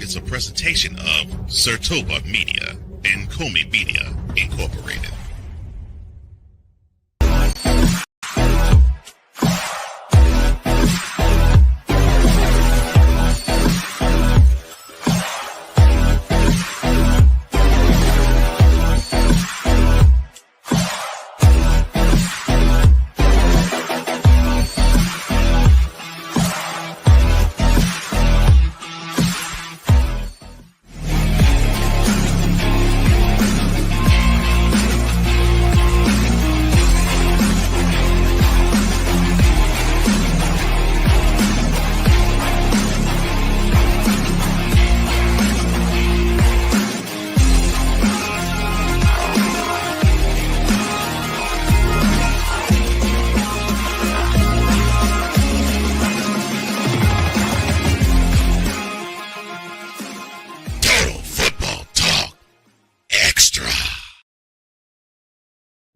is a presentation of SIRTOBA Media and COMI Media Incorporated.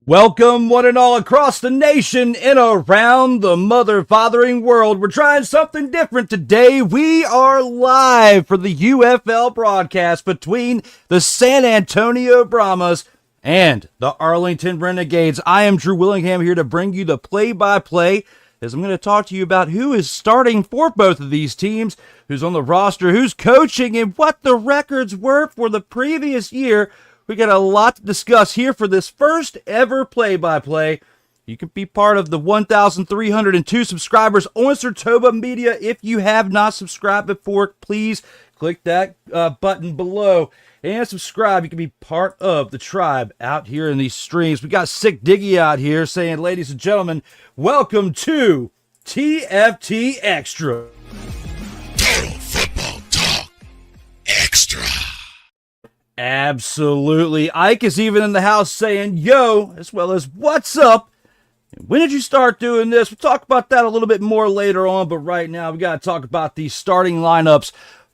Welcome, one and all, across the nation and around the mother-fathering world. We're trying something different today. We are live for the UFL broadcast between the San Antonio Brahmas and the Arlington Renegades. I am Drew Willingham here to bring you the play-by-play, as I'm going to talk to you about who is starting for both of these teams, who's on the roster, who's coaching, and what the records were for the previous year. We got a lot to discuss here for this first ever play-by-play. You can be part of the 1,302 subscribers on SIRTOBA Media. If you have not subscribed before, please click that button below and subscribe. You can be part of the tribe out here in these streams. We got Sick Diggy out here saying, ladies and gentlemen, welcome to TFT Extra. Total Football Talk Extra. Absolutely. Ike is even in the house saying, yo, as well as what's up. When did you start doing this? We'll talk about that a little bit more later on, but right now we got to talk about the starting lineups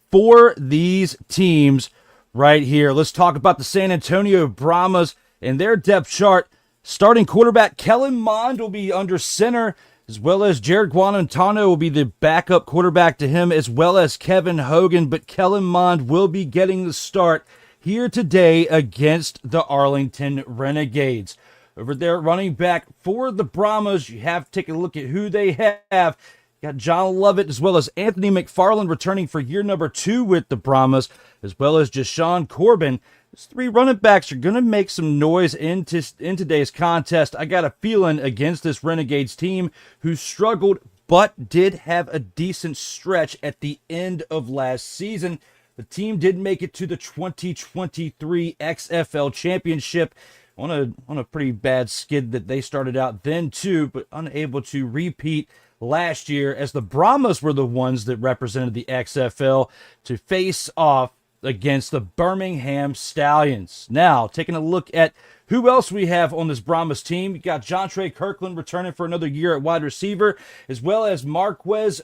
for these teams right here. Let's talk about the San Antonio Brahmas and their depth chart. Starting quarterback Kellen Mond will be under center, as well as Jared Guantanamo will be the backup quarterback to him, as well as Kevin Hogan, but Kellen Mond will be getting the start here today against the Arlington Renegades. Over there, running back for the Brahmas, you have to take a look at who they have. You got John Lovett as well as Anthony McFarland returning for year number 2 with the Brahmas, as well as Jashawn Corbin. These 3 running backs are going to make some noise in today's contest. I got a feeling against this Renegades team who struggled but did have a decent stretch at the end of last season. The team did make it to the 2023 XFL Championship on a pretty bad skid that they started out then too, but unable to repeat last year, as the Brahmas were the ones that represented the XFL to face off against the Birmingham Stallions. Now, taking a look at who else we have on this Brahmas team. You got Jontre Kirkland returning for another year at wide receiver, as well as Marquez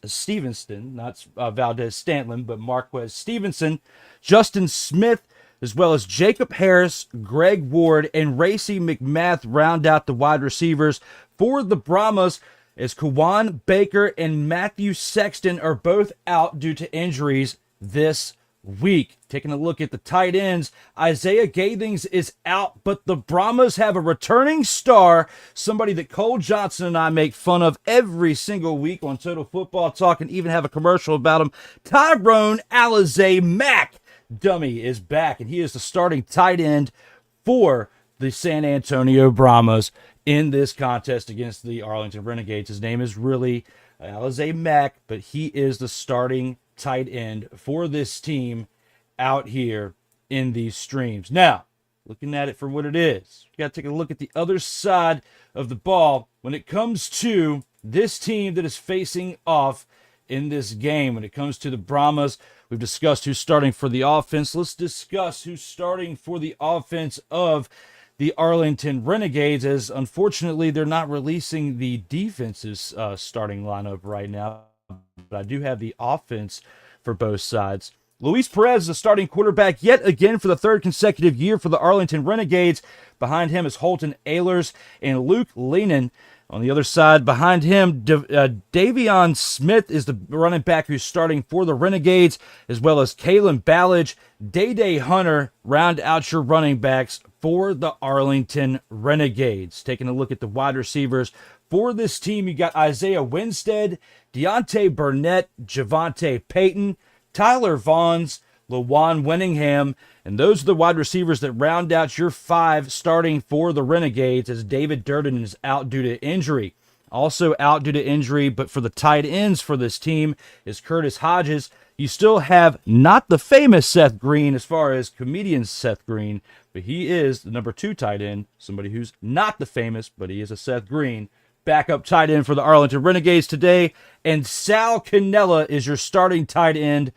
Stevenson, not Valdez Stantlin, but Marquez Stevenson, Justin Smith, as well as Jacob Harris, Greg Ward, and Racy McMath round out the wide receivers for the Brahmas, as Kawan Baker and Matthew Sexton are both out due to injuries this week. Taking a look at the tight ends, Isaiah Gathings is out, but the Brahmas have a returning star, somebody that Cole Johnson and I make fun of every single week on Total Football Talk and even have a commercial about him. Tyrone Alize Mack Dummy is back, and he is the starting tight end for the San Antonio Brahmas in this contest against the Arlington Renegades. His name is really Alize Mack, but he is the starting tight end for this team out here in these streams. Now, looking at it for what it is, you got to take a look at the other side of the ball when it comes to this team that is facing off in this game. When it comes to the Brahmas, we've discussed who's starting for the offense. Let's discuss who's starting for the offense of the Arlington Renegades, as unfortunately they're not releasing the defense's starting lineup right now. But I do have the offense for both sides. Luis Perez is the starting quarterback yet again for the 3rd consecutive year for the Arlington Renegades. Behind him is Holton Ehlers and Luke Leenan. On the other side, behind him, Davion Smith is the running back who's starting for the Renegades, as well as Kalen Ballage, Day Hunter, round out your running backs for the Arlington Renegades. Taking a look at the wide receivers for this team, you got Isaiah Winstead, Deontay Burnett, Javante Payton, Tyler Vaughns, Lawan Winningham, and those are the wide receivers that round out your 5 starting for the Renegades, as David Durden is out due to injury. Also out due to injury, but for the tight ends for this team is Curtis Hodges. You still have not the famous Seth Green as far as comedian Seth Green, but he is the number 2 tight end, somebody who's not the famous, but he is a Seth Green. Backup tight end for the Arlington Renegades today, and Sal Cannella is your starting tight end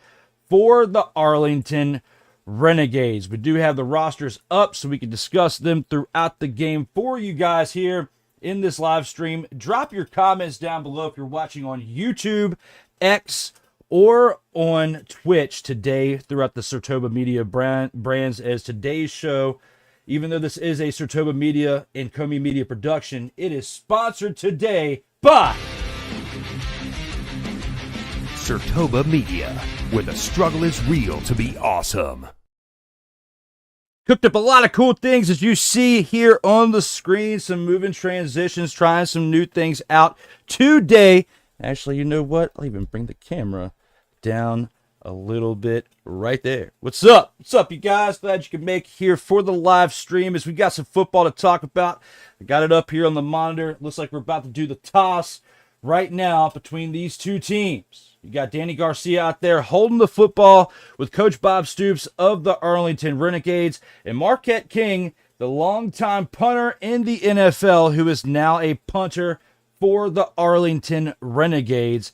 for the Arlington Renegades. We do have the rosters up so we can discuss them throughout the game for you guys here in this live stream. Drop your comments down below if you're watching on YouTube, X, or on Twitch today throughout the SIRTOBA Media brands, as today's show, even though this is a SIRTOBA Media and COMI Media production, it is sponsored today by SIRTOBA Media, where the struggle is real to be awesome. Cooked up a lot of cool things as you see here on the screen. Some moving transitions, trying some new things out today. Actually, you know what? I'll even bring the camera down a little bit right there. What's up? What's up, you guys? Glad you could make it here for the live stream as we got some football to talk about. I got it up here on the monitor. Looks like we're about to do the toss right now between these two teams. You got Danny Garcia out there holding the football with Coach Bob Stoops of the Arlington Renegades, and Marquette King, the longtime punter in the NFL, who is now a punter for the Arlington Renegades.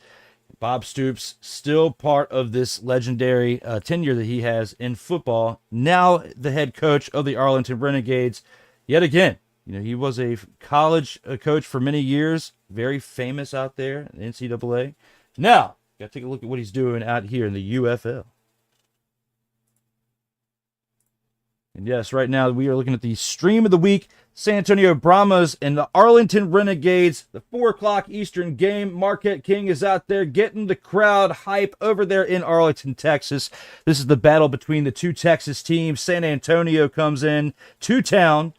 Bob Stoops, still part of this legendary tenure that he has in football, now the head coach of the Arlington Renegades yet again. You know, he was a college coach for many years, very famous out there in the NCAA. Now, got to take a look at what he's doing out here in the UFL. And yes, right now we are looking at the stream of the week. San Antonio Brahmas and the Arlington Renegades, the 4 o'clock Eastern game. Marquette King is out there getting the crowd hype over there in Arlington, Texas. This is the battle between the two Texas teams. San Antonio comes in to town.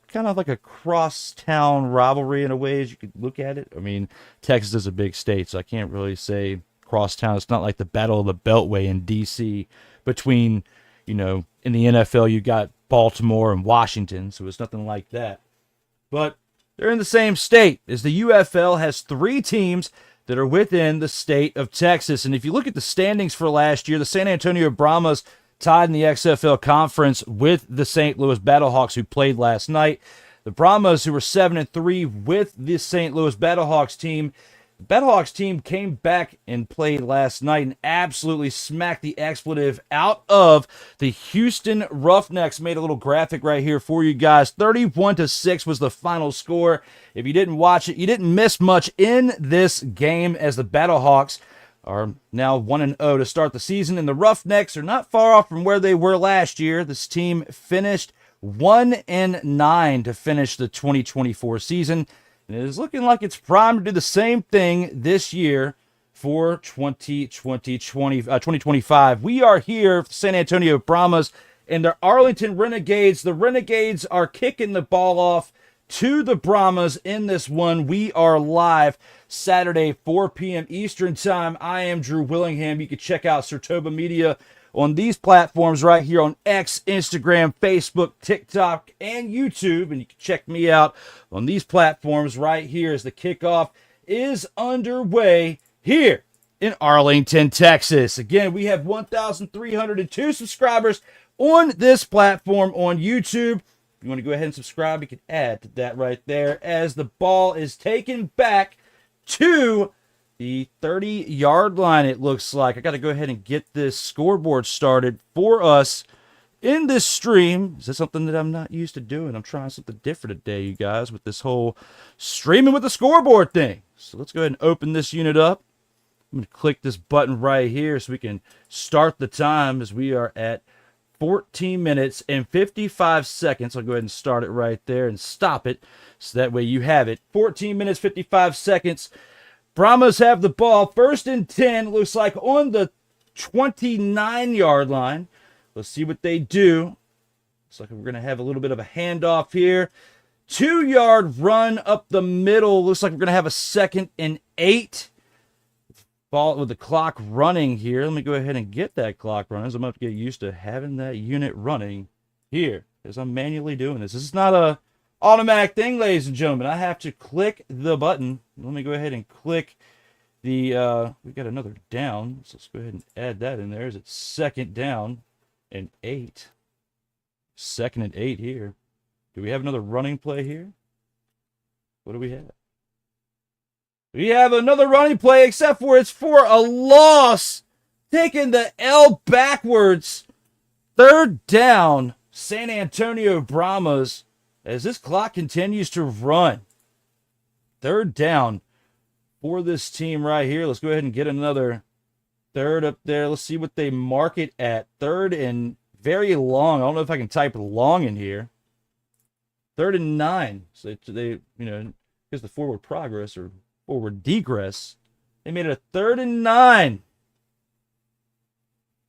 Kind of like a cross-town rivalry in a way, as you could look at it. I mean, Texas is a big state, so I can't really say cross-town. It's not like the Battle of the Beltway in D.C. between, you know, in the NFL you got Baltimore and Washington, so it's nothing like that. But they're in the same state, as the UFL has 3 teams that are within the state of Texas. And if you look at the standings for last year, the San Antonio Brahmas tied in the XFL conference with the St. Louis Battlehawks, who played last night. The Brahmas, who were 7-3 with the St. Louis Battlehawks team. The Battlehawks team came back and played last night and absolutely smacked the expletive out of the Houston Roughnecks. Made a little graphic right here for you guys. 31-6 was the final score. If you didn't watch it, you didn't miss much in this game, as the Battlehawks are now 1-0 to start the season, and the Roughnecks are not far off from where they were last year. This team finished 1-9 to finish the 2024 season, and it is looking like it's primed to do the same thing this year for 2025. We are here for San Antonio Brahmas and the Arlington Renegades. The Renegades are kicking the ball off to the Brahmas in this one. We are live Saturday, 4 p.m. Eastern Time. I am Drew Willingham. You can check out SIRTOBA Media on these platforms right here on X, Instagram, Facebook, TikTok, and YouTube. And you can check me out on these platforms right here as the kickoff is underway here in Arlington, Texas. Again, we have 1,302 subscribers on this platform on YouTube. If you want to go ahead and subscribe, you can add to that right there as the ball is taken back to the 30-yard line, it looks like. I got to go ahead and get this scoreboard started for us in this stream. Is this something that I'm not used to doing? I'm trying something different today, you guys, with this whole streaming with the scoreboard thing. So let's go ahead and open this unit up. I'm going to click this button right here so we can start the time, as we are at 14 minutes and 55 seconds. I'll go ahead and start it right there and stop it. So that way you have it. 14 minutes, 55 seconds. Brahmas have the ball. 1st and 10. Looks like on the 29-yard line. Let's see what they do. Looks like we're going to have a little bit of a handoff here. 2-yard run up the middle. Looks like we're going to have a 2nd and 8. Ball with the clock running here. Let me go ahead and get that clock running. I'm about to get used to having that unit running here as I'm manually doing this. This is not a automatic thing, ladies and gentlemen. I have to click the button. Let me go ahead and click the, we got another down. So let's go ahead and add that in there. Is it 2nd down and 8? 2nd and 8 here. Do we have another running play here? What do we have? We have another running play, except for it's for a loss. Taking the L backwards. 3rd down, San Antonio Brahmas, as this clock continues to run. 3rd down for this team right here. Let's go ahead and get another 3rd up there. Let's see what they mark it at. 3rd and very long. I don't know if I can type long in here. 3rd and 9. So they, because the forward progress or forward degress, they made it a 3rd and 9.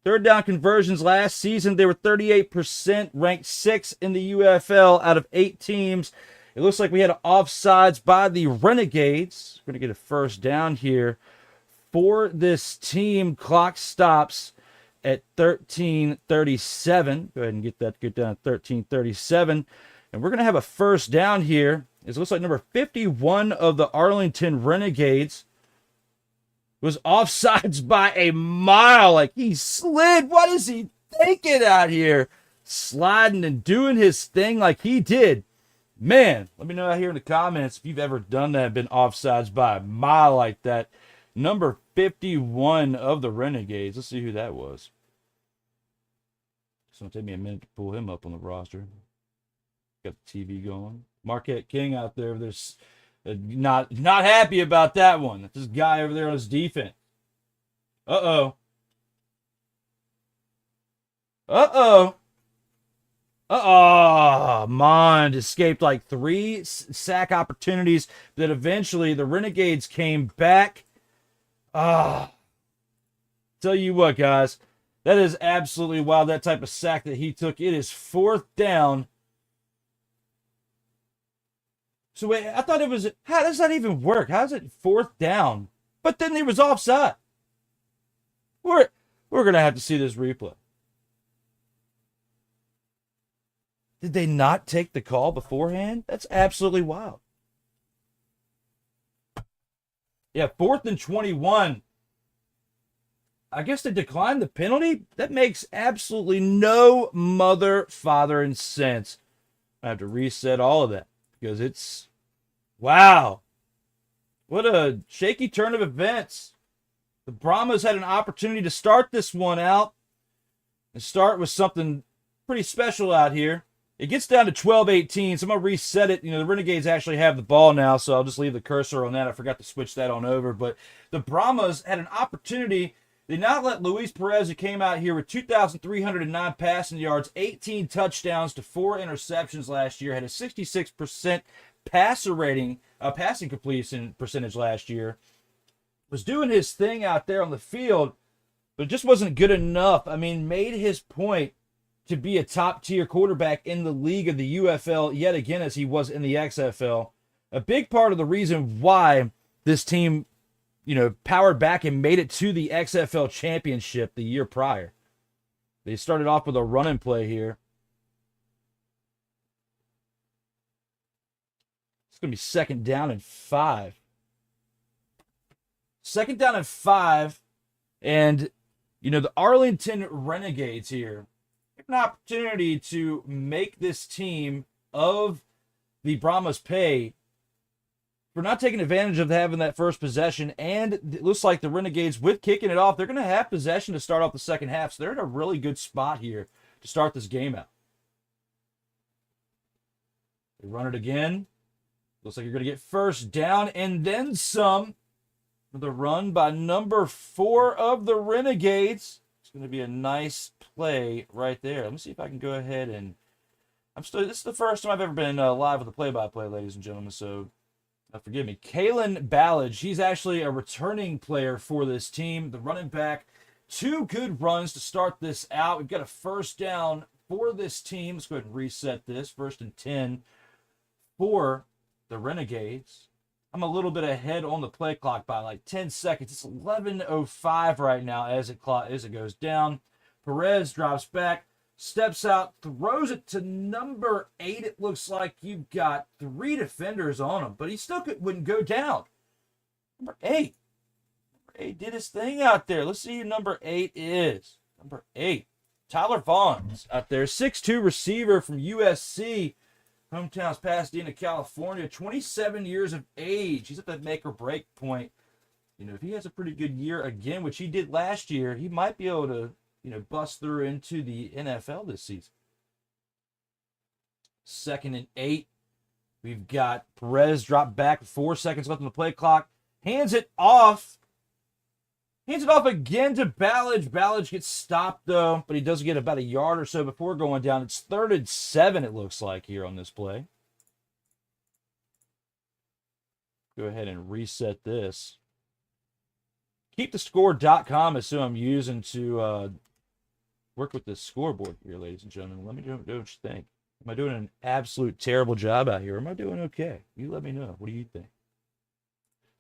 3rd down conversions last season, they were 38%, ranked 6th in the UFL out of 8 teams. It looks like we had offsides by the Renegades. We're going to get a 1st down here for this team. Clock stops at 13:37. Go ahead and get that good down at 13:37. And we're going to have a 1st down here. It looks like number 51 of the Arlington Renegades was offsides by a mile. Like, he slid. What is he thinking out here? Sliding and doing his thing like he did. Man, let me know out here in the comments if you've ever done that, been offsides by a mile like that. Number 51 of the Renegades. Let's see who that was. It's going to take me a minute to pull him up on the roster. Got the TV going. Marquette King out there. There's not happy about that one. That's this guy over there on his defense. Uh-oh. Mond escaped like 3 sack opportunities that eventually the Renegades came back. Tell you what, guys. That is absolutely wild, that type of sack that he took. It is 4th down. So wait, I thought it was, how does that even work? How is it 4th down? But then he was offside. We're going to have to see this replay. Did they not take the call beforehand? That's absolutely wild. Yeah, 4th and 21. I guess they declined the penalty? That makes absolutely no mother, father, and sense. I have to reset all of that because it's, wow. What a shaky turn of events. The Brahmas had an opportunity to start this one out and start with something pretty special out here. It gets down to 12-18, so I'm going to reset it. The Renegades actually have the ball now, so I'll just leave the cursor on that. I forgot to switch that on over. But the Brahmas had an opportunity. They not let Luis Perez, who came out here with 2,309 passing yards, 18 touchdowns to 4 interceptions last year, had a 66% passing completion percentage last year, was doing his thing out there on the field, but it just wasn't good enough. I mean, made his point to be a top-tier quarterback in the league of the UFL yet again as he was in the XFL. A big part of the reason why this team, powered back and made it to the XFL championship the year prior. They started off with a running play here. It's going to be 2nd down and 5. 2nd down and 5. And, the Arlington Renegades here, an opportunity to make this team of the Brahmas pay for not taking advantage of having that first possession. And it looks like the Renegades, with kicking it off, they're going to have possession to start off the second half. So they're in a really good spot here to start this game out. They run it again. Looks like you're going to get 1st down and then some for the run by number 4 of the Renegades. It's going to be a nice play right there. Let me see if I can go ahead and... This is the first time I've ever been live with a play-by-play, ladies and gentlemen, so forgive me. Kalen Ballage, he's actually a returning player for this team. The running back, 2 good runs to start this out. We've got a first down for this team. Let's go ahead and reset this. 1st and 10 for the Renegades. I'm a little bit ahead on the play clock by like 10 seconds. It's 11:05 right now as it goes down. Perez drops back, steps out, throws it to number 8. It looks like you've got 3 defenders on him, but he still wouldn't go down. Number 8. Number 8 did his thing out there. Let's see who number 8 is. Number 8. Tyler Vaughn's out there. 6'2" receiver from USC. Hometown's Pasadena, California. 27 years of age. He's at that make or break point. You know, if he has a pretty good year again, which he did last year, he might be able to, you know, bust through into the NFL this season. 2nd and 8. We've got Perez drop back with 4 seconds left on the play clock. Hands it off. Hands it off again to Ballage. Ballage gets stopped, though, but he does get about a yard or so before going down. It's 3rd and 7, it looks like, here on this play. Go ahead and reset this. KeepTheScore.com is who I'm using to work with the scoreboard here, ladies and gentlemen. Let me know what you think. Am I doing an absolute terrible job out here? Or am I doing okay? You let me know. What do you think?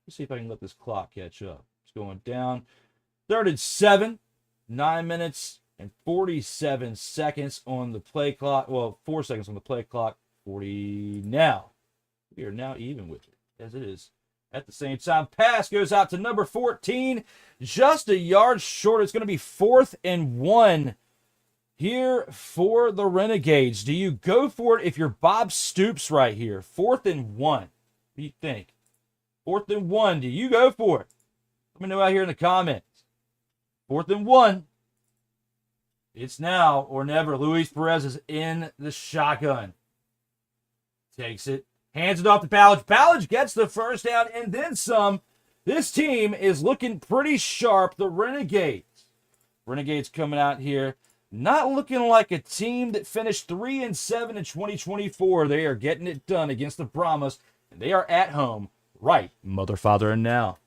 Let's see if I can let this clock catch up. It's going down. 3rd and 7. 9 minutes and 47 seconds on the play clock. Well, 4 seconds on the play clock. 40 now. We are now even with it, as it is. At the same time, pass goes out to number 14. Just a yard short. It's going to be 4th and 1 here for the Renegades. Do you go for it if you're Bob Stoops right here? 4th and 1. What do you think? 4th and 1. Do you go for it? Let me know out here in the comments. 4th and 1. It's now or never. Luis Perez is in the shotgun. Takes it. Hands it off to Ballage. Ballage gets the first down and then some. This team is looking pretty sharp. The Renegades. Renegades coming out here. Not looking like a team that finished 3-7 in 2024. They are getting it done against the Brahmas. And they are at home right, mother, father, and now.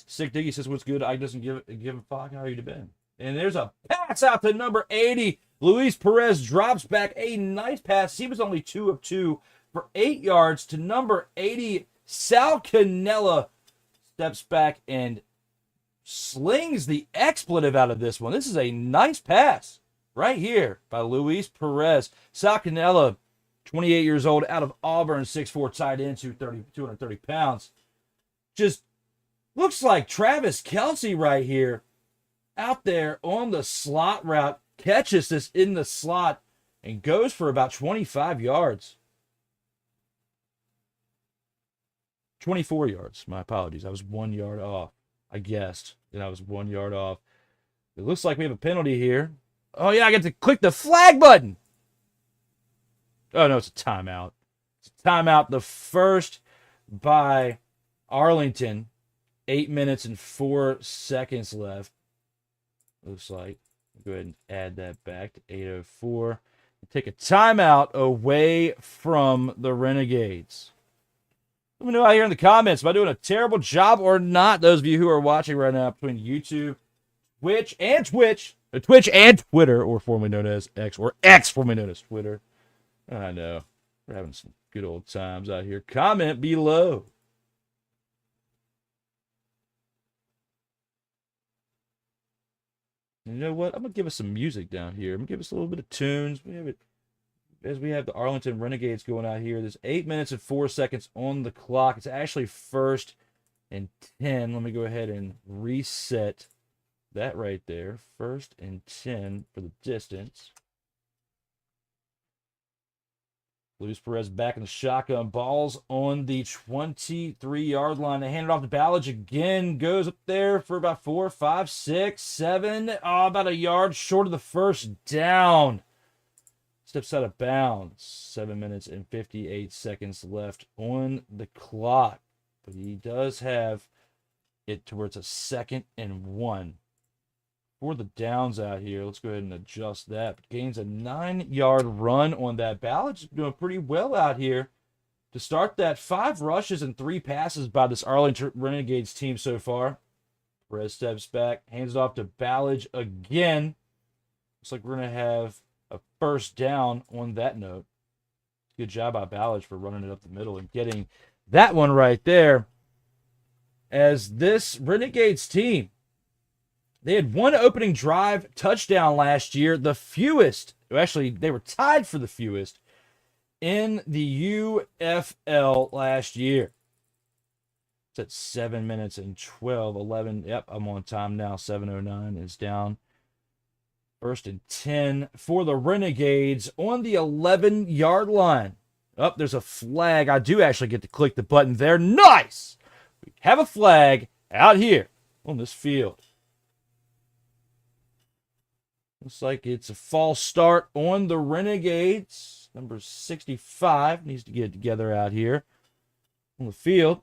Sick Diggy says, what's good? I doesn't give a fuck. How you been? And there's a pass out to number 80. Luis Perez drops back. A nice pass. He was only 2 of 2 for 8 yards to number 80. Sal Canella steps back and slings the expletive out of this one. This is a nice pass right here by Luis Perez. Sal Canella, 28 years old, out of Auburn, 6'4", tight end, 230 pounds. Just looks like Travis Kelce right here out there on the slot route. Catches this in the slot and goes for about 25 yards. 24 yards. My apologies. I was 1 yard off. I guessed that I was 1 yard off. It looks like we have a penalty here. Oh, yeah, I get to click the flag button. Oh, no, it's a timeout. It's a timeout. The first by Arlington. 8 minutes and 4 seconds left. Looks like. Go ahead and add that back to 8:04. Take a timeout away from the Renegades. Let me know out here in the comments. Am I doing a terrible job or not? Those of you who are watching right now between YouTube, Twitch and Twitter, or formerly known as X, or X formerly known as Twitter. I know. We're having some good old times out here. Comment below. You know what? I'm going to give us some music down here. I'm going to give us a little bit of tunes. We have it as we have the Arlington Renegades going out here. There's 8 minutes and 4 seconds on the clock. It's actually 1st and 10. Let me go ahead and reset that right there. 1st and 10 for the distance. Luis Perez back in the shotgun. Ball's on the 23-yard line. They hand it off to Ballage again. Goes up there for about 4, 5, 6, 7. Oh, about a yard short of the first down. Steps out of bounds. 7 minutes and 58 seconds left on the clock. But he does have it towards a 2nd and 1. For the downs out here, let's go ahead and adjust that. Gains a 9-yard run on that. Ballard's doing pretty well out here to start that. 5 rushes and 3 passes by this Arlington Renegades team so far. Perez steps back, hands it off to Ballard again. Looks like we're going to have a first down on that note. Good job by Ballard for running it up the middle and getting that one right there. As this Renegades team, they had one opening drive touchdown last year, the fewest. Actually, they were tied for the fewest in the UFL last year. It's at 7 minutes and 11. Yep, I'm on time now. 7:09 is down. 1st and 10 for the Renegades on the 11-yard line. Oh, there's a flag. I do actually get to click the button there. Nice! We have a flag out here on this field. Looks like it's a false start on the Renegades. Number 65 needs to get it together out here on the field.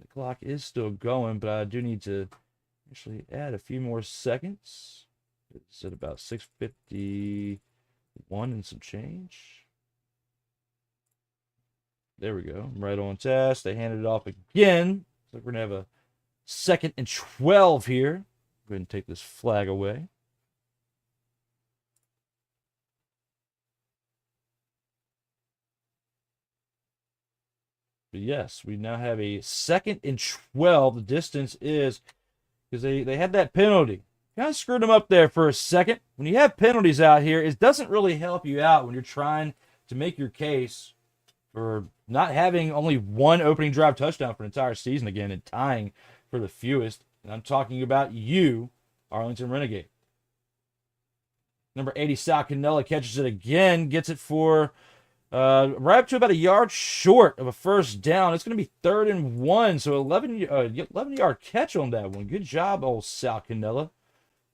The clock is still going, but I do need to actually add a few more seconds. It's at about 6:51 and some change. There we go. I'm right on task. They handed it off again. So we're going to have a 2nd and 12 here. Go ahead and take this flag away. But yes, we now have a 2nd and 12. The distance is because they had that penalty. Kind of screwed them up there for a second. When you have penalties out here, it doesn't really help you out when you're trying to make your case for not having only one opening drive touchdown for an entire season again and tying for the fewest. And I'm talking about you, Arlington Renegade. Number 80, Sal Cannella catches it again, gets it for right up to about a yard short of a first down. It's going to be 3rd and 1, so 11-yard catch on that one. Good job, old Sal Cannella,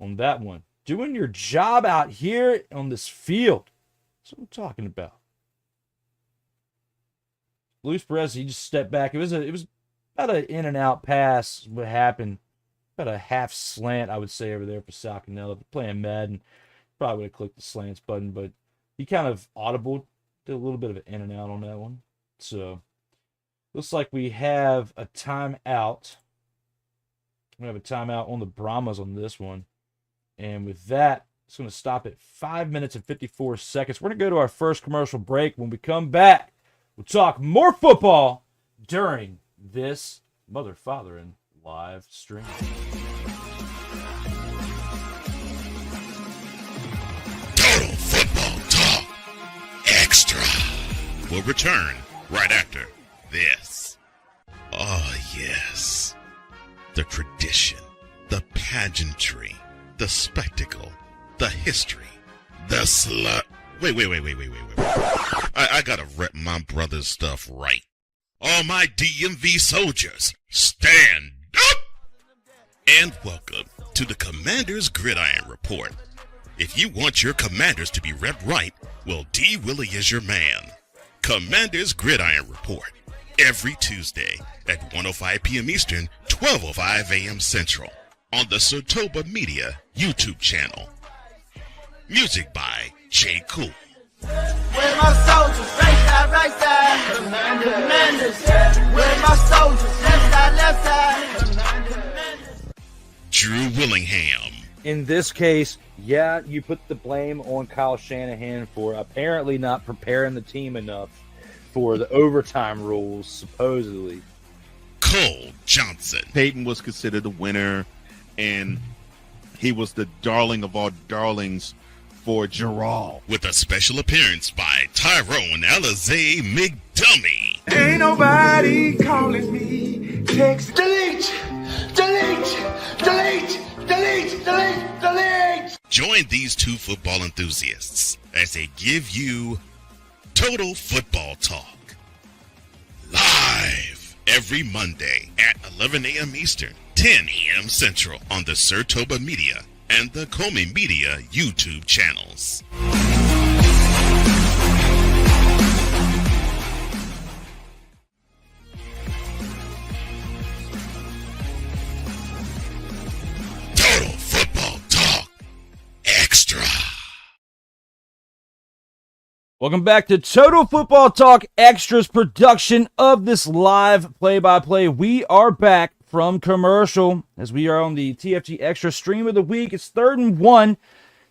on that one. Doing your job out here on this field. That's what I'm talking about. Luis Perez, he just stepped back. It was about an in-and-out pass. What happened? About a half slant, I would say, over there for Sal Cannella. Playing Madden, probably would have clicked the slants button, but he kind of audible, did a little bit of an in-and-out on that one. So, looks like we have a timeout. We have a timeout on the Brahmas on this one. And with that, it's going to stop at 5 minutes and 54 seconds. We're going to go to our first commercial break. When we come back, we'll talk more football during this Mother, Father, and live stream. Total Football Talk Extra will return right after this. Oh, yes. The tradition, the pageantry, the spectacle, the history, the slut. Wait. I gotta rep my brother's stuff right. All my DMV soldiers, stand up! And welcome to the Commander's Gridiron Report. If you want your commanders to be repped right, well, D. Willie is your man. Commander's Gridiron Report, every Tuesday at 1:05 p.m. Eastern, 12:05 a.m. Central, on the SIRTOBA Media YouTube channel. Music by J. Cool. Where my soldiers, right side, commanders. Where my soldiers, left side. Drew Willingham. In this case, yeah, you put the blame on Kyle Shanahan for apparently not preparing the team enough for the overtime rules, supposedly. Cole Johnson. Peyton was considered the winner, and he was the darling of all darlings for Gerald. With a special appearance by Tyrone Alizé McDummy. Ain't nobody calling me. Text delete. Join these two football enthusiasts as they give you Total Football Talk. Live every Monday at 11 a.m. Eastern, 10 a.m. Central on the SIRTOBA Media and the COMI Media YouTube channels. Welcome back to Total Football Talk Extras production of this live play-by-play. We are back from commercial as we are on the TFT Extra Stream of the Week. It's 3rd and 1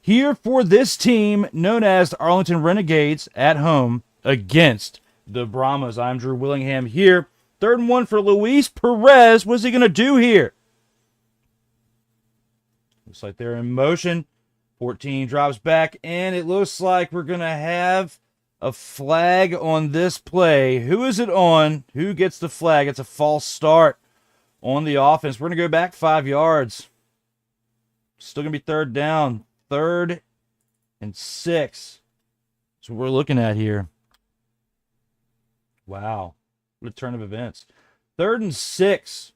here for this team known as the Arlington Renegades at home against the Brahmas. I'm Drew Willingham here. 3rd and 1 for Luis Perez. What's he going to do here? Looks like they're in motion. 14 drops back, and it looks like we're going to have a flag on this play. Who is it on? Who gets the flag? It's a false start on the offense. We're going to go back 5 yards. Still going to be 3rd down. 3rd and 6. That's what we're looking at here. Wow. What a turn of events. 3rd and 6.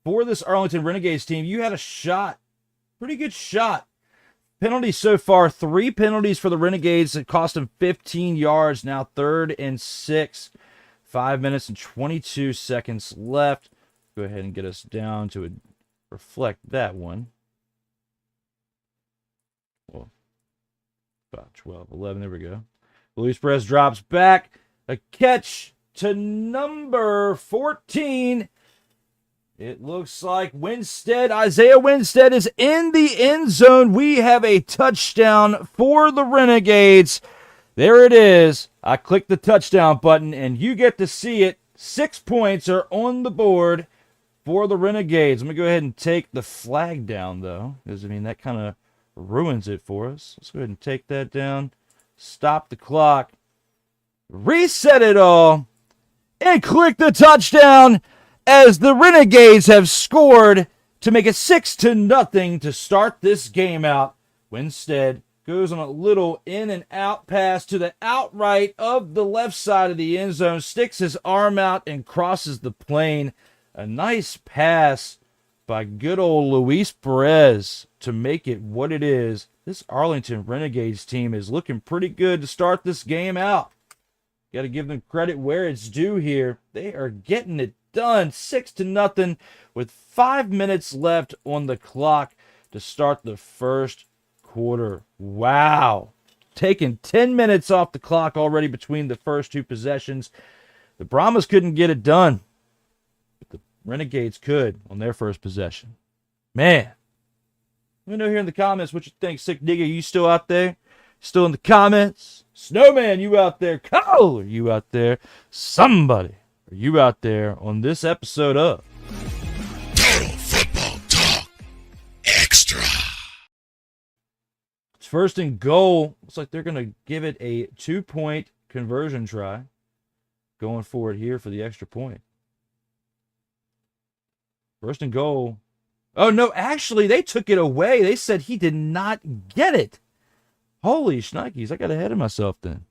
For this Arlington Renegades team, you had a shot. Pretty good shot. Penalties so far, 3 penalties for the Renegades that cost them 15 yards. Now 3rd and 6. 5 minutes and 22 seconds left. Go ahead and get us down to reflect that one. Well, about 12, 11, there we go. Luis Perez drops back. A catch to number 14. It looks like Isaiah Winstead is in the end zone. We have a touchdown for the Renegades. There it is. I clicked the touchdown button, and you get to see it. 6 points are on the board for the Renegades. Let me go ahead and take the flag down, though, because, that kind of ruins it for us. Let's go ahead and take that down. Stop the clock. Reset it all. And click the touchdown, as the Renegades have scored to make it 6-0 to start this game out. Winstead goes on a little in and out pass to the outright of the left side of the end zone, sticks his arm out and crosses the plane. A nice pass by good old Luis Perez to make it what it is. This Arlington Renegades team is looking pretty good to start this game out. Got to give them credit where it's due here. They are getting it done. 6-0 with 5 minutes left on the clock to start the first quarter. Wow. Taking 10 minutes off the clock already between the first 2 possessions. The Brahmas couldn't get it done, but the Renegades could on their first possession. Man. Let me know here in the comments what you think. Sick Digger, you still out there? Still in the comments? Snowman, you out there? Cole, are you out there? Somebody. Are you out there on this episode of Total Football Talk Extra? It's 1st and goal. Looks like they're going to give it a 2-point conversion try. Going for it here for the extra point. 1st and goal. Oh, no, actually, they took it away. They said he did not get it. Holy shnikes, I got ahead of myself then.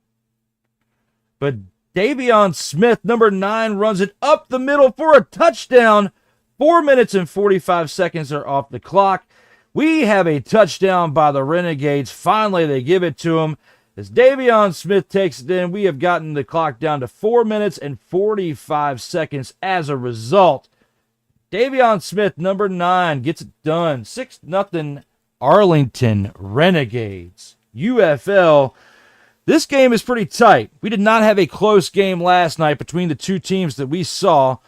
But Davion Smith, number 9, runs it up the middle for a touchdown. 4 minutes and 45 seconds are off the clock. We have a touchdown by the Renegades. Finally, they give it to him. As Davion Smith takes it in, we have gotten the clock down to 4 minutes and 45 seconds as a result. Davion Smith, number 9, gets it done. 6-0 Arlington Renegades. UFL. This game is pretty tight. We did not have a close game last night between the 2 teams that we saw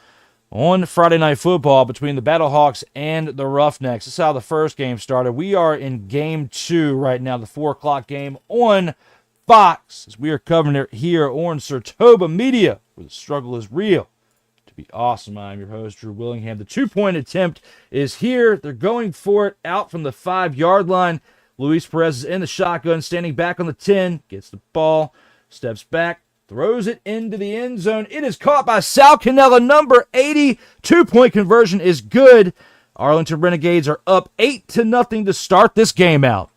on Friday Night Football between the Battlehawks and the Roughnecks. This is how the first game started. We are in game 2 right now, the 4 o'clock game on Fox, as we are covering it here on SIRTOBA Media, where the struggle is real. To be awesome, I'm your host, Drew Willingham. The 2-point attempt is here. They're going for it out from the 5-yard line. Luis Perez is in the shotgun, standing back on the 10, gets the ball, steps back, throws it into the end zone. It is caught by Sal Cannella, number 80. 2-point conversion is good. Arlington Renegades are up 8-0 to start this game out.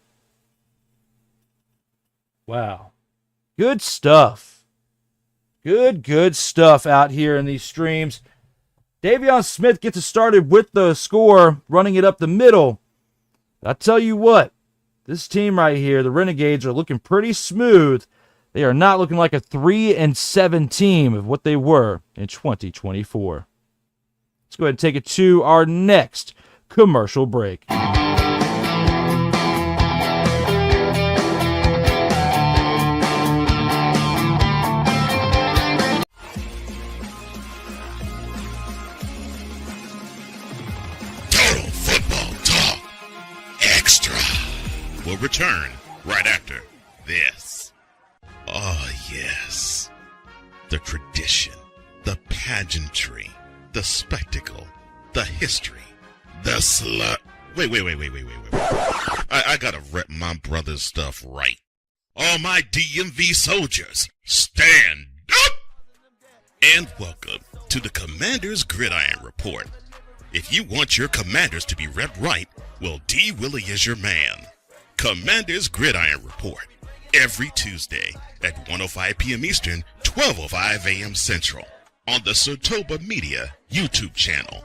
Wow. Good stuff. Good stuff out here in these streams. Davion Smith gets it started with the score, running it up the middle. I tell you what, this team right here, the Renegades, are looking pretty smooth. They are not looking like a 3-7 team of what they were in 2024. Let's go ahead and take it to our next commercial break. return right after this. Oh, yes. The tradition, the pageantry, the spectacle, the history, the slut. Wait. I gotta rep my brother's stuff right. All my DMV soldiers, stand up! And welcome to the Commander's Gridiron Report. If you want your commanders to be repped right, well, D. Willie is your man. Commander's Gridiron Report, every Tuesday at 1:05 p.m. Eastern, 12:05 a.m. Central, on the SIRTOBA Media YouTube channel.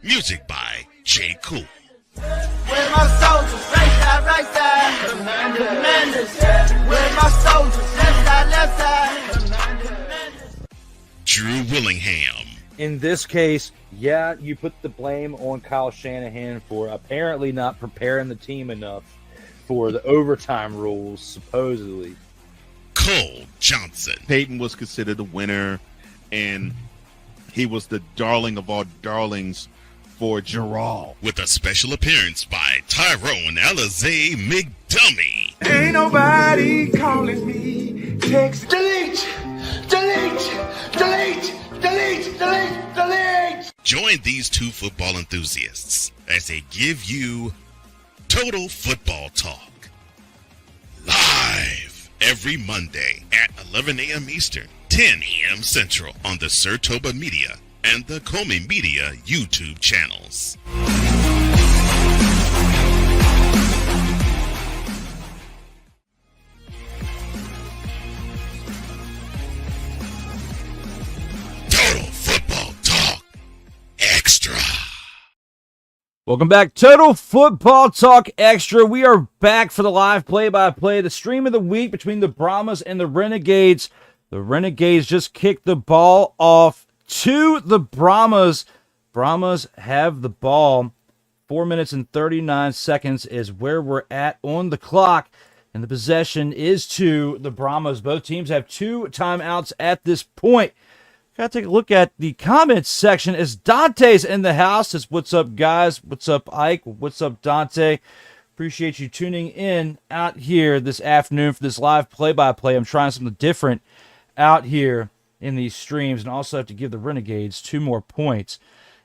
Music by J. Cool. Where my soldiers, right side, commanders. Where my soldiers, left side. Drew Willingham. In this case, yeah, you put the blame on Kyle Shanahan for apparently not preparing the team enough for the overtime rules, supposedly. Cole Johnson. Peyton was considered the winner, and he was the darling of all darlings for Gerald. With a special appearance by Tyrone Alizé McDummy. Ain't nobody calling me. Text delete. Join these two football enthusiasts as they give you Total Football Talk. Live every Monday at 11 a.m. Eastern, 10 a.m. Central on the SIRTOBA Media and the COMI Media YouTube channels. Total Football Talk Extra. Welcome back, Total Football Talk Extra. We are back for the live play-by-play, the stream of the week between the Brahmas and the Renegades. The Renegades just kicked the ball off to the Brahmas. Brahmas have the ball. 4 minutes and 39 seconds is where we're at on the clock. And the possession is to the Brahmas. Both teams have 2 timeouts at this point. Got to take a look at the comments section as Dante's in the house. Says, what's up, guys? What's up, Ike? What's up, Dante? Appreciate you tuning in out here this afternoon for this live play-by-play. I'm trying something different out here in these streams, and also have to give the Renegades 2 more points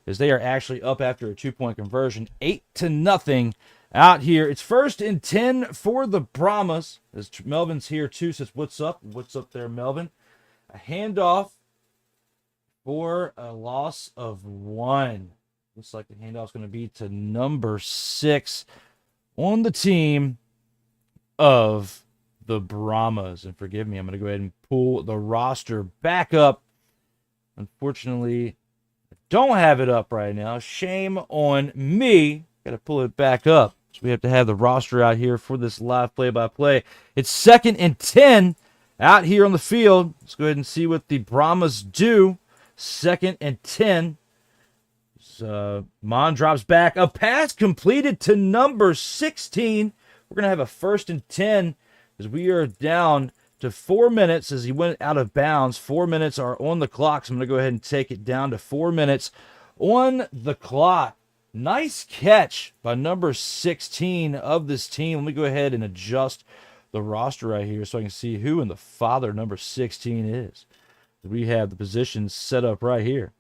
as they are actually up after a 2-point conversion, 8-0 out here. It's 1st and 10 for the Brahmas. As Melvin's here too, says, what's up? What's up there, Melvin? A handoff for a loss of 1. Looks like the handoff's going to be to number 6 on the team of the Brahmas. And forgive me, I'm going to go ahead and pull the roster back up. Unfortunately, I don't have it up right now. Shame on me. Got to pull it back up. So we have to have the roster out here for this live play-by-play. It's 2nd and 10 out here on the field. Let's go ahead and see what the Brahmas do. 2nd and 10. Mon drops back. A pass completed to number 16. We're going to have a 1st and 10 as we are down to 4 minutes as he went out of bounds. 4 minutes are on the clock, so I'm going to go ahead and take it down to 4 minutes on the clock. Nice catch by number 16 of this team. Let me go ahead and adjust the roster right here so I can see who in the father number 16 is. We have the positions set up right here.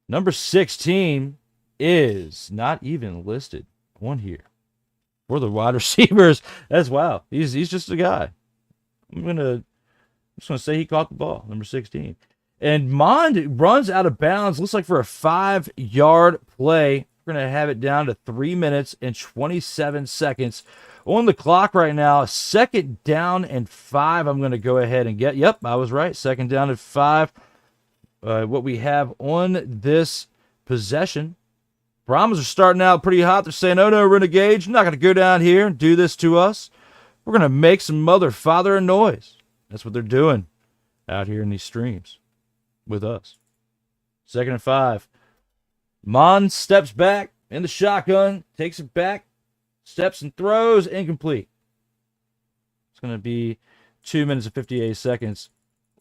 Number 16 is not even listed on here for the wide receivers. That's wow. He's just a guy. I'm just gonna say he caught the ball, number 16. And Mond runs out of bounds. Looks like for a 5-yard play. We're gonna have it down to 3 minutes and 27 seconds on the clock right now. 2nd down and 5. I'm going to go ahead and get. Yep, I was right. 2nd down and 5. What we have on this possession. Brahmas are starting out pretty hot. They're saying, oh no, Renegades, you're not going to go down here and do this to us. We're going to make some mother, father, and noise. That's what they're doing out here in these streams with us. 2nd and 5. Mon steps back in the shotgun, takes it back. Steps and throws, incomplete. It's going to be 2 minutes and 58 seconds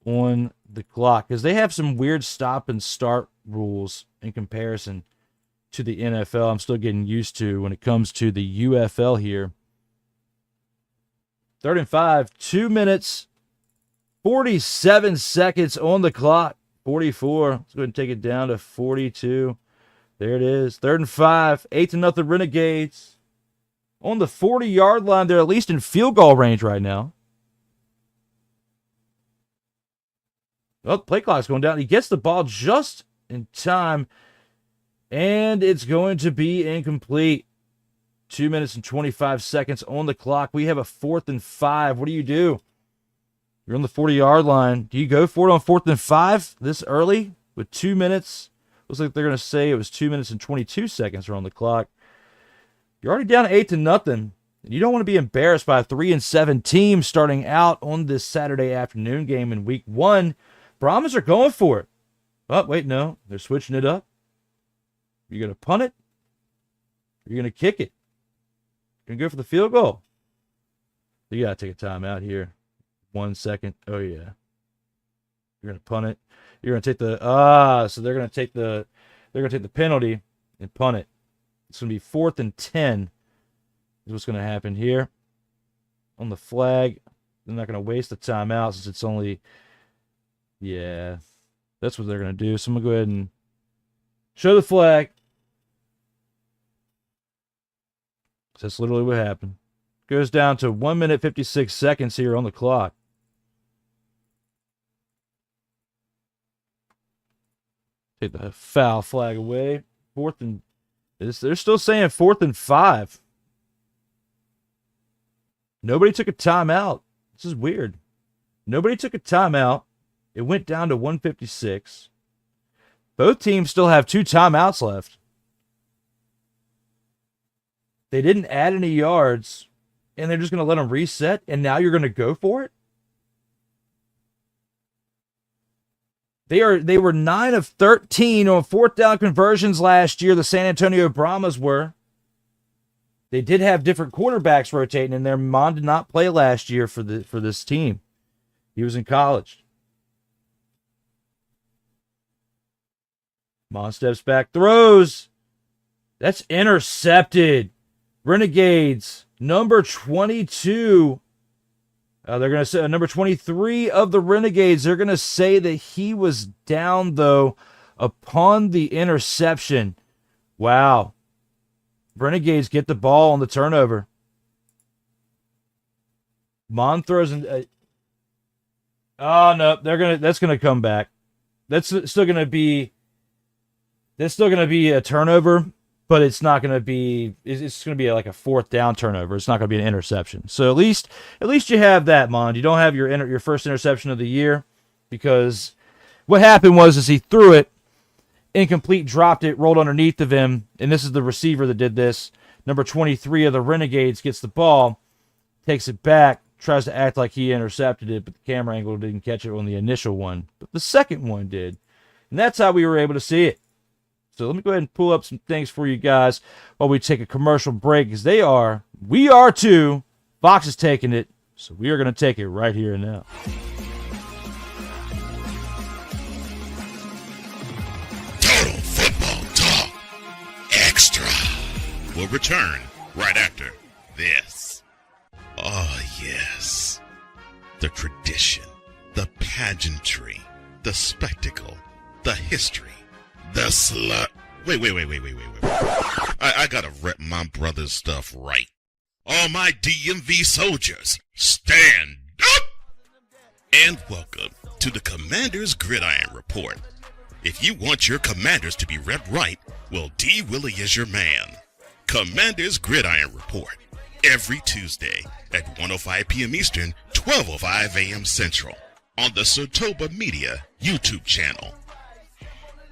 on the clock because they have some weird stop and start rules in comparison to the NFL. I'm still getting used to when it comes to the UFL here 3rd and 5. 2 minutes, 47 seconds on the clock. 44. Let's go ahead and take it down to 42. There it is. 3rd and 5. 8-0 Renegades. On the 40-yard line. They're at least in field goal range right now. Well, play clock's going down. He gets the ball just in time. And it's going to be incomplete. 2 minutes and 25 seconds on the clock. We have a 4th and 5. What do you do? You're on the 40-yard line. Do you go for it on 4th and 5 this early with 2 minutes? Looks like they're going to say it was 2 minutes and 22 seconds are on the clock. You're already down 8-0. You don't want to be embarrassed by a 3-7 team starting out on this Saturday afternoon game in week 1. Brahmas are going for it. Oh, wait, no. They're switching it up. You're going to punt it. You're going to kick it. You're going to go for the field goal. You got to take a timeout here. 1 second. Oh, yeah. You're going to punt it. You're going to take the so they're going to take the penalty and punt it. It's going to be 4th and 10 is what's going to happen here. On the flag, they're not going to waste the timeout since it's only, yeah, that's what they're going to do. So I'm going to go ahead and show the flag. That's literally what happened. Goes down to 1 minute 56 seconds here on the clock. Take the foul flag away. 4th and they're still saying 4th and 5. Nobody took a timeout. This is weird. Nobody took a timeout. It went down to 156. Both teams still have 2 timeouts left. They didn't add any yards, and they're just going to let them reset, and now you're going to go for it? They were 9 of 13 on 4th down conversions last year. The San Antonio Brahmas were. They did have different quarterbacks rotating in there. Mon did not play last year for this team. He was in college. Mon steps back, throws. That's intercepted. Renegades, number 22. They're going to say number 23 of the Renegades. They're going to say that he was down, though, upon the interception. Wow. Renegades get the ball on the turnover. Mon throws in. Oh no, that's gonna come back. That's still gonna be a turnover. But it's not going to be. It's going to be like a 4th down turnover. It's not going to be an interception. So at least you have that, Mon. You don't have your first interception of the year, because what happened was he threw it, incomplete, dropped it, rolled underneath of him, and this is the receiver that did this. Number 23 of the Renegades gets the ball, takes it back, tries to act like he intercepted it, but the camera angle didn't catch it on the initial one, but the second one did, and that's how we were able to see it. So let me go ahead and pull up some things for you guys while we take a commercial break, because we are too. Fox is taking it, so we are going to take it right here and now. Total Football Talk Extra will return right after this. Oh, yes. The tradition, the pageantry, the spectacle, the history. The slut. Wait. I gotta rep my brother's stuff right. All my DMV soldiers, stand up! And welcome to the Commander's Gridiron Report. If you want your commanders to be repped right, well, D. Willie is your man. Commander's Gridiron Report. Every Tuesday at 1:05 p.m. Eastern, 12:05 a.m. Central. On the SIRTOBA Media YouTube channel.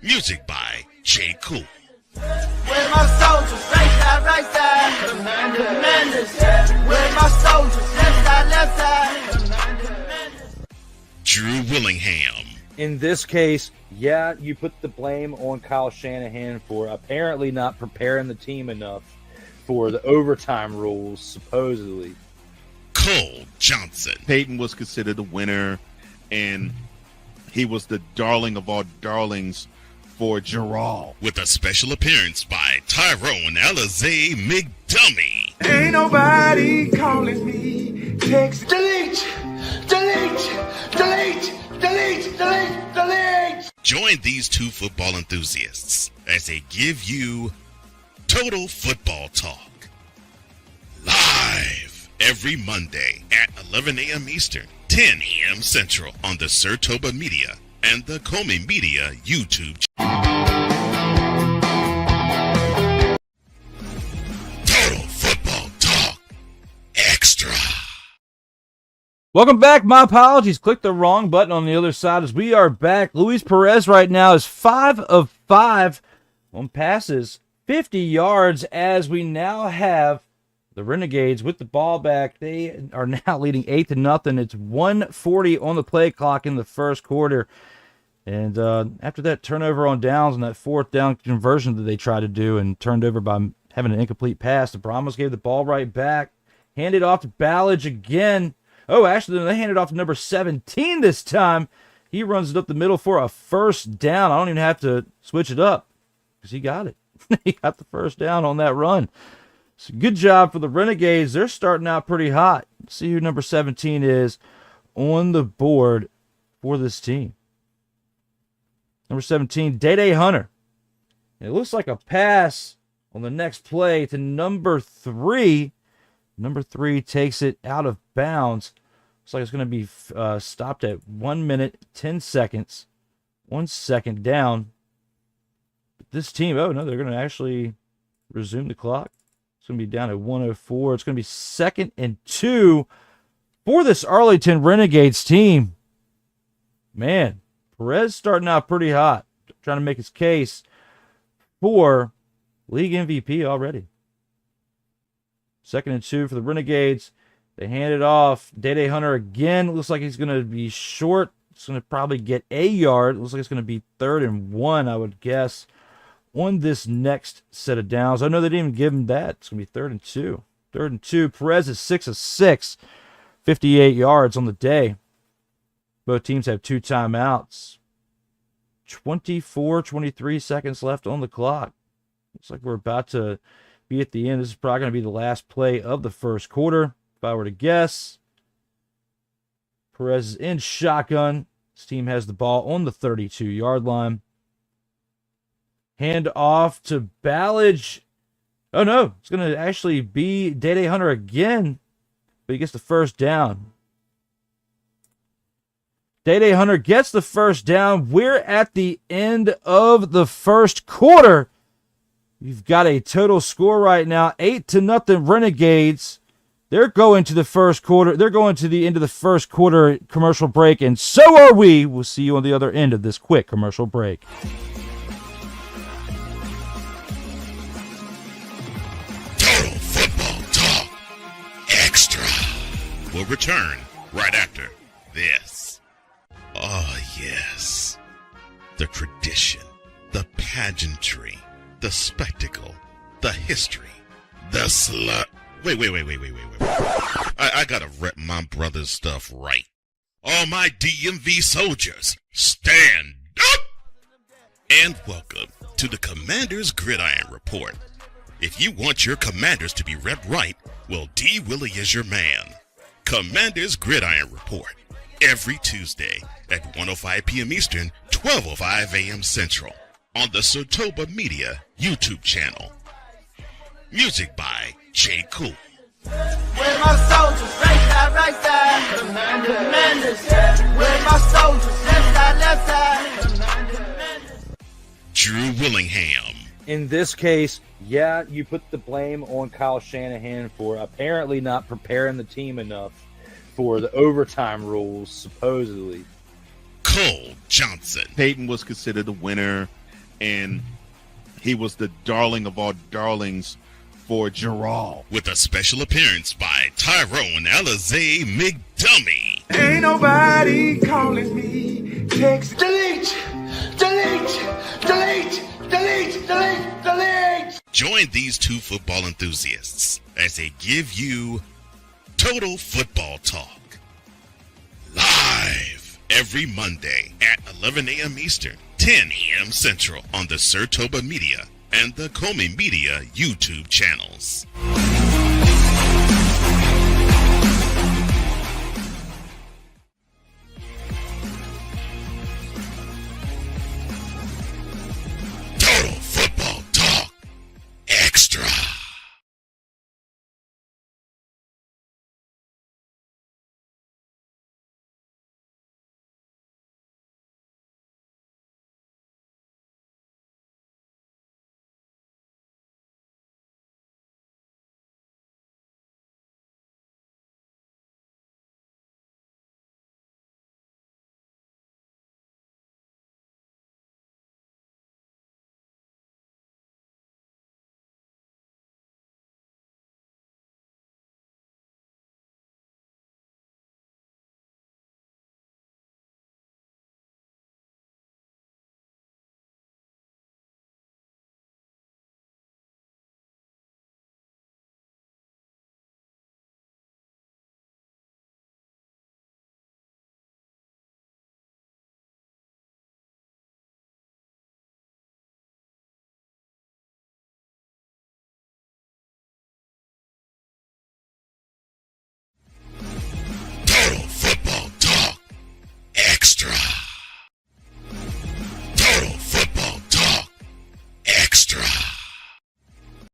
Music by J. Cool. Where my soldiers, right side, commanders. Where my soldiers, left side, commanders. Drew Willingham. In this case, yeah, you put the blame on Kyle Shanahan for apparently not preparing the team enough for the overtime rules, supposedly. Cole Johnson. Peyton was considered the winner, and he was the darling of all darlings for Gerald. With a special appearance by Tyrone Alizé McDummy. Ain't nobody calling me text delete, delete, delete, delete, delete, delete. Join these two football enthusiasts as they give you Total Football Talk. Live every Monday at 11 a.m. Eastern, 10 a.m. Central on the SIRTOBA Media and the COMI Media YouTube channel. Total Football Talk Extra. Welcome back. My apologies. Clicked the wrong button on the other side as we are back. Luis Perez right now is 5 of 5 on passes, 50 yards, as we now have the Renegades with the ball back. They are now leading 8-0. It's 1:40 on the play clock in the first quarter. And after that turnover on downs and that fourth down conversion that they tried to do and turned over by having an incomplete pass, the Brahmas gave the ball right back. Handed off to Ballage again. Oh, actually, they handed off to number 17 this time. He runs it up the middle for a first down. I don't even have to switch it up because he got it. He got the first down on that run. So good job for the Renegades. They're starting out pretty hot. Let's see who number 17 is on the board for this team. Number 17, Day Hunter. And it looks like a pass on the next play to number 3. Number 3 takes it out of bounds. Looks like it's going to be stopped at 1 minute, 10 seconds. 1 second down. But this team, oh no, they're going to actually resume the clock. It's going to be down at 1:04. It's going to be 2nd and 2 for this Arlington Renegades team. Man, Perez starting out pretty hot. Trying to make his case for league MVP already. 2nd and 2 for the Renegades. They hand it off. Day Hunter again. Looks like he's going to be short. It's going to probably get a yard. Looks like it's going to be 3rd and 1, I would guess, on this next set of downs. I know they didn't even give him that. It's going to be 3rd and 2. 3rd and 2. Perez is 6 of 6. 58 yards on the day. Both teams have 2 timeouts. 23 seconds left on the clock. Looks like we're about to be at the end. This is probably going to be the last play of the first quarter, if I were to guess. Perez is in shotgun. This team has the ball on the 32-yard line. Hand off to Ballage. Oh, no. It's going to actually be Day Hunter again, but he gets the first down. Day Hunter gets the first down. We're at the end of the first quarter. You've got a total score right now, 8-0 Renegades. They're going to the first quarter. They're going to the end of the first quarter commercial break, and so are we. We'll see you on the other end of this quick commercial break. Total Football Talk Extra will return right after this. Oh, yes. The tradition, the pageantry, the spectacle, the history, the slut. Wait. I gotta rep my brother's stuff right. All my DMV soldiers, stand up! And welcome to the Commander's Gridiron Report. If you want your Commanders to be repped right, well, D. Willie is your man. Commander's Gridiron Report. Every Tuesday at 1:05 p.m. Eastern, 12:05 a.m. Central on the SIRTOBA Media YouTube channel. Music by J. Cool. Where my soldiers, right side, commanders. Where my soldiers, left side. Drew Willingham. In this case, yeah, you put the blame on Kyle Shanahan for apparently not preparing the team enough for the overtime rules, supposedly. Cole Johnson. Peyton was considered the winner, and he was the darling of all darlings for Gerald. With a special appearance by Tyrone Alizé McDummy. Ain't nobody calling me. Text delete, delete, delete, delete, delete, delete. Join these two football enthusiasts as they give you Total Football Talk. Live every Monday at 11 a.m. Eastern, 10 a.m. Central on the SIRTOBA Media and the COMI Media YouTube channels.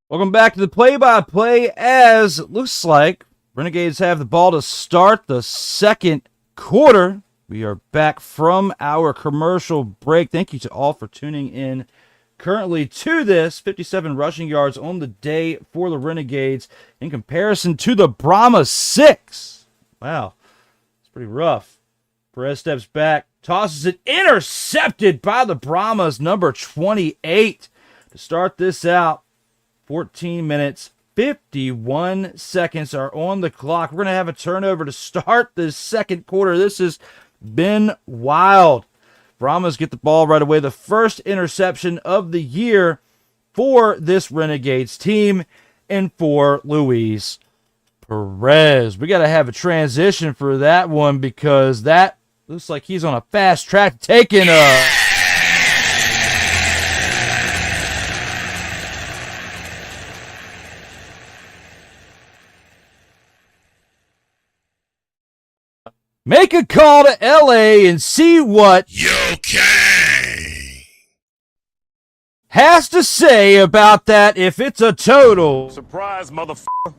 Welcome back to the play-by-play, as it looks like Renegades have the ball to start the second quarter. We are back from our commercial break. Thank you to all for tuning in currently to this. 57 rushing yards on the day for the Renegades in comparison to the Brahmas 6. Wow, it's pretty rough. Perez steps back, tosses it, intercepted by the Brahmas, number 28, to start this out. 14 minutes, 51 seconds are on the clock. We're going to have a turnover to start this second quarter. This has been wild. Brahmas get the ball right away. The first interception of the year for this Renegades team and for Luis Perez. We got to have a transition for that one because that looks like he's on a fast track taking a... Make a call to LA and see what UK has to say about that if it's a total. Surprise, motherfucker.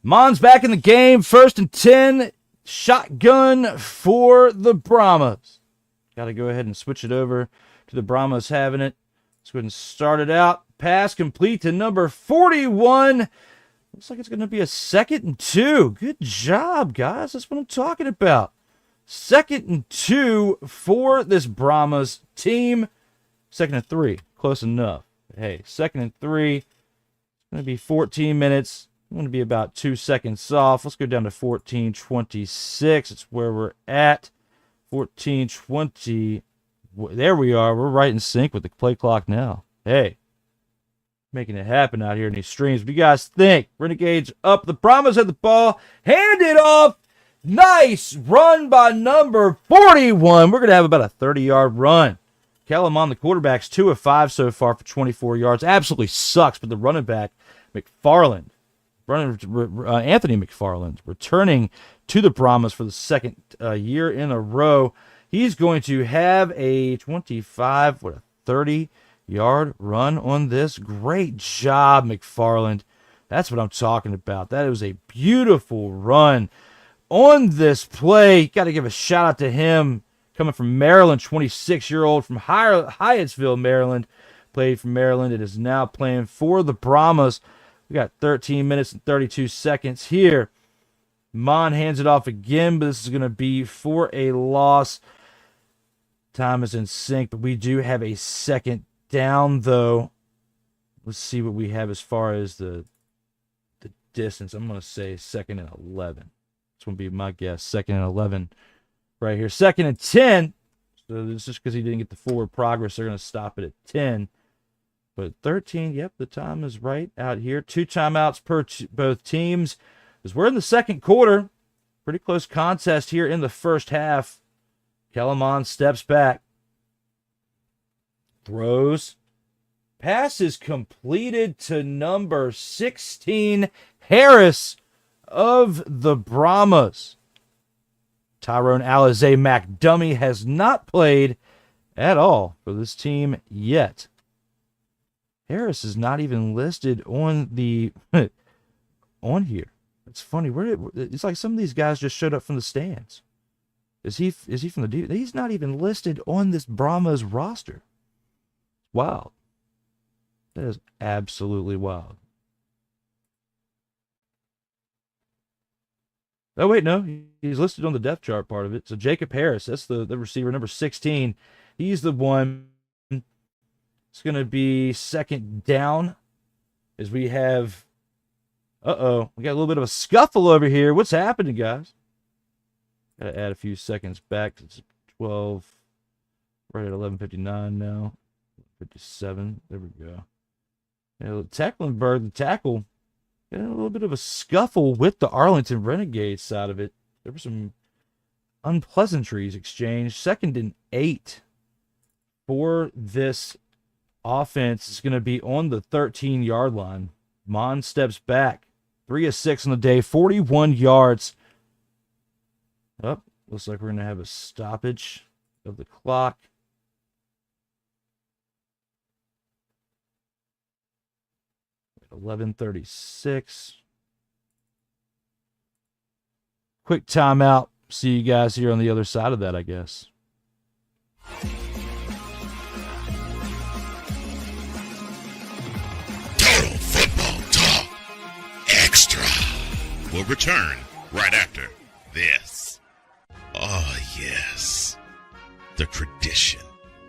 Mon's back in the game. 1st and 10. Shotgun for the Brahmas. Got to go ahead and switch it over to the Brahmas having it. Let's go ahead and start it out. Pass complete to number 41. Looks like it's going to be a 2nd and 2. Good job, guys. That's what I'm talking about. 2nd and 2 for this Brahmas team. 2nd and 3. Close enough. Hey, 2nd and 3. It's going to be 14 minutes. I'm going to be about 2 seconds off. Let's go down to 14:26. It's where we're at. 14:20. There we are. We're right in sync with the play clock now. Hey. Making it happen out here in these streams. What do you guys think? Renegades up. The Brahmas had the ball. Hand it off. Nice run by number 41. We're going to have about a 30-yard run. Kellerman, the quarterback's 2 of 5 so far for 24 yards. Absolutely sucks, but the running back, Anthony McFarland, returning to the Brahmas for the second year in a row. He's going to have a 25, 30-yard run on this. Great job, McFarland. That's what I'm talking about. That was a beautiful run on this play. Got to give a shout out to him. Coming from Maryland, 26-year-old from Hyattsville, Maryland. Played for Maryland. It is now playing for the Brahmas. We got 13 minutes and 32 seconds here. Mon hands it off again, but this is going to be for a loss. Time is in sync, but we do have a second down, though. Let's see what we have as far as the distance. I'm going to say 2nd and 11. That's going to be my guess. 2nd and 11 right here. 2nd and 10. So this is just because he didn't get the forward progress. They're going to stop it at 10. But 13, yep, the time is right out here. 2 timeouts per both teams. As we're in the second quarter, pretty close contest here in the first half. Kellerman steps back. Throws. Pass is completed to number 16, Harris of the Brahmas. Tyrone Alizé McDummy has not played at all for this team yet. Harris is not even listed on the on here. It's funny. It's like some of these guys just showed up from the stands. Is he from the D? He's not even listed on this Brahmas roster. Wow. That is absolutely wild. Oh, wait, no. He's listed on the depth chart part of it. So Jacob Harris, that's the receiver, number 16. He's the one. It's going to be second down as we have... Uh-oh. We got a little bit of a scuffle over here. What's happening, guys? Got to add a few seconds back. It's 12. Right at 11:59 now. 57. There we go. Tecklenburg, the tackle, got a little bit of a scuffle with the Arlington Renegades side of it. There were some unpleasantries exchanged. 2nd and 8 for this offense is going to be on the 13-yard line. Mon steps back. 3 of 6 on the day, 41 yards. Oh, looks like we're going to have a stoppage of the clock. 11:36. Quick timeout. See you guys here on the other side of that, I guess. Total Football Talk Extra will return right after this. Oh, yes. The tradition,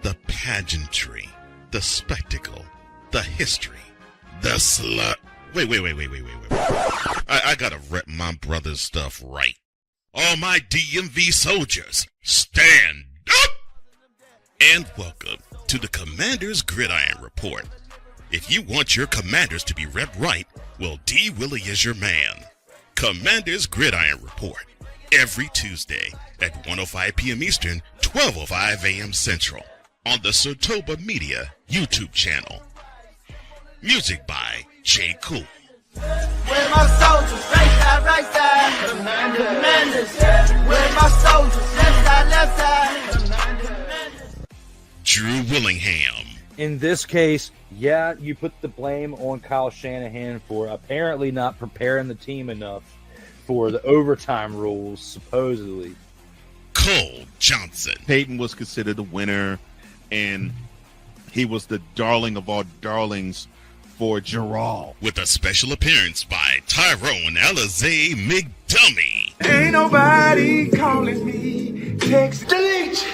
the pageantry, the spectacle, the history, the slut. Wait. I gotta rep my brother's stuff right. All my DMV soldiers, stand up! And welcome to the Commander's Gridiron Report. If you want your Commanders to be rep right, well, D. Willie is your man. Commander's Gridiron Report. Every Tuesday at 1:05 p.m. Eastern, 12:05 a.m. Central. On the SIRTOBA Media YouTube channel. Music by J. Cool. Where my soldiers, right side, commanders. Where my soldiers, left side. Drew Willingham. In this case, yeah, you put the blame on Kyle Shanahan for apparently not preparing the team enough for the overtime rules, supposedly. Cole Johnson. Peyton was considered the winner, and he was the darling of all darlings for Gerald. With a special appearance by Tyrone Alizé McDummy. Ain't nobody calling me. Text delete.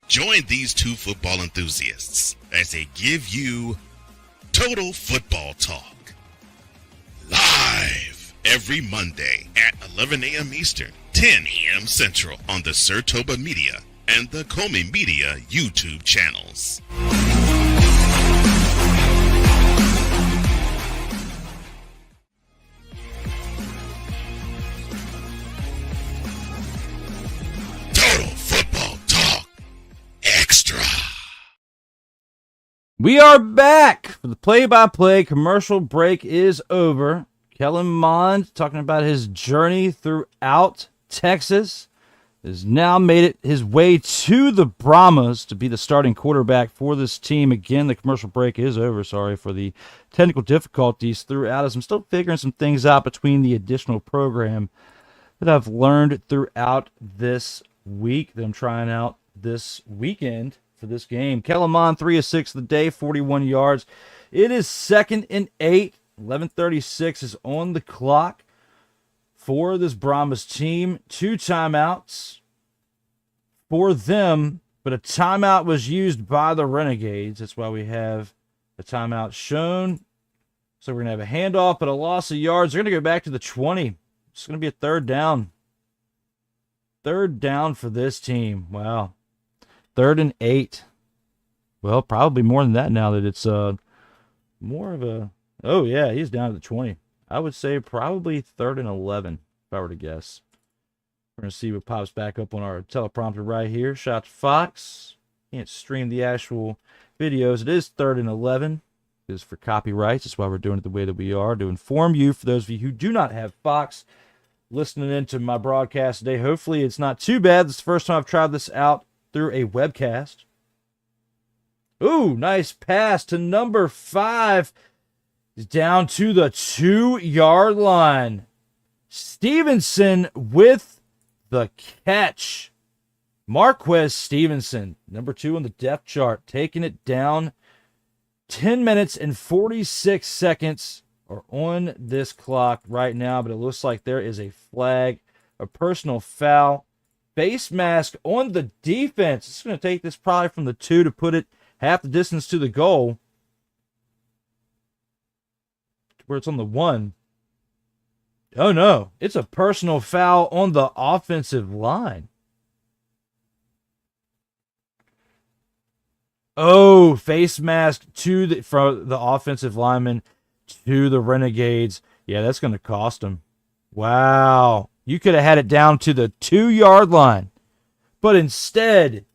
Join these two football enthusiasts as they give you Total Football Talk. Live every Monday at 11 a.m. Eastern, 10 a.m. Central on the SIRTOBA Media and the COMI Media YouTube channels. Total Football Talk Extra. We are back for the play-by-play. Commercial break is over. Kellen Mond talking about his journey throughout Texas. Has now made it his way to the Brahmas to be the starting quarterback for this team. Again, the commercial break is over. Sorry for the technical difficulties throughout, as I'm still figuring some things out between the additional program that I've learned throughout this week that I'm trying out this weekend for this game. Kellen Mond, 3 of 6 of the day, 41 yards. It is 2nd and 8. 11:36 is on the clock for this Brahmas team. 2 timeouts for them, but a timeout was used by the Renegades. That's why we have a timeout shown. So we're going to have a handoff, but a loss of yards. They're going to go back to the 20. It's going to be a 3rd down. 3rd down for this team. Wow. 3rd and 8. Well, probably more than that now that it's more of a... Oh, yeah, he's down to the 20. I would say probably 3rd and 11, if I were to guess. We're going to see what pops back up on our teleprompter right here. Shot to Fox. Can't stream the actual videos. It is 3rd and 11. It is for copyrights. That's why we're doing it the way that we are, to inform you, for those of you who do not have Fox, listening into my broadcast today. Hopefully it's not too bad. This is the first time I've tried this out through a webcast. Ooh, nice pass to number 5. He's down to the 2-yard line. Stevenson with the catch. Marquez Stevenson, number 2 on the depth chart, taking it down. 10 minutes and 46 seconds are on this clock right now, but it looks like there is a flag, a personal foul. Face mask on the defense. It's going to take this probably from the 2 to put it half the distance to the goal, where it's on the 1. Oh, no. It's a personal foul on the offensive line. Oh, face mask from the offensive lineman to the Renegades. Yeah, that's going to cost them. Wow. You could have had it down to the 2-yard line. But instead...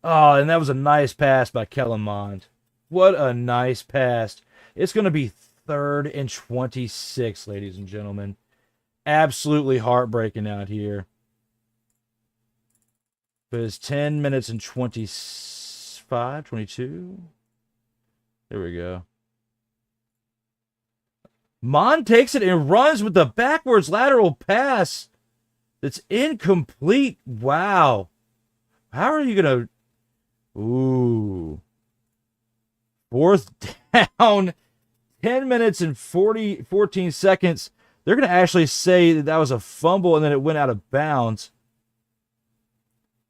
Oh, and that was a nice pass by Kellen Mond. What a nice pass. It's going to be 3rd and 26, ladies and gentlemen. Absolutely heartbreaking out here. But it's 10 minutes and 24 25, 22. There we go. Mon takes it and runs with the backwards lateral pass. That's incomplete. Wow. How are you going to... Ooh. Fourth down. 10 minutes and 14 seconds. They're going to actually say that was a fumble and then it went out of bounds.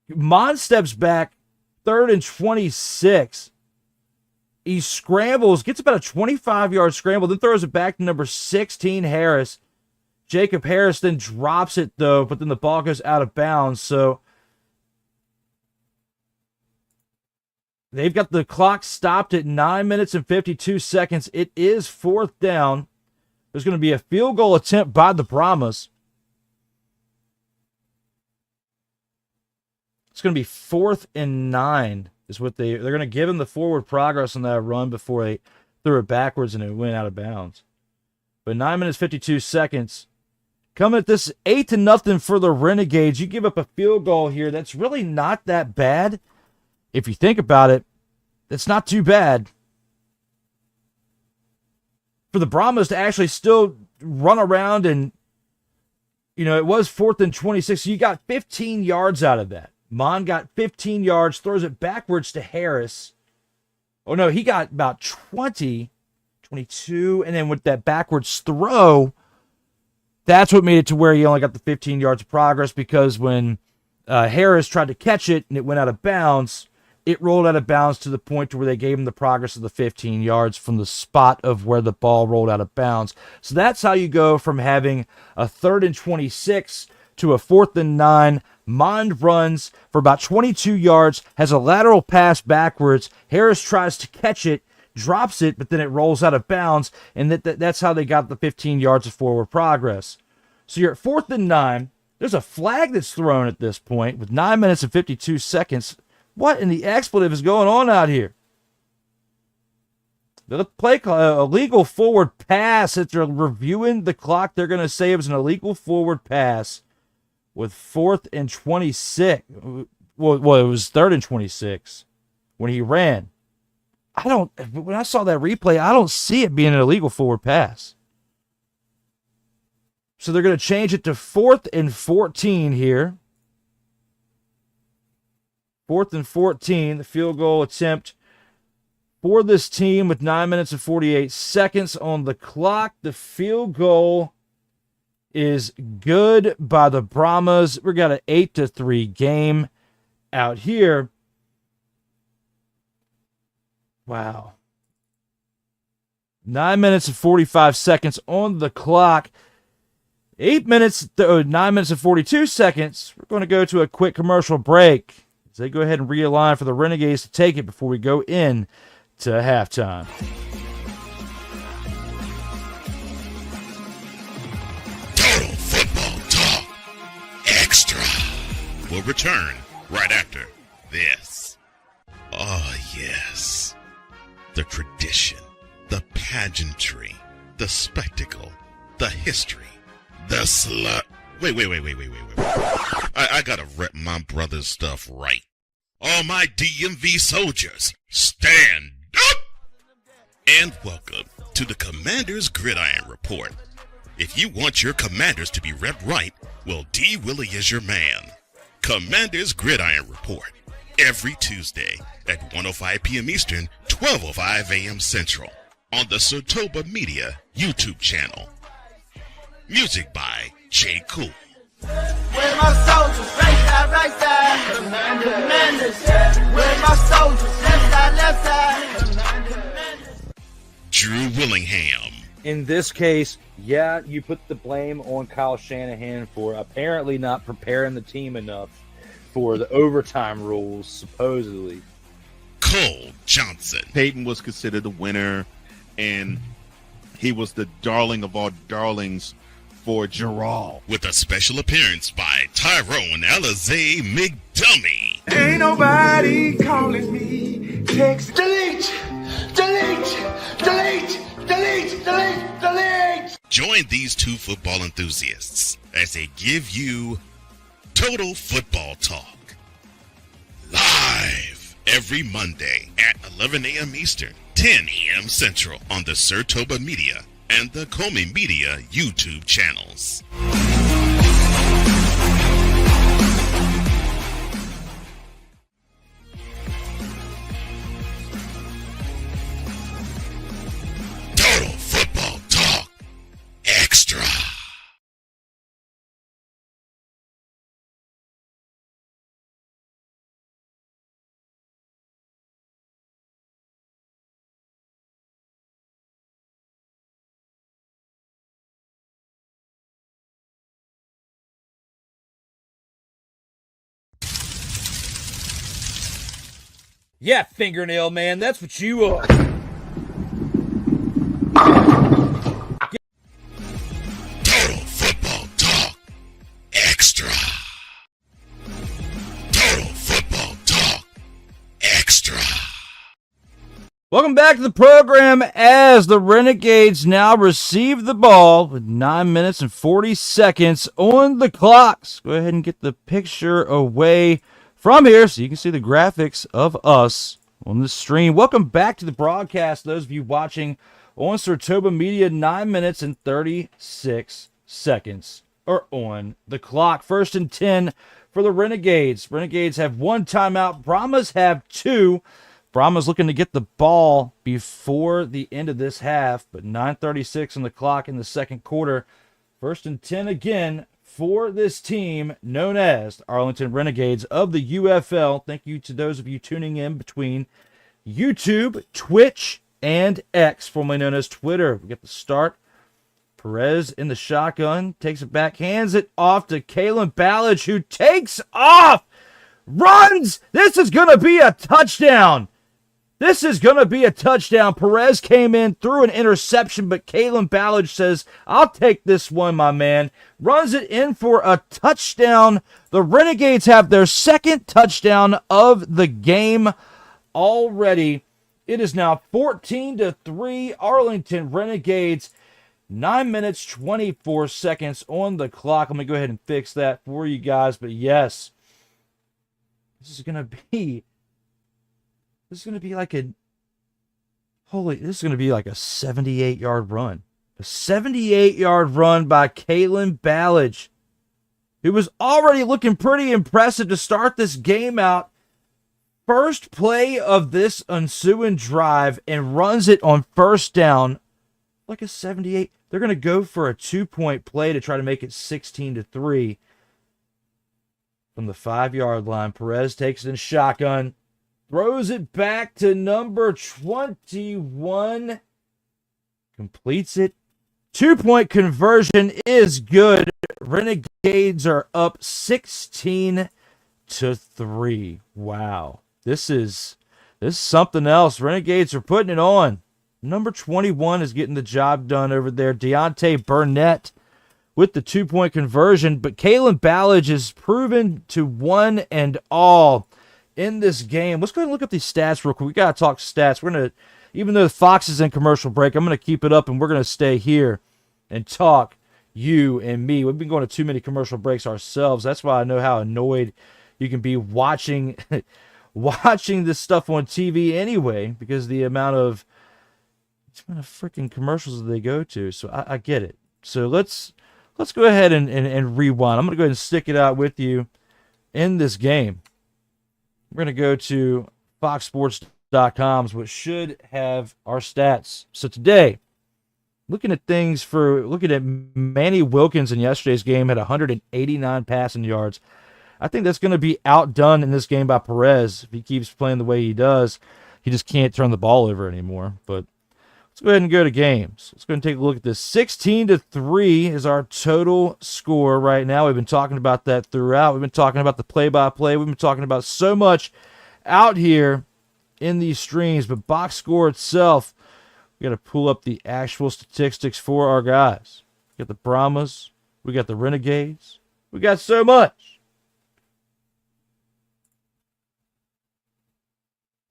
Mon steps back. 3rd and 26. He scrambles, gets about a 25-yard scramble, then throws it back to number 16, Harris. Jacob Harris then drops it, though, but then the ball goes out of bounds. So they've got the clock stopped at 9 minutes and 52 seconds. It is 4th down. There's going to be a field goal attempt by the Brahmas. It's going to be 4th and 9 is what they're going to give him the forward progress on that run before they threw it backwards and it went out of bounds. But 9 minutes, 52 seconds. Coming at this 8-0 for the Renegades. You give up a field goal here. That's really not that bad. If you think about it, it's not too bad. For the Brahmas to actually still run around and, it was 4th and 26. So you got 15 yards out of that. Mon got 15 yards, throws it backwards to Harris. Oh, no, he got about 20, 22, and then with that backwards throw, that's what made it to where he only got the 15 yards of progress, because when Harris tried to catch it and it went out of bounds, it rolled out of bounds to the point to where they gave him the progress of the 15 yards from the spot of where the ball rolled out of bounds. So that's how you go from having a 3rd and 26 to a 4th and 9. Mond runs for about 22 yards, has a lateral pass backwards. Harris tries to catch it, drops it, but then it rolls out of bounds, and that's how they got the 15 yards of forward progress. So you're at 4th and 9. There's a flag that's thrown at this point with 9 minutes and 52 seconds. What in the expletive is going on out here? The play call, illegal forward pass. If they're reviewing the clock, they're going to say it was an illegal forward pass. With 4th and 26. Well, it was 3rd and 26 when he ran. When I saw that replay, I don't see it being an illegal forward pass. So they're going to change it to 4th and 14 here. 4th and 14, the field goal attempt for this team with 9 minutes and 48 seconds on the clock. The field goal is good by the Brahmas. We got an 8-3 game out here. Wow. 9 minutes and 45 seconds on the clock. 9 minutes and 42 seconds. We're going to go to a quick commercial break as they go ahead and realign for the Renegades to take it before we go in to halftime. Will return right after this. Oh, yes. The tradition, the pageantry, the spectacle, the history, the slut. Wait. I gotta rep my brother's stuff right. All my DMV soldiers, stand up! And welcome to the Commander's Gridiron Report. If you want your commanders to be repped right, well, D. Willie is your man. Commander's Gridiron Report, every Tuesday at 1:05 p.m. Eastern, 12:05 a.m. Central, on the SIRTOBA Media YouTube channel. Music by J. Cool. Where my soldiers, right side, commanders. Where my soldiers, left side. Drew Willingham. In this case, yeah, you put the blame on Kyle Shanahan for apparently not preparing the team enough for the overtime rules, supposedly. Cole Johnson. Peyton was considered the winner, and he was the darling of all darlings for Gerald. With a special appearance by Tyrone Alizé McDummy. Ain't nobody calling me. Text. Delete. Join these two football enthusiasts as they give you total football talk. Live every Monday at 11 a.m. Eastern, 10 a.m. Central on the SIRTOBA Media and the COMI Media YouTube channels. Total Football Talk Extra. Yeah, fingernail man, that's what you are. Total Football Talk Extra. Total Football Talk Extra. Welcome back to the program as the Renegades now receive the ball with 9 minutes and 40 seconds on the clock. Let's go ahead and get the picture away from here so you can see the graphics of us on the stream. Welcome back to the broadcast, those of you watching on SIRTOBA Media. 9 minutes and 36 seconds are on the clock. 1st and 10 for the Renegades. Renegades have one timeout. Brahmas have two. Brahmas looking to get the ball before the end of this half, but 9:36 on the clock in the second quarter. 1st and 10 again for this team known as the Arlington Renegades of the UFL. Thank you to those of you tuning in between YouTube, Twitch, and X, formerly known as Twitter. We get the start. Perez in the shotgun, takes it back, hands it off to Kalen Ballage, who takes off, runs. This is going to be a touchdown. This is going to be a touchdown. Perez came in, threw an interception, but Kalen Ballage says, I'll take this one, my man. Runs it in for a touchdown. The Renegades have their second touchdown of the game already. It is now 14-3 Arlington Renegades. 9 minutes, 24 seconds on the clock. Let me go ahead and fix that for you guys. But yes, this is going to be like a 78-yard run. A 78-yard run by Kalen Ballage, who was already looking pretty impressive to start this game out. First play of this ensuing drive and runs it on first down like a 78. They're going to go for a 2-point play to try to make it 16-3 from the 5-yard line. Perez takes it in shotgun. Throws it back to number 21. Completes it. 2-point conversion is good. Renegades are up 16-3. Wow. This is something else. Renegades are putting it on. Number 21 is getting the job done over there. Deontay Burnett with the 2-point conversion. But Kalen Ballage is proven to one and all in this game. Let's go ahead and look up these stats real quick. We got to talk stats. We're going to, even though Fox is in commercial break, I'm going to keep it up and we're going to stay here and talk you and me. We've been going to too many commercial breaks ourselves. That's why I know how annoyed you can be watching this stuff on TV anyway, because the amount of freaking commercials that they go to. So I get it. So let's go ahead and rewind. I'm going to go ahead and stick it out with you in this game. We're going to go to foxsports.com, which should have our stats. So today, looking at Manny Wilkins in yesterday's game, had 189 passing yards. I think that's going to be outdone in this game by Perez if he keeps playing the way he does. He just can't turn the ball over anymore. But let's go ahead and go to games. Let's go ahead and take a look at this. 16-3 is our total score right now. We've been talking about that throughout. We've been talking about the play-by-play. We've been talking about so much out here in these streams. But box score itself, we got to pull up the actual statistics for our guys. We got the Brahmas. We got the Renegades. We got so much.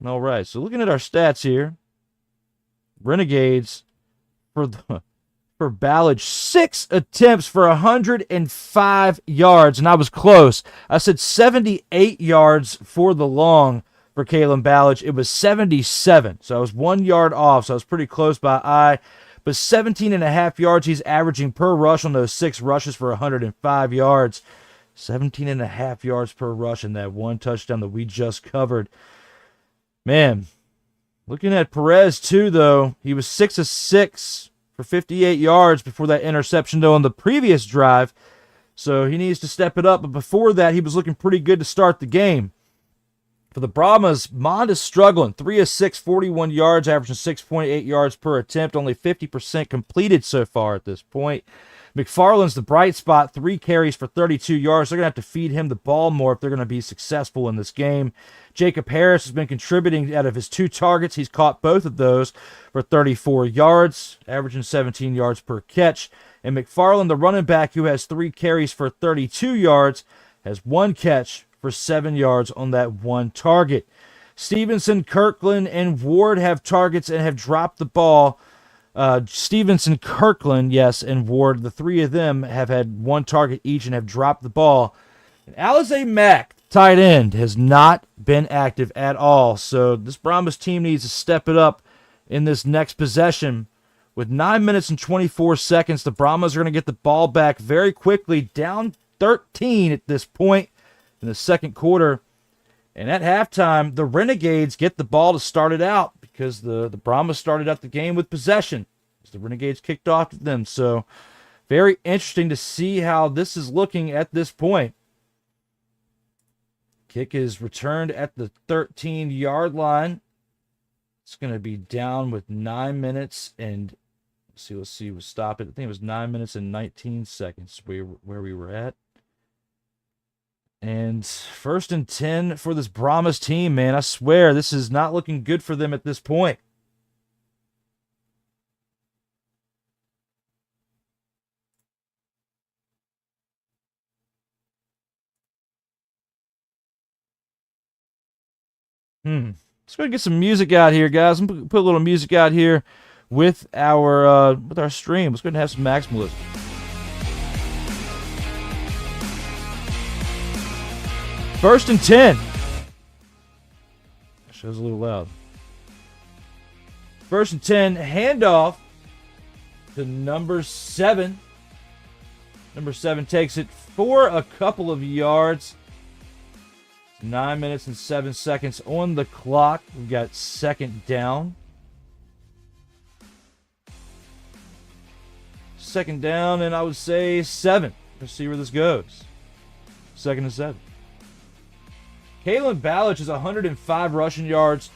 All right, so looking at our stats here, Renegades for Ballage, 6 attempts for 105 yards, and I was close. I said 78 yards for the long. for Kalen Ballage. It was 77, so I was 1 yard off, so I was pretty close by eye. But 17.5 yards he's averaging per rush on those 6 rushes for 105 yards. 17.5 yards per rush in that one touchdown that we just covered. Man, looking at Perez too, though, he was 6 of 6 for 58 yards before that interception, though, on the previous drive. So he needs to step it up. But before that, he was looking pretty good to start the game. For the Brahmas, Mond is struggling. 3 of 6, 41 yards, averaging 6.8 yards per attempt. Only 50% completed so far at this point. McFarland's the bright spot. 3 carries for 32 yards. They're going to have to feed him the ball more if they're going to be successful in this game. Jacob Harris has been contributing. Out of his 2 targets, he's caught both of those for 34 yards, averaging 17 yards per catch. And McFarland, the running back, who has 3 carries for 32 yards, has 1 catch for 7 yards on that 1 target. Stevenson, Kirkland, and Ward have targets and have dropped the ball. Stevenson, Kirkland, yes, and Ward, the 3 of them have had 1 target each and have dropped the ball. And Alize Mack, tight end, has not been active at all. So this Brahmas team needs to step it up in this next possession. With 9 minutes and 24 seconds, the Brahmas are going to get the ball back very quickly, down 13 at this point in the second quarter. And at halftime, the Renegades get the ball to start it out because the Brahmas started out the game with possession. The Renegades kicked off to them. So very interesting to see how this is looking at this point. Kick is returned at the 13-yard line. It's going to be down with 9 minutes and let's see, we'll stop it. I think it was 9 minutes and 19 seconds where we were at. And 1st and 10 for this Brahmas team, man. I swear, this is not looking good for them at this point. Let's go get some music out here, guys. I'm gonna put a little music out here with our stream. Let's go ahead and have some maximalism. First and 10. That show's a little loud. 1st and 10, handoff to number 7. Number 7 takes it for a couple of yards. 9 minutes and 7 seconds on the clock. We've got 2nd down. 2nd down, and I would say 7. Let's see where this goes. 2nd and 7. Kalen Ballage is 105 rushing yards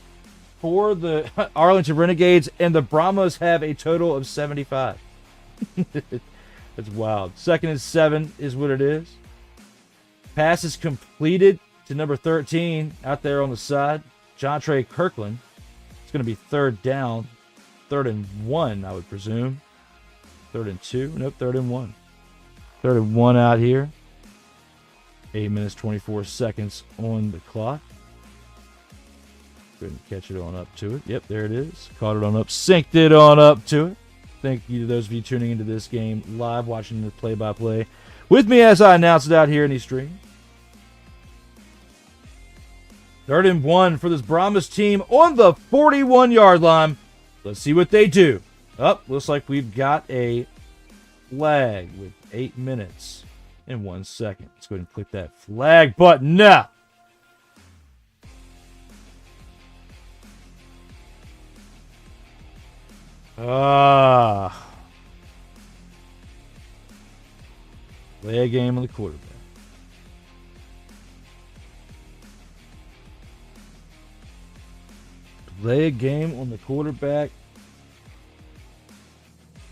for the Arlington Renegades, and the Brahmas have a total of 75. That's wild. 2nd and 7 is what it is. Pass is completed to number 13 out there on the side, Jontre Kirkland. It's going to be 3rd down. 3rd and 1, I would presume. 3rd and 2. Nope, 3rd and 1. 3rd and 1 out here. 8 minutes, 24 seconds on the clock. Couldn't catch it on up to it. Yep, there it is. Caught it on up. Synced it on up to it. Thank you to those of you tuning into this game live, watching the play-by-play with me as I announce it out here in the stream. 3rd and 1 for this Brahmas team on the 41-yard line. Let's see what they do. Looks like we've got a flag with 8 minutes and 1 second. Let's go ahead and click that flag button now. Play a game on the quarterback. Play a game on the quarterback.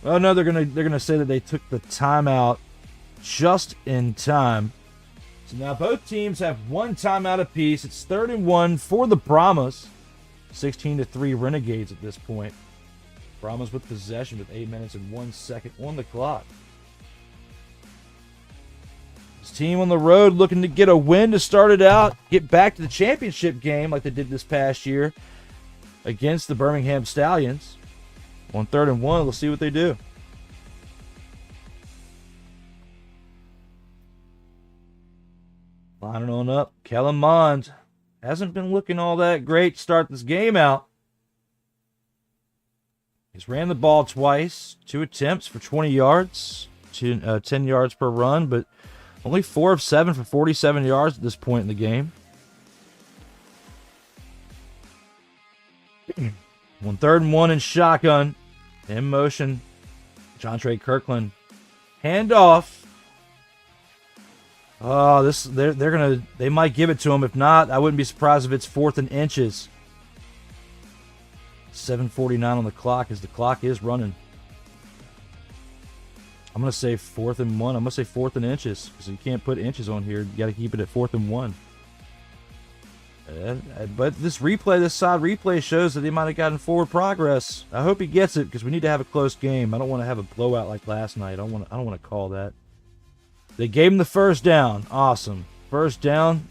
Oh no, they're gonna say that they took the timeout just in time. So now both teams have 1 timeout apiece. It's 3rd and 1 for the Brahmas. 16-3 Renegades at this point. Brahmas with possession with 8 minutes and 1 second on the clock. This team on the road looking to get a win to start it out, get back to the championship game like they did this past year against the Birmingham Stallions. On 3rd and 1, let's see what they do. Lining on up, Kellen Mond hasn't been looking all that great to start this game out. He's ran the ball twice, 2 attempts for 20 yards, 10 yards per run, but only 4 of 7 for 47 yards at this point in the game. On 3rd and 1 in shotgun, in motion, Jontre Kirkland, handoff. Oh, they might give it to him. If not, I wouldn't be surprised if it's 4th and inches. 7:49 on the clock as the clock is running. I'm going to say 4th and 1. I'm going to say 4th and inches because you can't put inches on here. You got to keep it at 4th and 1. But this side replay shows that he might have gotten forward progress. I hope he gets it because we need to have a close game. I don't want to have a blowout like last night. I don't want to call that. They gave him the first down. Awesome. First down.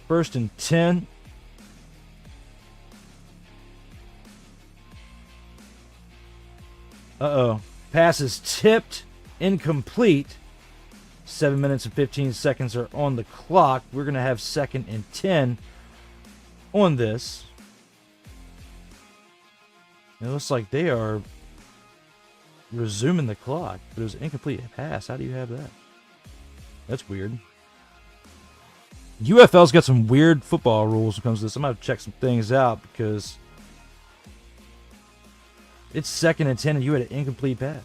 1st and 10. Uh-oh. Pass is tipped. Incomplete. 7 minutes and 15 seconds are on the clock. We're going to have 2nd and 10 on this. It looks like they are resuming the clock. But it was an incomplete pass. How do you have that? That's weird. UFL's got some weird football rules when it comes to this. I'm going to check some things out because it's 2nd and 10 and you had an incomplete pass.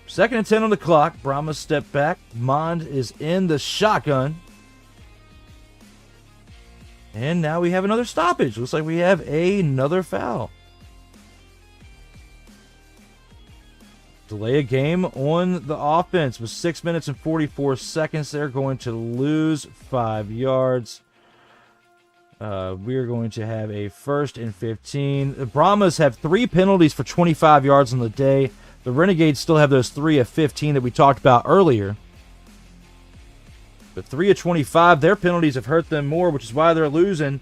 2nd and 10 on the clock. Brahmas step back. Mond is in the shotgun. And now we have another stoppage. Looks like we have another foul. Delay a game on the offense with 6 minutes and 44 seconds. They're going to lose 5 yards. We're going to have a 1st and 15. The Brahmas have 3 penalties for 25 yards on the day. The Renegades still have those 3 of 15 that we talked about earlier. But 3 of 25, their penalties have hurt them more, which is why they're losing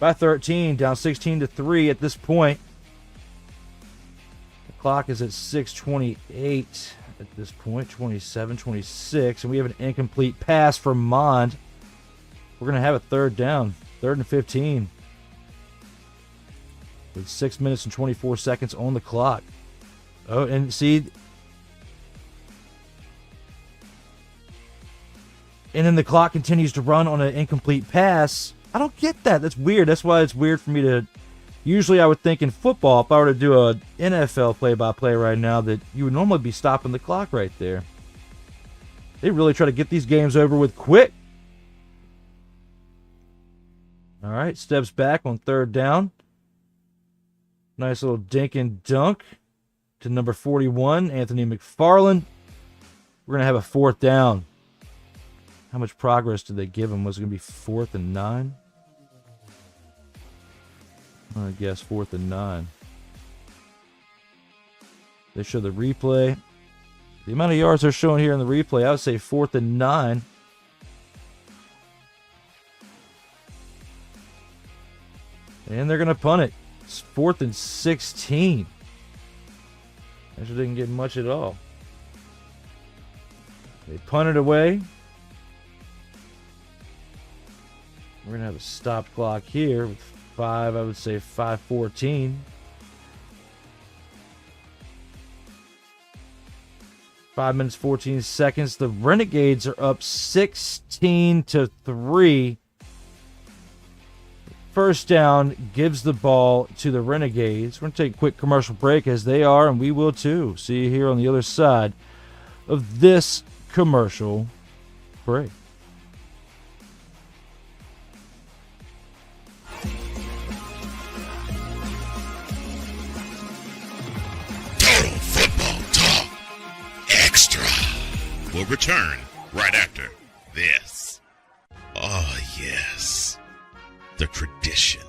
by 13, down 16-3 at this point. Clock is at 6:28 at this point, 27-26, and we have an incomplete pass from Mond. We're going to have a 3rd down, 3rd and 15, with 6 minutes and 24 seconds on the clock. Oh, and see, and then the clock continues to run on an incomplete pass. I don't get that. That's weird. That's why it's weird for me to. Usually I would think in football, if I were to do a NFL play-by-play right now, that you would normally be stopping the clock right there. They really try to get these games over with quick. All right, steps back on 3rd down. Nice little dink and dunk to number 41, Anthony McFarland. We're going to have a 4th down. How much progress did they give him? Was it going to be 4th and 9? I guess 4th and 9. They show the replay. The amount of yards they're showing here in the replay, I would say 4th and 9. And they're going to punt it. It's 4th and 16. Actually didn't get much at all. They punt it away. We're going to have a stop clock here with 5, I would say 5:14. Five minutes, 14 seconds. The Renegades are up 16-3. First down gives the ball to the Renegades. We're going to take a quick commercial break as they are, and we will too. See you here on the other side of this commercial break. Total Football Talk Extra will return right after this. Oh, yes. The tradition,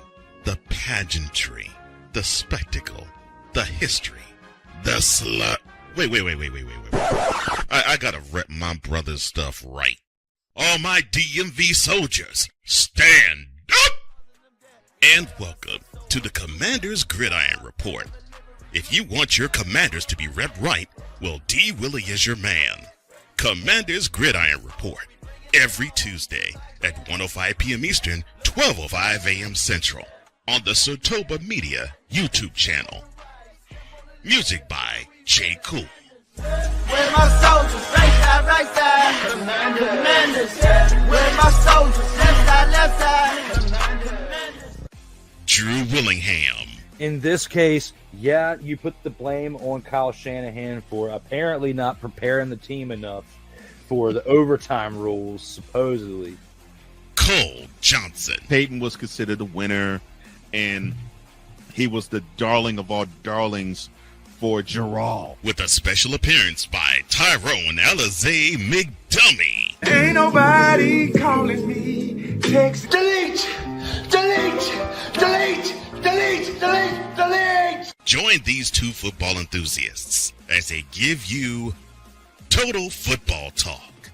the pageantry, the spectacle, the history, the slut. Wait. I gotta rep my brother's stuff right. All my DMV soldiers, stand up! And welcome to the Commander's Gridiron Report. If you want your commanders to be repped right, well, D. Willie is your man. Commander's Gridiron Report. every Tuesday at 1:05 p.m. Eastern, 12:05 a.m. Central on the SIRTOBA Media YouTube channel. Music by J. Cool. Where my soldiers, right side, commanders. Where my soldiers, left side. Drew Willingham. In this case, yeah, you put the blame on Kyle Shanahan for apparently not preparing the team enough for the overtime rules, supposedly. Cole Johnson. Peyton was considered the winner, and he was the darling of all darlings for Gerald. With a special appearance by Tyrone Alizé McDummy. Ain't nobody calling me. Text delete. Join these two football enthusiasts as they give you Total Football Talk.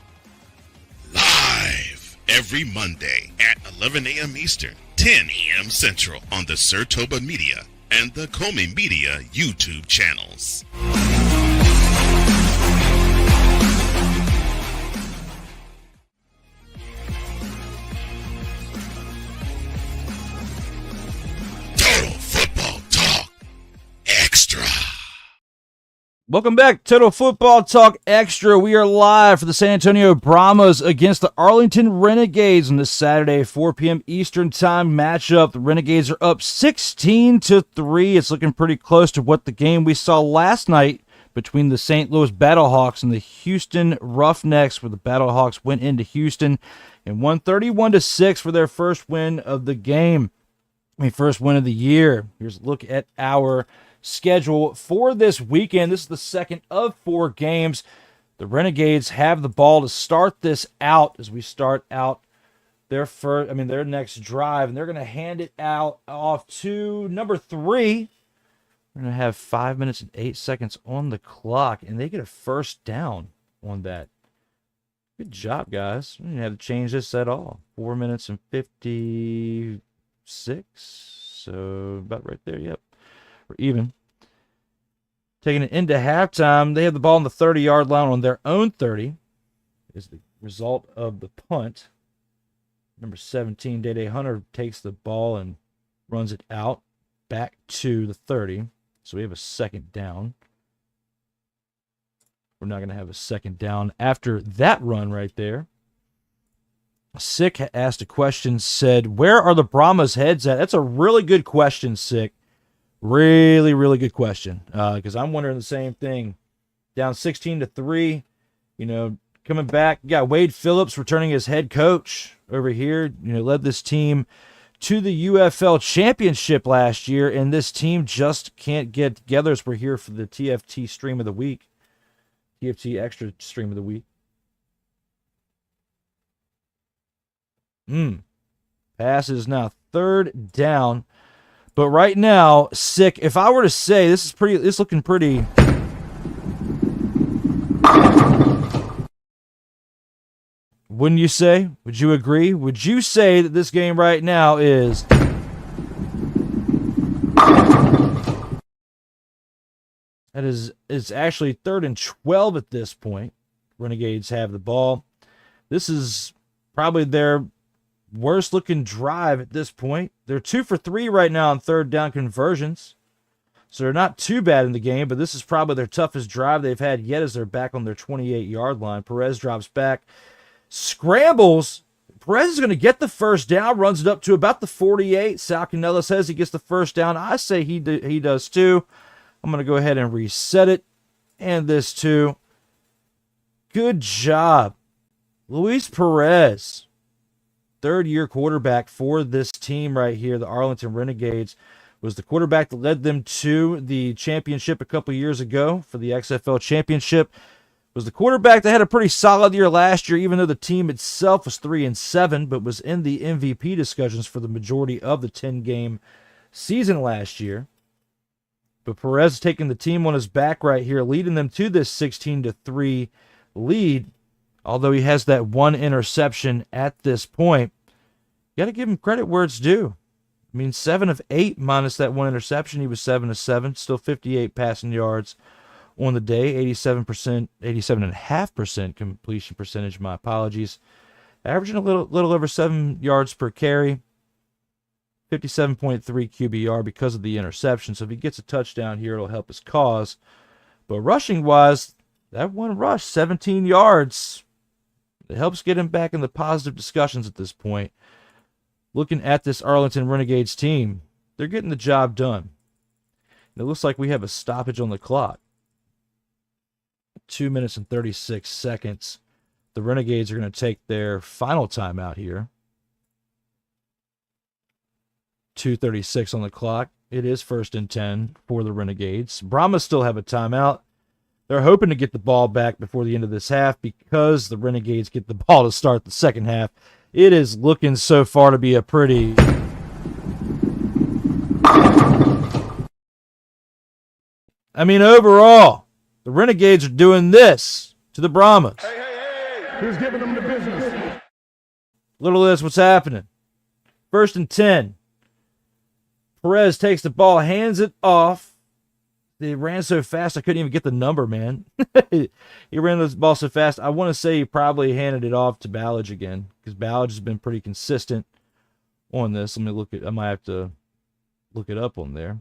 Live every Monday at 11 a.m. Eastern, 10 a.m. Central on the SIRTOBA Media and the COMI Media YouTube channels. Total Football Talk Extra. Welcome back, Total Football Talk Extra. We are live for the San Antonio Brahmas against the Arlington Renegades on this Saturday, 4 p.m. Eastern Time matchup. The Renegades are up 16-3. It's looking pretty close to what the game we saw last night between the St. Louis Battlehawks and the Houston Roughnecks, where the Battlehawks went into Houston and won 31-6 for their first win of the game. First win of the year. Here's a look at our schedule for this weekend. This is the second of 4 games. The Renegades have the ball to start this out as we start out their next drive, and they're going to hand it out off to number 3. We're going to have 5 minutes and 8 seconds on the clock, and they get a first down on that. Good job, guys. We didn't have to change this at all. 4 minutes and 56, so about right there. Yep. We're even. Taking it into halftime, they have the ball on the 30-yard line on their own 30. Is the result of the punt. Number 17, Day Hunter, takes the ball and runs it out back to the 30. So we have a second down. We're not going to have a second down after that run right there. Sick asked a question, said, where are the Brahmas' heads at? That's a really good question, Sick. Really, really good question. Because I'm wondering the same thing. Down 16-3, coming back. You got Wade Phillips returning as head coach over here. Led this team to the UFL championship last year, and this team just can't get together as we're here for the TFT stream of the week. TFT extra stream of the week. Pass is now third down. But right now, Sick, if I were to say it's looking pretty. Wouldn't you say? Would you agree? Would you say that this game right now is it's actually 3rd and 12 at this point? Renegades have the ball. This is probably their worst looking drive at this point. They're 2 for 3 right now on third down conversions. So they're not too bad in the game, but this is probably their toughest drive they've had yet as they're back on their 28-yard line. Perez drops back, scrambles. Perez is going to get the first down, runs it up to about the 48. Sal Canella says he gets the first down. I say he does too. I'm going to go ahead and reset it. And this too. Good job, Luis Perez. 3rd-year quarterback for this team right here, the Arlington Renegades, was the quarterback that led them to the championship a couple years ago for the XFL championship. Was the quarterback that had a pretty solid year last year, even though the team itself was 3-7, but was in the MVP discussions for the majority of the 10-game season last year. But Perez taking the team on his back right here, leading them to this 16-3 lead. Although he has that one interception at this point, you got to give him credit where it's due. 7 of 8 minus that one interception. He was 7-7, still 58 passing yards on the day, 87.5% completion percentage. My apologies. averaging a little over 7 yards per carry, 57.3 QBR because of the interception. So if he gets a touchdown here, it'll help his cause. But rushing-wise, that one rush, 17 yards. It helps get him back in the positive discussions at this point. Looking at this Arlington Renegades team, they're getting the job done. And it looks like we have a stoppage on the clock. 2 minutes and 36 seconds. The Renegades are going to take their final timeout here. 2:36 on the clock. It is 1st and 10 for the Renegades. Brahmas still have a timeout. They're hoping to get the ball back before the end of this half because the Renegades get the ball to start the second half. It is looking so far to be a pretty... I mean, overall, the Renegades are doing this to the Brahmas. Who's giving them the business? Little of this, what's happening? 1st and 10. Perez takes the ball, hands it off. They ran so fast I couldn't even get the number, man. He ran the ball so fast. I want to say he probably handed it off to Ballage again because Ballage has been pretty consistent on this. Let me look at. I might have to look it up on there.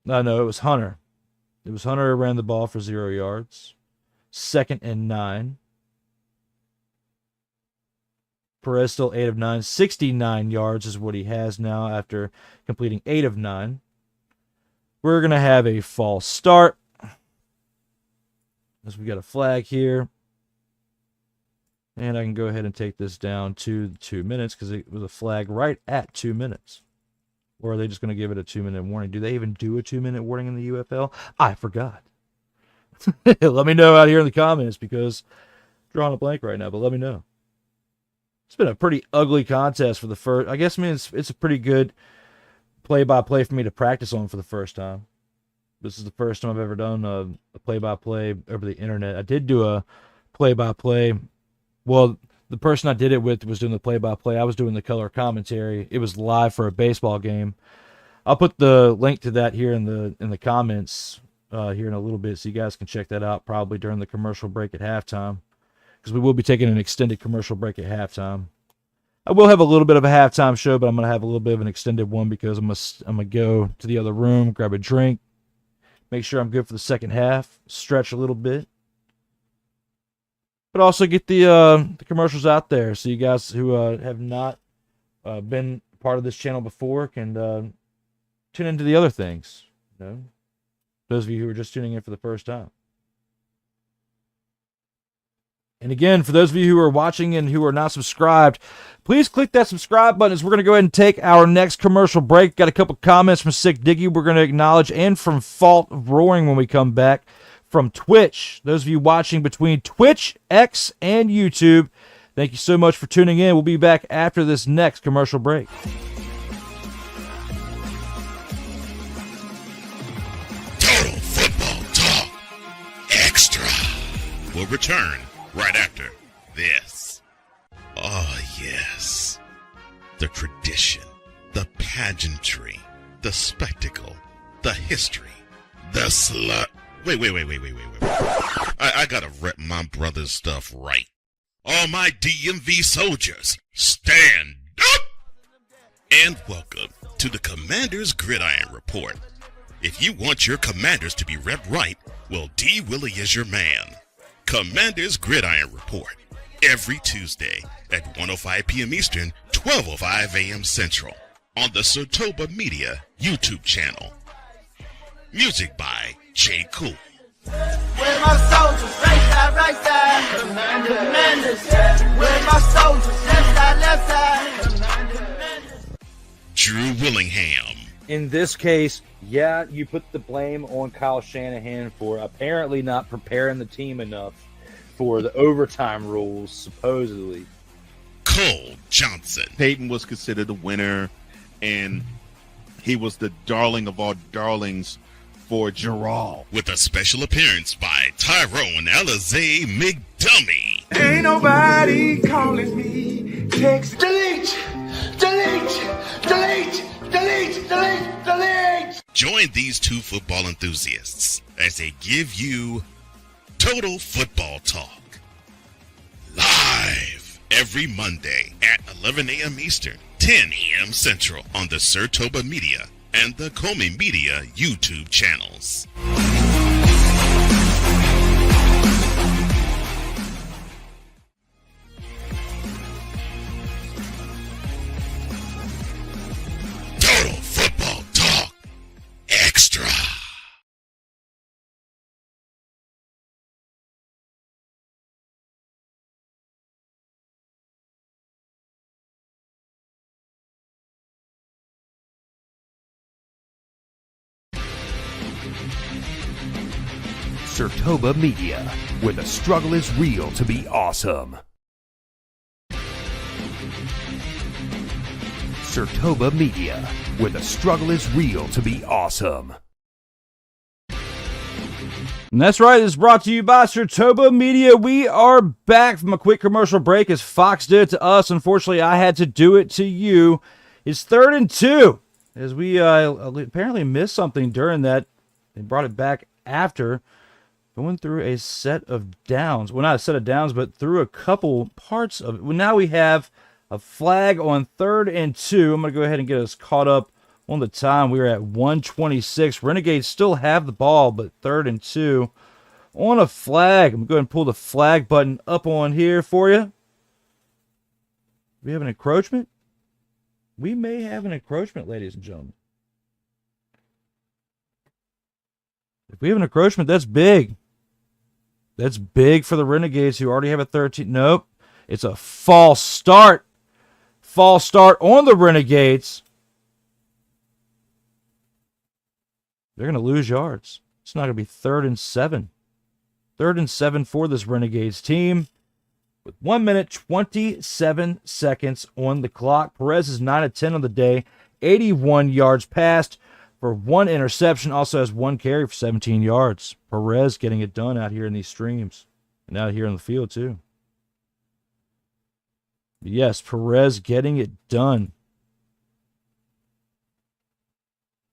No, it was Hunter. It was Hunter who ran the ball for 0 yards. 2nd and 9. Perez still 8 of 9. 69 yards is what he has now after completing 8 of 9. We're going to have a false start. As we got a flag here. And I can go ahead and take this down to 2 minutes because it was a flag right at 2 minutes. Or are they just going to give it a 2-minute warning? Do they even do a 2-minute warning in the UFL? I forgot. Let me know out here in the comments because I'm drawing a blank right now, but let me know. It's been a pretty ugly contest for the first. I guess, it's a pretty good play-by-play for me to practice on for the first time. This is the first time I've ever done a play-by-play over the internet. I did do a play-by-play. Well, the person I did it with was doing the play-by-play. I was doing the color commentary. It was live for a baseball game. I'll put the link to that here in the comments here in a little bit, so you guys can check that out probably during the commercial break at halftime, because we will be taking an extended commercial break at halftime. I will have a little bit of a halftime show, but I'm going to have a little bit of an extended one because I'm going to go to the other room, grab a drink, make sure I'm good for the second half, stretch a little bit, but also get the commercials out there so you guys who have not been part of this channel before can tune into the other things. You know, those of you who are just tuning in for the first time. And again, for those of you who are watching and who are not subscribed, please click that subscribe button as we're going to go ahead and take our next commercial break. Got a couple comments from Sick Diggy we're going to acknowledge, and from Fault Roaring when we come back. From Twitch, those of you watching between Twitch, X, and YouTube, thank you so much for tuning in. We'll be back after this next commercial break. Total Football Talk Extra will return right after this. Oh, yes. The tradition, the pageantry, the spectacle, the history, the slut. Wait. I gotta rep my brother's stuff right. All my DMV soldiers, stand up! And welcome to the Commander's Gridiron Report. If you want your commanders to be repped right, well, D. Willie is your man. Commander's Gridiron Report, every Tuesday at 1:05 p.m. Eastern, 12:05 a.m. Central, on the SIRTOBA Media YouTube channel. Music by J. Cool. Where my soldiers, right side, commanders. Where my soldiers, left side. Drew Willingham. In this case, yeah, you put the blame on Kyle Shanahan for apparently not preparing the team enough for the overtime rules, supposedly. Cole Johnson. Peyton was considered the winner, and he was the darling of all darlings for Gerald. With a special appearance by Tyrone Alizé McDummy. Ain't nobody calling me. Text. Delete. Join these two football enthusiasts as they give you Total Football Talk. every Monday at 11 a.m. Eastern, 10 a.m. Central on the SIRTOBA Media and the COMI Media YouTube channels. Total Football Talk Extra. SIRTOBA Media, where the struggle is real to be awesome. SIRTOBA Media, where the struggle is real to be awesome. And that's right, this is brought to you by SIRTOBA Media. We are back from a quick commercial break as Fox did it to us. Unfortunately, I had to do it to you. It's 3rd and 2, as we apparently missed something during that. They brought it back after going through a set of downs. Well, not a set of downs, but through a couple parts of it. Well, now we have a flag on 3rd and 2. I'm going to go ahead and get us caught up on the time. We are at 1:26. Renegades still have the ball, but 3rd and 2 on a flag. I'm going to go ahead and pull the flag button up on here for you. We have an encroachment? We may have an encroachment, ladies and gentlemen. If we have an encroachment, that's big. That's big for the Renegades, who already have a 13. Nope. It's a false start. False start on the Renegades. They're going to lose yards. It's not going to be 3rd and 7. 3rd and 7 for this Renegades team. With 1 minute, 27 seconds on the clock. Perez is 9 of 10 on the day. 81 yards passed for 1 interception. Also has 1 carry for 17 yards. Perez getting it done out here in these streams. And out here in the field, too. Yes, Perez getting it done.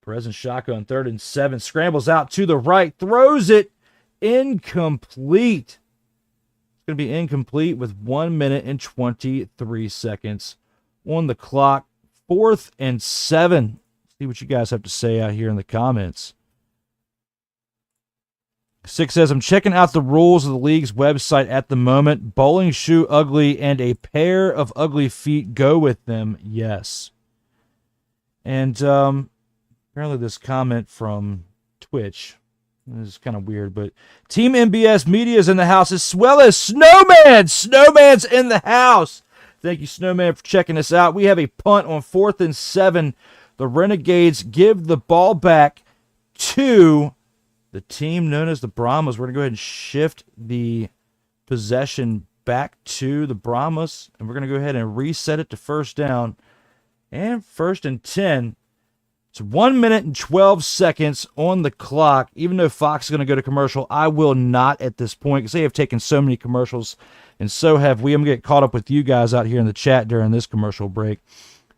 Perez and shotgun, 3rd and 7. Scrambles out to the right. Throws it. Incomplete. It's going to be incomplete with 1 minute and 23 seconds on the clock. 4th and 7. See what you guys have to say out here in the comments. 6 says, I'm checking out the rules of the league's website at the moment. Bowling shoe ugly and a pair of ugly feet go with them. Yes. And apparently this comment from Twitch, this is kind of weird, but Team MBS Media is in the house as well as Snowman. Snowman's in the house. Thank you, Snowman, for checking us out. We have a punt on 4th and 7. The Renegades give the ball back to the team known as the Brahmas. We're going to go ahead and shift the possession back to the Brahmas, and we're going to go ahead and reset it to 1st down and 1st and 10. It's 1 minute and 12 seconds on the clock. Even though Fox is going to go to commercial, I will not at this point because they have taken so many commercials, and so have we. I'm going to get caught up with you guys out here in the chat during this commercial break.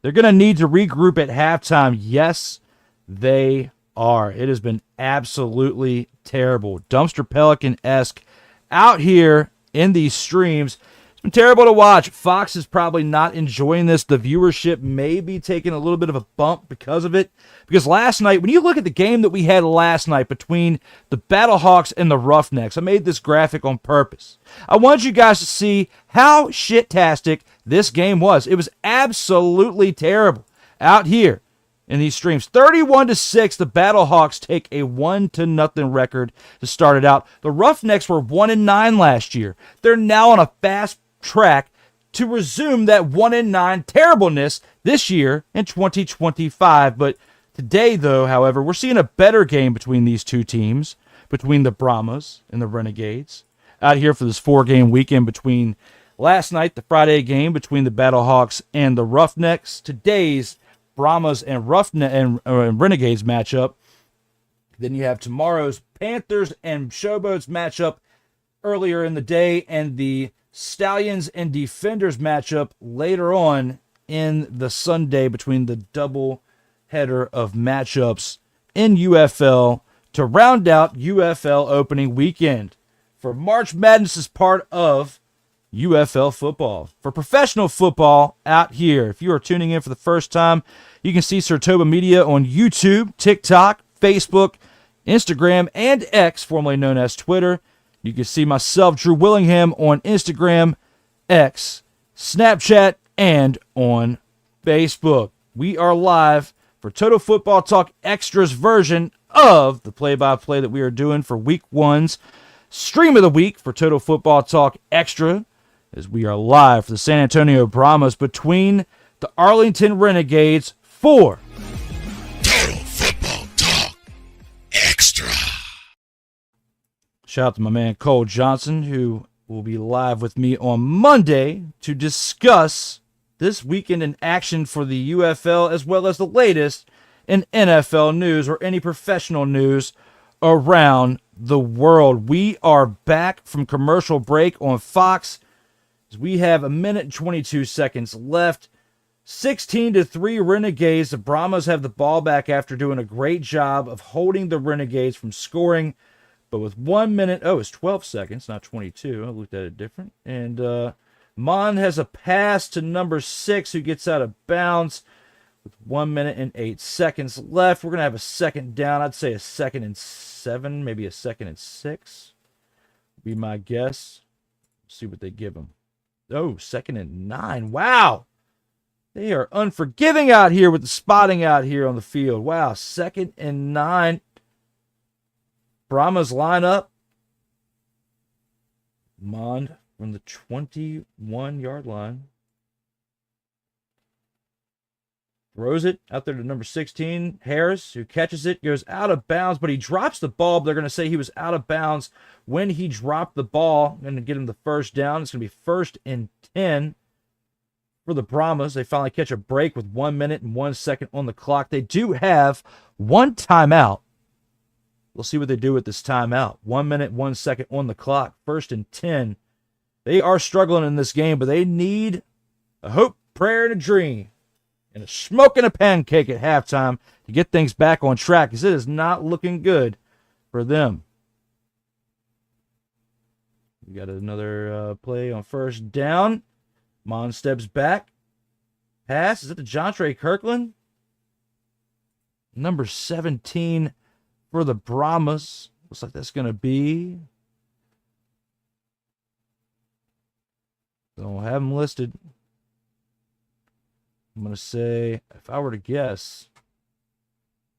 They're going to need to regroup at halftime. Yes, they are. It has been absolutely terrible. Dumpster Pelican-esque out here in these streams. It's been terrible to watch. Fox is probably not enjoying this. The viewership may be taking a little bit of a bump because of it. Because last night, when you look at the game that we had last night between the Battlehawks and the Roughnecks, I made this graphic on purpose. I want you guys to see how shit-tastic this game was. It was absolutely terrible out here in these streams. 31-6, the Battlehawks take a 1-0 record to start it out. The Roughnecks were 1-9 last year. They're now on a fast track to resume that 1-9 terribleness this year in 2025. But today, though, however, we're seeing a better game between these two teams, between the Brahmas and the Renegades. Out here for this 4-game weekend between last night, the Friday game between the Battlehawks and the Roughnecks. Today's Brahmas and Renegades matchup. Then you have tomorrow's Panthers and Showboats matchup earlier in the day, and the Stallions and Defenders matchup later on in the Sunday between the double header of matchups in UFL to round out UFL opening weekend. For March Madness is part of UFL football. For professional football out here, if you are tuning in for the first time, you can see SIRTOBA Media on YouTube, TikTok, Facebook, Instagram, and X, formerly known as Twitter. You can see myself, Drew Willingham, on Instagram, X, Snapchat, and on Facebook. We are live for Total Football Talk Extras version of the play-by-play that we are doing for Week 1's Stream of the Week for Total Football Talk Extra, as we are live for the San Antonio Brahmas between the Arlington Renegades for Total Football Talk Extra. Shout out to my man Cole Johnson, who will be live with me on Monday to discuss this weekend in action for the UFL, as well as the latest in NFL news or any professional news around the world. We are back from commercial break on Fox. We have 1 minute and 22 seconds left. 16-3 Renegades. The Brahmas have the ball back after doing a great job of holding the Renegades from scoring. But with 1 minute, it's 12 seconds, not 22. I looked at it different. And Mon has a pass to number 6, who gets out of bounds with 1 minute and 8 seconds left. We're going to have a second down. I'd say a 2nd and 7, maybe a 2nd and 6. Be my guess. See what they give them. 2nd and 9. Wow. They are unforgiving out here with the spotting out here on the field. Wow. 2nd and 9. Brahmas line up. Mond from the 21-yard line. Throws it out there to number 16, Harris, who catches it, goes out of bounds, but he drops the ball. They're going to say he was out of bounds when he dropped the ball. Going to get him the first down. It's going to be 1st and 10 for the Brahmas. They finally catch a break with 1 minute and 1 second on the clock. They do have one timeout. We'll see what they do with this timeout. 1 minute, 1 second on the clock. 1st and 10. They are struggling in this game, but they need a hope, prayer, and a dream, and a smoke and a pancake at halftime to get things back on track, because it is not looking good for them. We got another play on 1st down. Mon steps back. Pass. Is it to Jontre Kirkland? Number 17 for the Brahmas. Looks like that's going to be... Don't have him listed. I'm going to say, if I were to guess,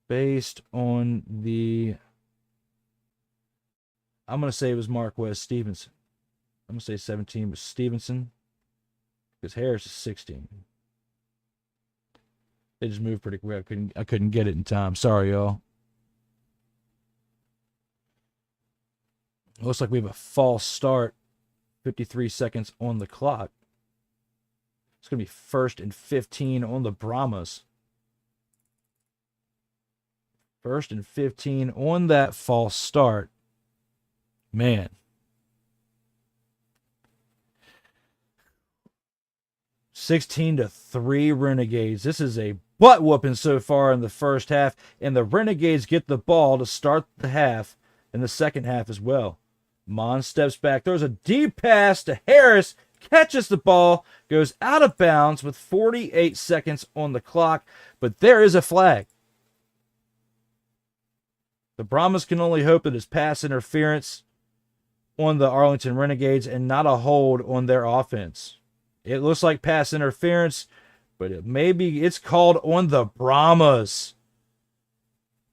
based on the... I'm going to say it was Marquez Stevenson. I'm going to say 17 was Stevenson, because Harris is 16. They just moved pretty quick. I couldn't get it in time. Sorry, y'all. It looks like we have a false start. 53 seconds on the clock. It's going to be 1st and 15 on the Brahmas. 1st and 15 on that false start. Man. (16-3) Renegades. This is a butt whooping so far in the first half, and the Renegades get the ball to start the half in the second half as well. Mon steps back. There's a deep pass to Harris. Catches the ball. Goes out of bounds with 48 seconds on the clock. But there is a flag. The Brahmas can only hope that it's pass interference on the Arlington Renegades and not a hold on their offense. It looks like pass interference, but it's called on the Brahmas.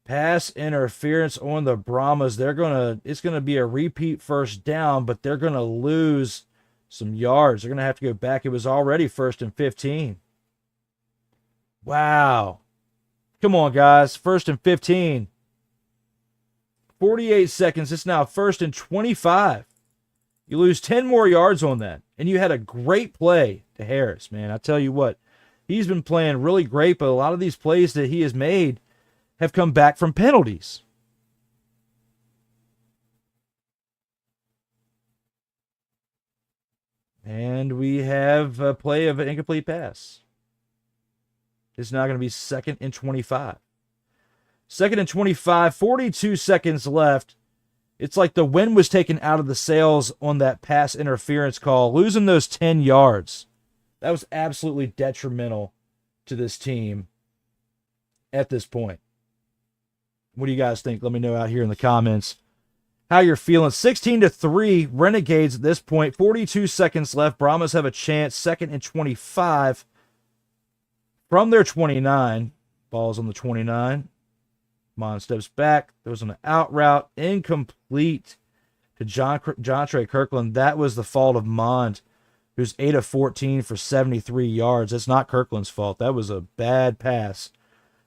Pass interference on the Brahmas. It's gonna be a repeat 1st down, but they're gonna lose some yards. They're gonna have to go back. It was already 1st and 15. Wow. Come on, guys. 1st and 15. 48 seconds. It's now 1st and 25. You lose 10 more yards on that. And you had a great play to Harris, man. I tell you what, he's been playing really great, but a lot of these plays that he has made have come back from penalties. And we have a play of an incomplete pass. It's now going to be 2nd and 25. 2nd and 25, 42 seconds left. It's like the wind was taken out of the sails on that pass interference call, losing those 10 yards. That was absolutely detrimental to this team at this point. What do you guys think? Let me know out here in the comments how you're feeling. 16-3, Renegades at this point. 42 seconds left. Brahmas have a chance. 2nd and 25 from their 29. Ball's on the 29. Mon steps back. Throws an out route. Incomplete to Jontre Kirkland. That was the fault of Mond, who's 8 of 14 for 73 yards. That's not Kirkland's fault. That was a bad pass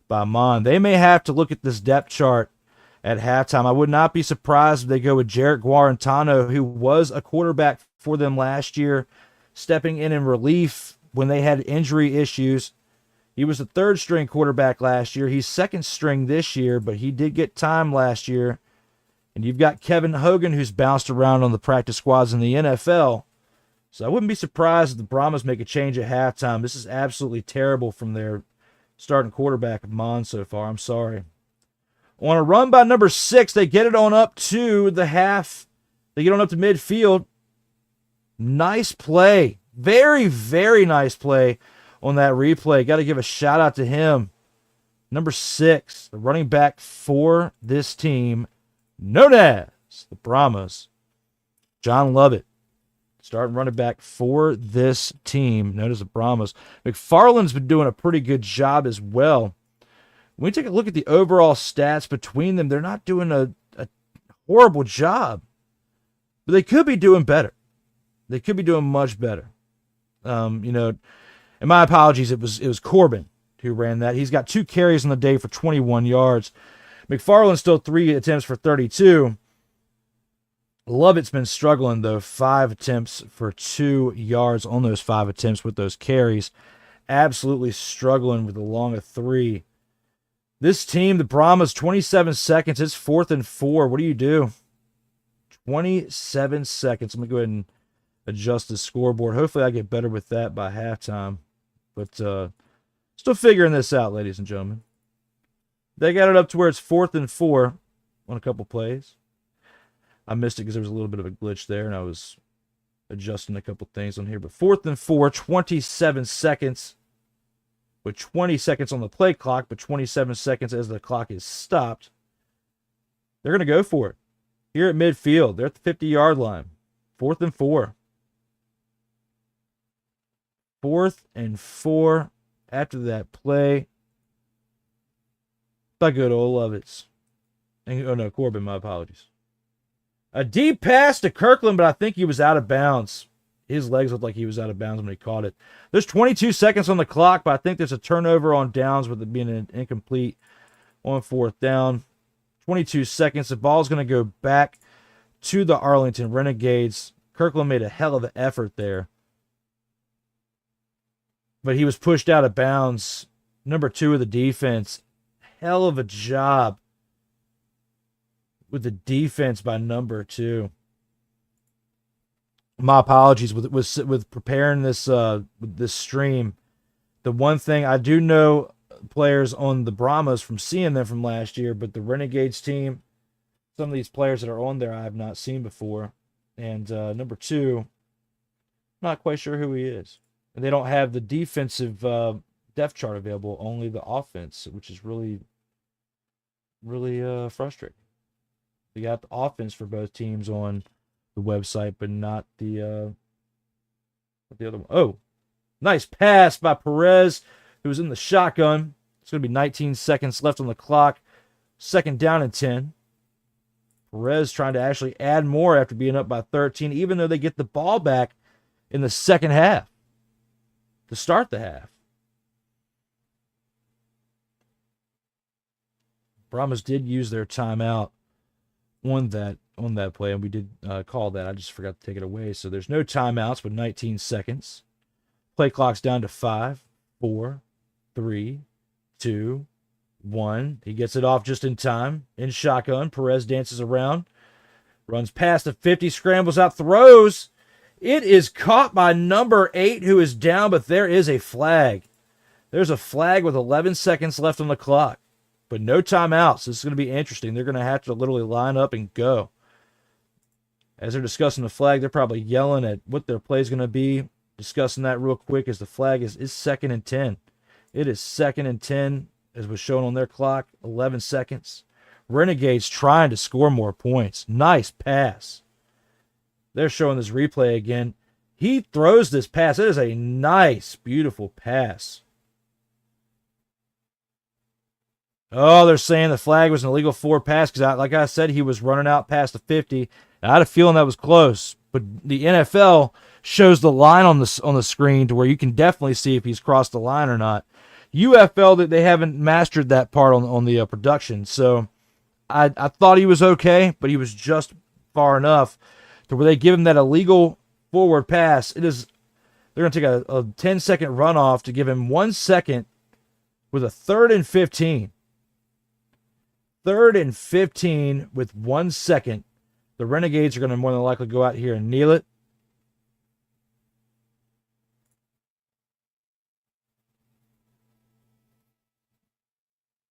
by Mond. They may have to look at this depth chart at halftime. I would not be surprised if they go with Jarrett Guarantano, who was a quarterback for them last year, stepping in relief when they had injury issues. He was the 3rd string quarterback last year. He's 2nd string this year, but he did get time last year. And you've got Kevin Hogan, who's bounced around on the practice squads in the NFL. So I wouldn't be surprised if the Brahmas make a change at halftime. This is absolutely terrible from their starting quarterback of Mon so far. I'm sorry. On a run by number 6, they get it on up to the half. They get on up to midfield. Nice play. Very, very nice play on that replay. Got to give a shout out to him. Number 6, the running back for this team, known as the Brahmas, John Lovett. Starting running back for this team, known as the Brahmas. McFarland's been doing a pretty good job as well. When we take a look at the overall stats between them, they're not doing a horrible job. But they could be doing better. They could be doing much better. And my apologies, it was Corbin who ran that. He's got 2 carries on the day for 21 yards. McFarland still 3 attempts for 32. Lovett's been struggling, though. 5 attempts for 2 yards on those 5 attempts with those carries. Absolutely struggling with the long of 3. This team, the Brahmas, 27 seconds. It's 4th and 4. What do you do? 27 seconds. I'm going to go ahead and adjust the scoreboard. Hopefully I get better with that by halftime. But still figuring this out, ladies and gentlemen. They got it up to where it's 4th and 4 on a couple plays. I missed it because there was a little bit of a glitch there, and I was adjusting a couple things on here. But 4th and 4, 27 seconds. With 20 seconds on the play clock, but 27 seconds as the clock is stopped. They're going to go for it. Here at midfield, they're at the 50-yard line. 4th and 4. 4th and 4 after that play. By good old Lovitz. Oh, no, Corbin, my apologies. A deep pass to Kirkland, but I think he was out of bounds. His legs looked like he was out of bounds when he caught it. There's 22 seconds on the clock, but I think there's a turnover on downs with it being incomplete on 4th down. 22 seconds. The ball's going to go back to the Arlington Renegades. Kirkland made a hell of an effort there. But he was pushed out of bounds. Number 2 of the defense. Hell of a job with the defense by number 2. My apologies with preparing this this stream. The one thing I do know players on the Brahmas from seeing them from last year, but the Renegades team, some of these players that are on there I have not seen before. And number 2, not quite sure who he is. And they don't have the defensive depth chart available, only the offense, which is really, really frustrating. We got the offense for both teams on the website, but not the other one. Oh, nice pass by Perez, who was in the shotgun. It's going to be 19 seconds left on the clock. 2nd down and 10. Perez trying to actually add more after being up by 13, even though they get the ball back in the second half to start the half. Brahmas did use their timeout on that play, and we did call that. I just forgot to take it away. So there's no timeouts, but 19 seconds. Play clock's down to 5, 4, 3, 2, 1. He gets it off just in time. In shotgun, Perez dances around, runs past the 50, scrambles out, throws. It is caught by number 8, who is down, but there is a flag. There's a flag with 11 seconds left on the clock, but no timeouts. This is going to be interesting. They're going to have to literally line up and go. As they're discussing the flag, they're probably yelling at what their play is going to be. Discussing that real quick as the flag is 2nd and 10. It is 2nd and 10, as was shown on their clock, 11 seconds. Renegades trying to score more points. Nice pass. They're showing this replay again. He throws this pass. It is a nice, beautiful pass. Oh, they're saying the flag was an illegal forward pass because, like I said, he was running out past the 50. I had a feeling that was close, but the NFL shows the line on the screen to where you can definitely see if he's crossed the line or not. UFL, that they haven't mastered that part on the production, so I thought he was okay, but he was just far enough to where they give him that illegal forward pass. They're going to take a 10-second runoff to give him 1 second with a 3rd and 15. 3rd and 15 with 1 second. The Renegades are going to more than likely go out here and kneel it.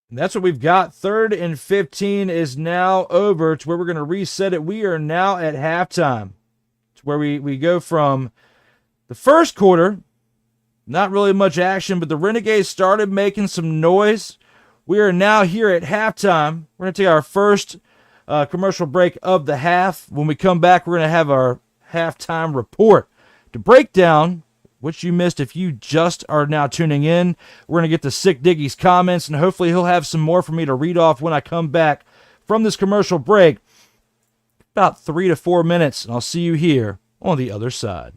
And that's what we've got. 3rd and 15 is now over to where we're going to reset it. We are now at halftime. It's where we go from the first quarter. Not really much action, but the Renegades started making some noise. We are now here at halftime. We're going to take our first commercial break of the half. When we come back, we're going to have our halftime report to break down what you missed if you just are now tuning in. We're going to get to Sick Diggy's comments, and hopefully he'll have some more for me to read off when I come back from this commercial break. About 3 to 4 minutes, and I'll see you here on the other side.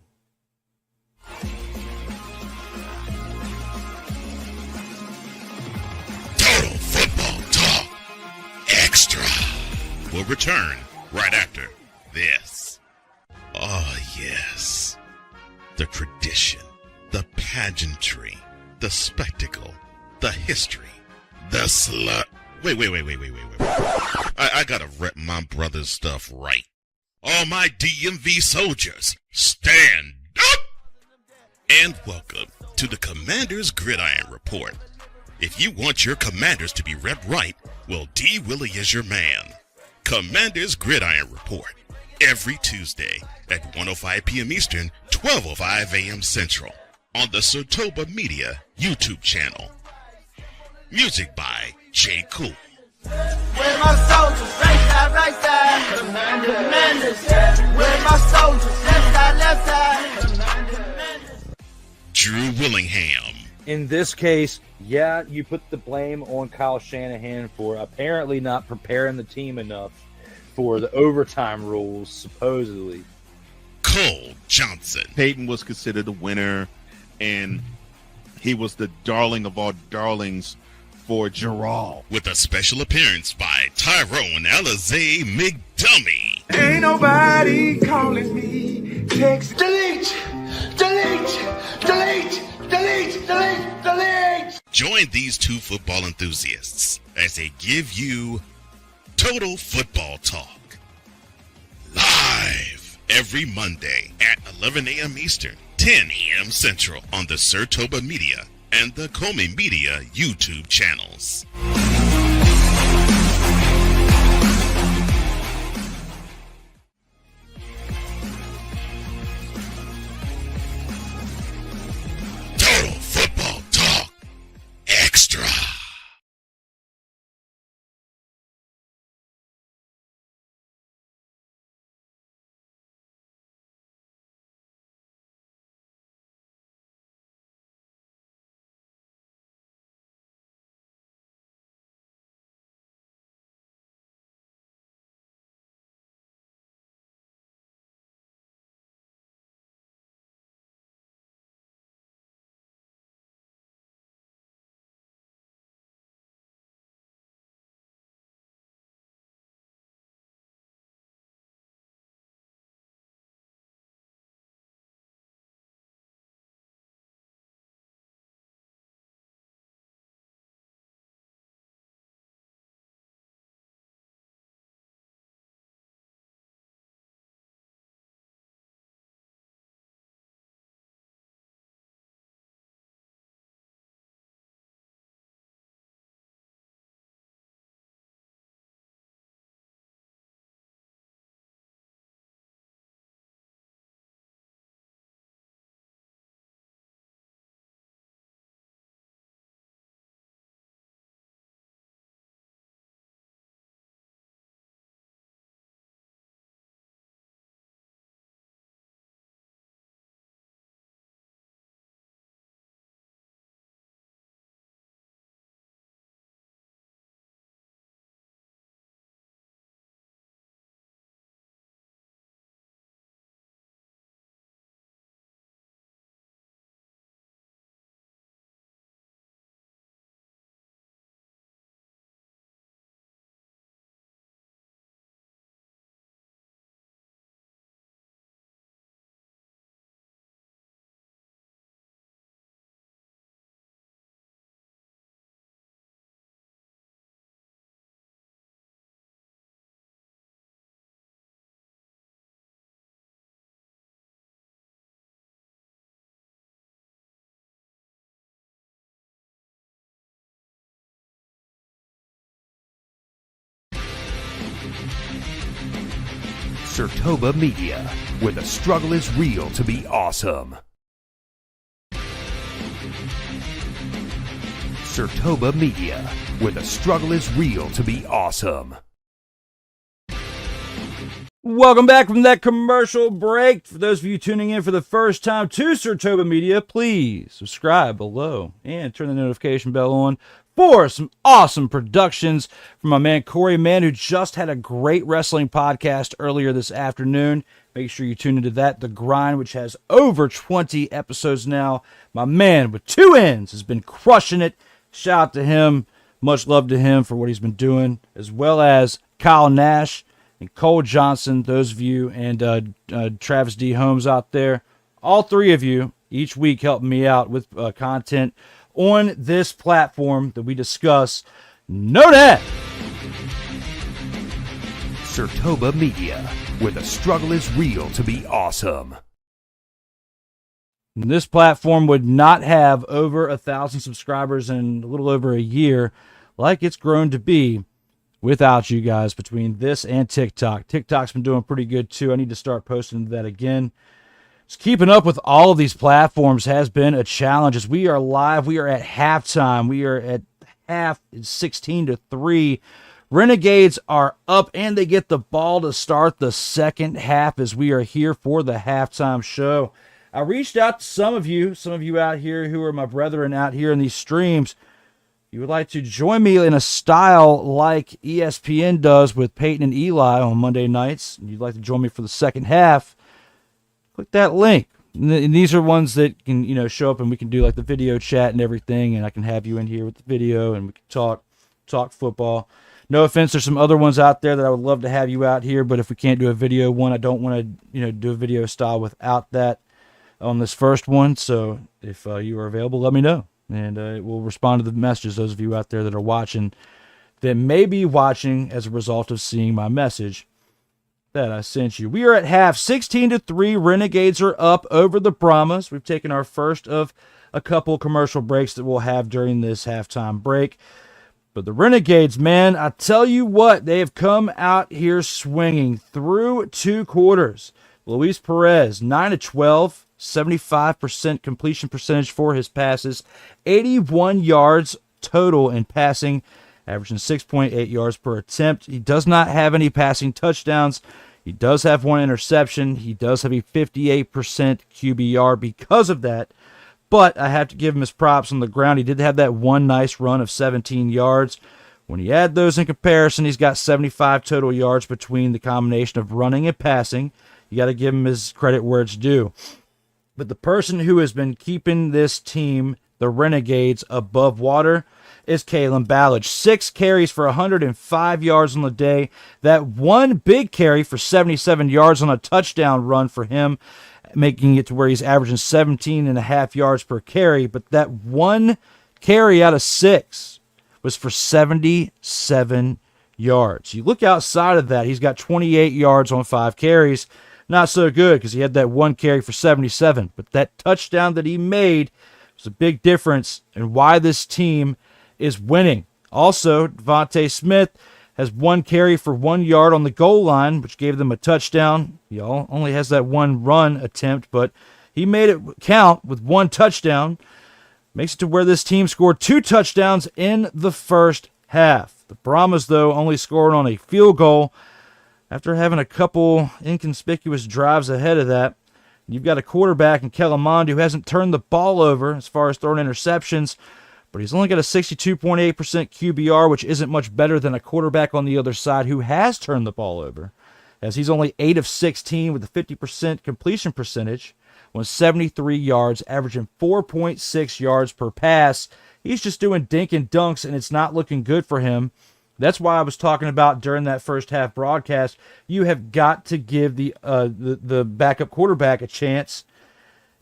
Total Football Talk Extra will return right after this. Oh, yes. The tradition, the pageantry, the spectacle, the history, the slut. Wait. I gotta rep my brother's stuff right. All my DMV soldiers, stand up! And welcome to the Commander's Gridiron Report. If you want your commanders to be repped right, well, D. Willie is your man. Commander's Gridiron Report. Every Tuesday at 1:05 p.m. Eastern, 12:05 a.m. Central on the SIRTOBA Media YouTube channel. Music by J. Cool. Where my soldiers, right side, commanders. Where my soldiers, left side, commanders. Drew Willingham. In this case, yeah, you put the blame on Kyle Shanahan for apparently not preparing the team enough for the overtime rules, supposedly. Cole Johnson. Peyton was considered a winner, and he was the darling of all darlings for Gerald. With a special appearance by Tyrone Alizé McDummy. Ain't nobody calling me. Text. Delete. Join these two football enthusiasts as they give you Total Football Talk. Live every Monday at 11 a.m. Eastern, 10 a.m. Central on the SIRTOBA Media and the COMI Media YouTube channels. SIRTOBA Media, where the struggle is real to be awesome. SIRTOBA Media, where the struggle is real to be awesome. Welcome back from that commercial break. For those of you tuning in for the first time to SIRTOBA Media, please subscribe below and turn the notification bell on for some awesome productions from my man Corey Mann, who just had a great wrestling podcast earlier this afternoon. Make sure you tune into that, The Grind, which has over 20 episodes now. My man with two N's has been crushing it. Shout out to him. Much love to him for what he's been doing, as well as Kyle Nash and Cole Johnson, those of you, and Travis D. Holmes out there. All three of you each week helping me out with content on this platform that we discuss. Know that! SIRTOBA Media, where the struggle is real to be awesome. This platform would not have over 1,000 subscribers in a little over a year like it's grown to be without you guys between this and TikTok. TikTok's been doing pretty good too. I need to start posting that again. Just keeping up with all of these platforms has been a challenge. As we are live, we are at halftime. We are at half, 16-3. Renegades are up, and they get the ball to start the second half as we are here for the halftime show. I reached out to some of you out here who are my brethren out here in these streams. You would like to join me in a style like ESPN does with Peyton and Eli on Monday nights, and you'd like to join me for the second half, click that link. And these are ones that can, show up and we can do like the video chat and everything, and I can have you in here with the video and we can talk football. No offense, there's some other ones out there that I would love to have you out here, but if we can't do a video one, I don't want to, do a video style without that on this first one. So if you are available, let me know. And we'll respond to the messages, those of you out there that are watching, that may be watching as a result of seeing my message that I sent you. We are at half, 16-3. Renegades are up over the Brahmas. We've taken our first of a couple commercial breaks that we'll have during this halftime break. But the Renegades, man, I tell you what, they have come out here swinging through two quarters. Luis Perez, 9-12. 75% completion percentage for his passes, 81 yards total in passing, averaging 6.8 yards per attempt. He does not have any passing touchdowns. He does have one interception. He does have a 58% QBR because of that, but I have to give him his props on the ground. He did have that one nice run of 17 yards. When you add those in comparison, he's got 75 total yards between the combination of running and passing. You got to give him his credit where it's due. But the person who has been keeping this team, the Renegades, above water is Kalen Ballage. 6 carries for 105 yards on the day. That one big carry for 77 yards on a touchdown run for him, making it to where he's averaging 17.5 yards per carry. But that one carry out of 6 was for 77 yards. You look outside of that, he's got 28 yards on 5 carries. Not so good because he had that one carry for 77. But that touchdown that he made was a big difference in why this team is winning. Also, Devontae Smith has one carry for 1 yard on the goal line, which gave them a touchdown. He only has that one run attempt, but he made it count with one touchdown. Makes it to where this team scored 2 touchdowns in the first half. The Brahmas, though, only scored on a field goal after having a couple inconspicuous drives ahead of that. You've got a quarterback in Kellermond who hasn't turned the ball over as far as throwing interceptions, but he's only got a 62.8% QBR, which isn't much better than a quarterback on the other side who has turned the ball over, as he's only 8 of 16 with a 50% completion percentage on 73 yards, averaging 4.6 yards per pass. He's just doing dink and dunks, and it's not looking good for him. That's why I was talking about during that first half broadcast, you have got to give the backup quarterback a chance,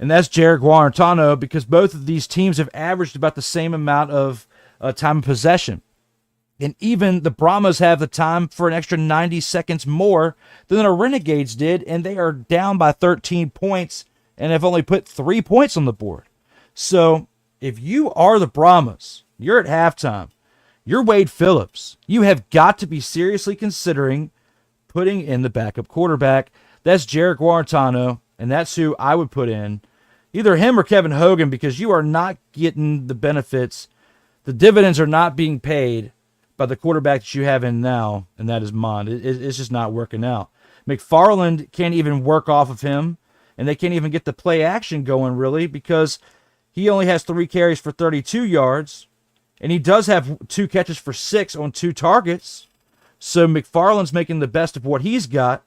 and that's Jared Guarantano, because both of these teams have averaged about the same amount of time of possession. And even the Brahmas have the time for an extra 90 seconds more than the Renegades did, and they are down by 13 points and have only put 3 points on the board. So if you are the Brahmas, you're at halftime, you're Wade Phillips, you have got to be seriously considering putting in the backup quarterback. That's Jarek Guarantano, and that's who I would put in. Either him or Kevin Hogan, because you are not getting the benefits. The dividends are not being paid by the quarterback that you have in now, and that is Mond. It's just not working out. McFarland can't even work off of him, and they can't even get the play action going, really, because he only has 3 carries for 32 yards, and he does have 2 catches for 6 on 2 targets. So McFarland's making the best of what he's got,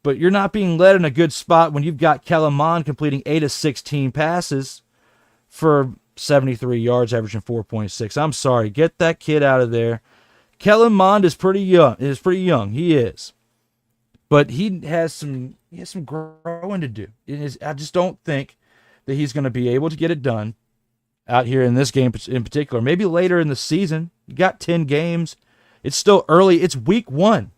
but you're not being led in a good spot when you've got Kellen Mond completing 8 of 16 passes for 73 yards, averaging 4.6. I'm sorry, get that kid out of there. Kellen Mond is pretty young. He is, but he has some growing to do. I just don't think that he's going to be able to get it done out here in this game in particular. Maybe later in the season. You got 10 games. It's still early. It's week 1.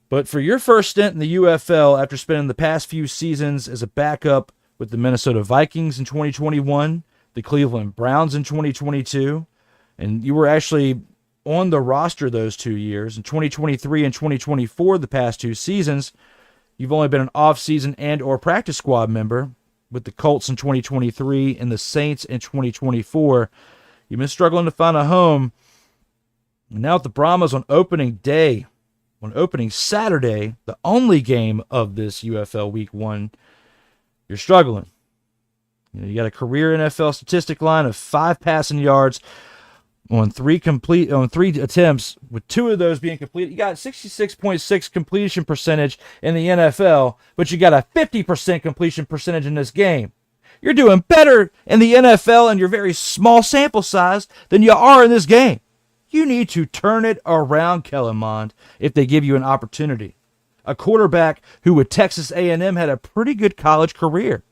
But for your first stint in the UFL after spending the past few seasons as a backup with the Minnesota Vikings in 2021, the Cleveland Browns in 2022, and you were actually on the roster those 2 years, in 2023 and 2024, the past 2 seasons, you've only been an off-season and or practice squad member with the Colts in 2023 and the Saints in 2024. You've been struggling to find a home. And now at the Brahmas on opening day, on opening Saturday, the only game of this UFL Week 1, you're struggling. You got a career NFL statistic line of 5 passing yards on 3 attempts, with 2 of those being completed. You got 66.6 completion percentage in the NFL, but you got a 50% completion percentage in this game. You're doing better in the NFL in your very small sample size than you are in this game. You need to turn it around, Kellen Mond, if they give you an opportunity. A quarterback who with Texas A&M had a pretty good college career.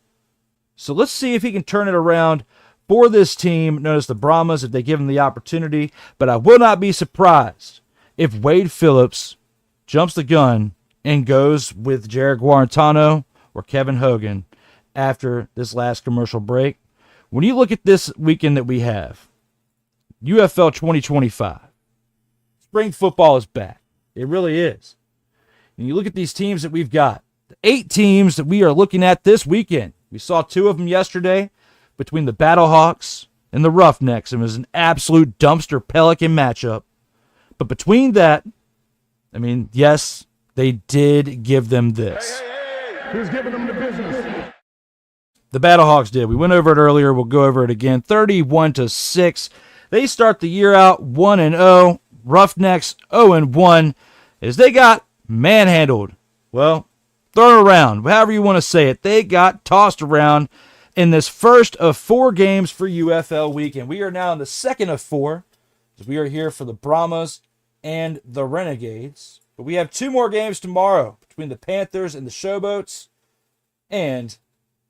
So let's see if he can turn it around for this team known as the Brahmas if they give him the opportunity. But I will not be surprised if Wade Phillips jumps the gun and goes with Jarek Guarantano or Kevin Hogan after this last commercial break. When you look at this weekend that we have, UFL 2025, spring football is back. It really is. And you look at these teams that we've got, the 8 teams that we are looking at this weekend. We saw 2 of them yesterday between the Battlehawks and the Roughnecks. It was an absolute dumpster Pelican matchup. But between that, I mean, yes, they did give them this. Who's giving them the business? The Battlehawks did. We went over it earlier. We'll go over it again. 31-6. They start the year out 1-0. Roughnecks 0-1 as they got manhandled. Well, thrown around, however you want to say it. They got tossed around in this first of 4 games for UFL weekend. We are now in the second of 4. As we are here for the Brahmas and the Renegades. But we have 2 more games tomorrow between the Panthers and the Showboats and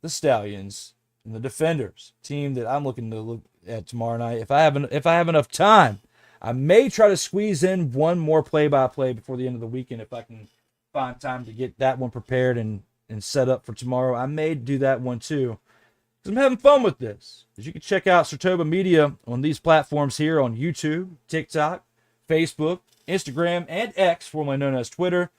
the Stallions and the Defenders. Team that I'm looking to look at tomorrow night. If I have enough time, I may try to squeeze in one more play-by-play before the end of the weekend if I can find time to get that one prepared and set up for tomorrow. I may do that one too, because I'm having fun with this. As you can check out SIRTOBA Media on these platforms here on YouTube, TikTok, Facebook, Instagram, and X, formerly known as Twitter,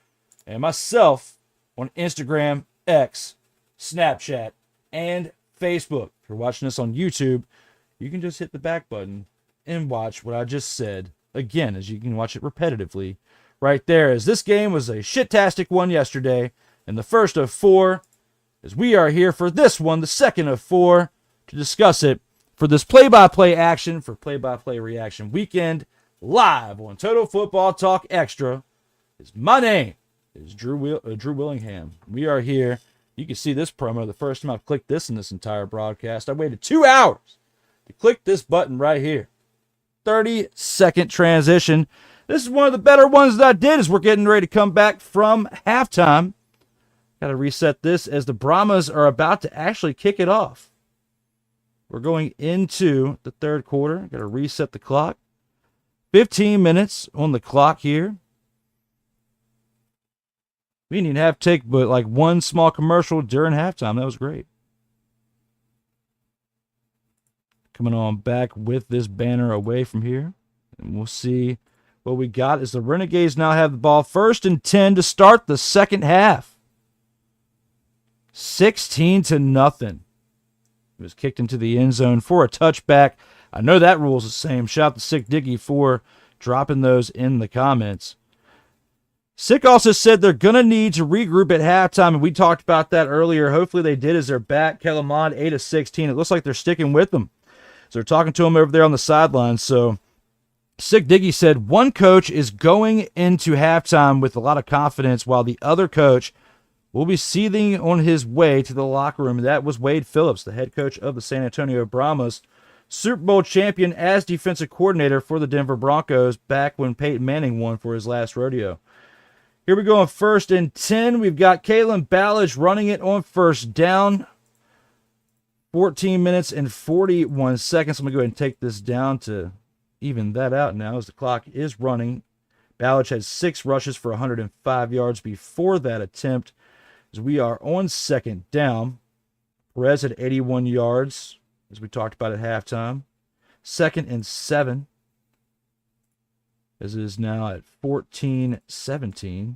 and myself on Instagram, X, Snapchat, and Facebook. If you're watching this on YouTube, you can just hit the back button and watch what I just said again, as you can watch it repetitively right there, as this game was a shit-tastic one yesterday, and the first of 4, as we are here for this one, the second of 4, to discuss it for this play-by-play action for play-by-play reaction weekend, live on Total Football Talk Extra. My name is Drew Willingham. We are here. You can see this promo the first time I've clicked this in this entire broadcast. I waited 2 hours to click this button right here. 30-second transition. This is one of the better ones that I did as we're getting ready to come back from halftime. Got to reset this as the Brahmas are about to actually kick it off. We're going into the third quarter. Got to reset the clock. 15 minutes on the clock here. We didn't even have to take but like one small commercial during halftime. That was great. Coming on back with this banner away from here. And we'll see what we got is the Renegades now have the ball 1st and 10 to start the second half. 16-0. It was kicked into the end zone for a touchback. I know that rule's the same. Shout out to Sick Diggy for dropping those in the comments. Sick also said they're going to need to regroup at halftime, and we talked about that earlier. Hopefully they did as they're back. Kellermond 8-16. It looks like they're sticking with them. So they're talking to him over there on the sideline. So Sick Diggy said one coach is going into halftime with a lot of confidence while the other coach will be seething on his way to the locker room. That was Wade Phillips, the head coach of the San Antonio Brahmas, Super Bowl champion as defensive coordinator for the Denver Broncos back when Peyton Manning won for his last rodeo. Here we go on 1st and 10. We've got Kalen Ballage running it on 1st down. 14 minutes and 41 seconds. I'm going to go ahead and take this down to even that out now as the clock is running. Ballage had 6 rushes for 105 yards before that attempt. As we are on 2nd down, Perez had 81 yards, as we talked about at halftime. 2nd and 7, as it is now at 14-17. I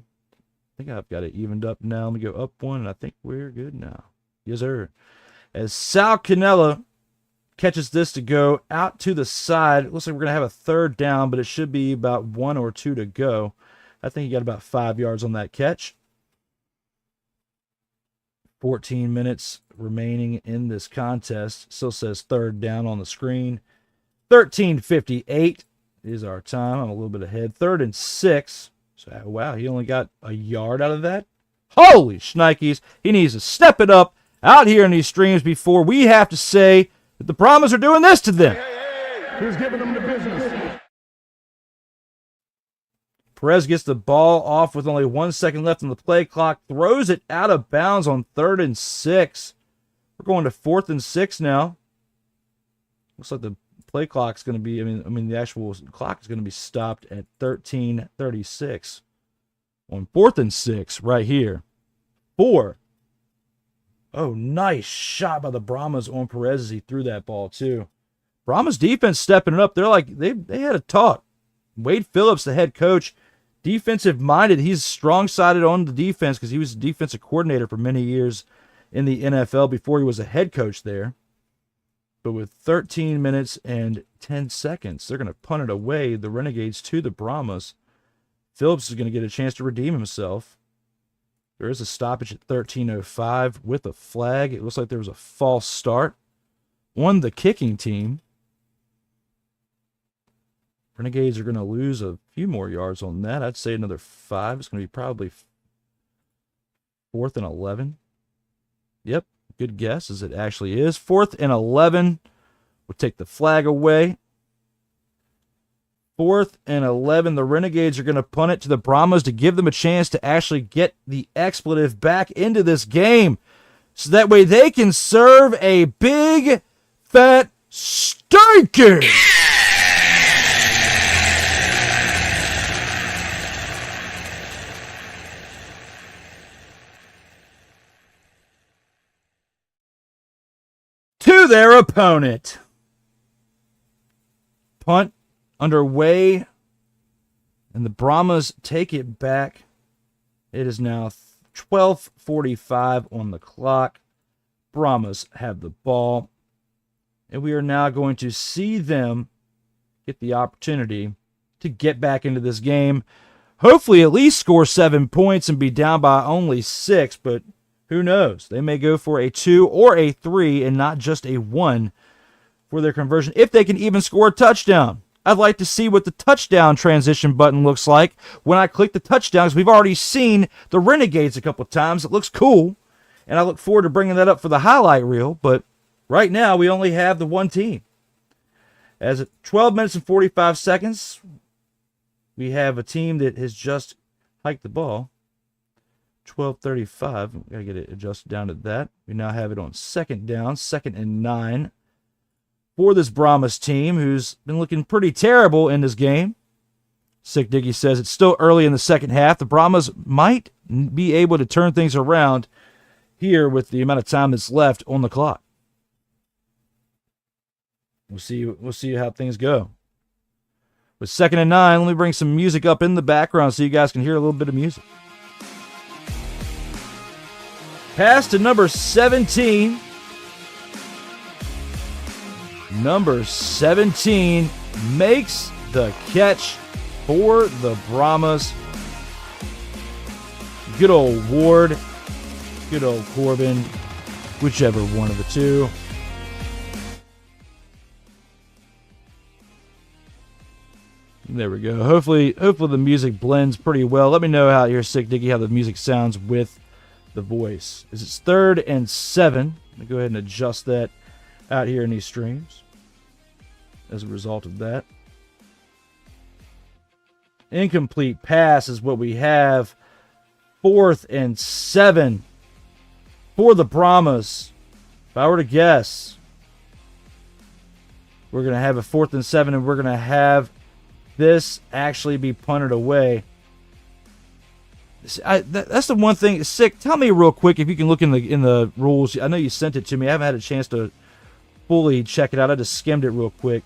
think I've got it evened up now. Let me go up one, and I think we're good now. Yes, sir. As Sal Cannella catches this to go out to the side. It looks like we're going to have a 3rd down, but it should be about 1 or 2 to go. I think he got about 5 yards on that catch. 14 minutes remaining in this contest. Still says 3rd down on the screen. 13:58 is our time. I'm a little bit ahead. 3rd and 6. So, wow, he only got a yard out of that. Holy shnikes. He needs to step it up out here in these streams before we have to say that the Brahmas are doing this to them. Who's giving them the business? Perez gets the ball off with only 1 second left on the play clock, throws it out of bounds on 3rd and 6. We're going to 4th and 6 now. Looks like the play clock's going to be, I mean the actual clock is going to be stopped at 13:36 on 4th and 6 right here. 4. Oh, nice shot by the Brahmas on Perez as he threw that ball too. Brahmas defense stepping it up. They're like, they had a talk. Wade Phillips, the head coach, defensive minded. He's strong-sided on the defense because he was a defensive coordinator for many years in the NFL before he was a head coach there. But with 13 minutes and 10 seconds, they're going to punt it away, the Renegades, to the Brahmas. Phillips is going to get a chance to redeem himself. There is a stoppage at 13:05 with a flag. It looks like there was a false start on the kicking team. Renegades are going to lose a few more yards on that. I'd say another 5. It's going to be probably 4th and 11. Yep, good guess, as it actually is. 4th and 11. We'll take the flag away. 4th and 11. The Renegades are going to punt it to the Brahmas to give them a chance to actually get the expletive back into this game. So that way they can serve a big, fat steaking. To their opponent. Punt underway, and the Brahmas take it back. It is now 12:45 on the clock. Brahmas have the ball, and we are now going to see them get the opportunity to get back into this game. Hopefully at least score 7 points and be down by only 6, but who knows? They may go for a 2 or a 3 and not just a 1 for their conversion, if they can even score a touchdown. I'd like to see what the touchdown transition button looks like when I click the touchdowns. We've already seen the Renegades a couple times. It looks cool, and I look forward to bringing that up for the highlight reel, but right now we only have the one team. As at 12 minutes and 45 seconds, we have a team that has just hiked the ball. 12:35. We got to get it adjusted down to that. We now have it on 2nd down, 2nd and 9 for this Brahmas team, who's been looking pretty terrible in this game. Sick Diggy says it's still early in the second half. The Brahmas might be able to turn things around here with the amount of time that's left on the clock. We'll see how things go. With 2nd and 9, let me bring some music up in the background so you guys can hear a little bit of music. Pass to number 17. Number 17 makes the catch for the Brahmas. Good old Ward. Good old Corbin. Whichever one of the two. There we go. Hopefully the music blends pretty well. Let me know out here, Sick Dicky, how the music sounds with the voice. It's 3rd and 7. Let me go ahead and adjust that out here in these streams as a result of that. Incomplete pass is what we have. 4th and 7 for the Brahmas. If I were to guess, we're going to have a 4th and 7, and we're going to have this actually be punted away. That's the one thing. Sick, tell me real quick if you can look in the rules. I know you sent it to me. I haven't had a chance to fully check it out. I just skimmed it real quick.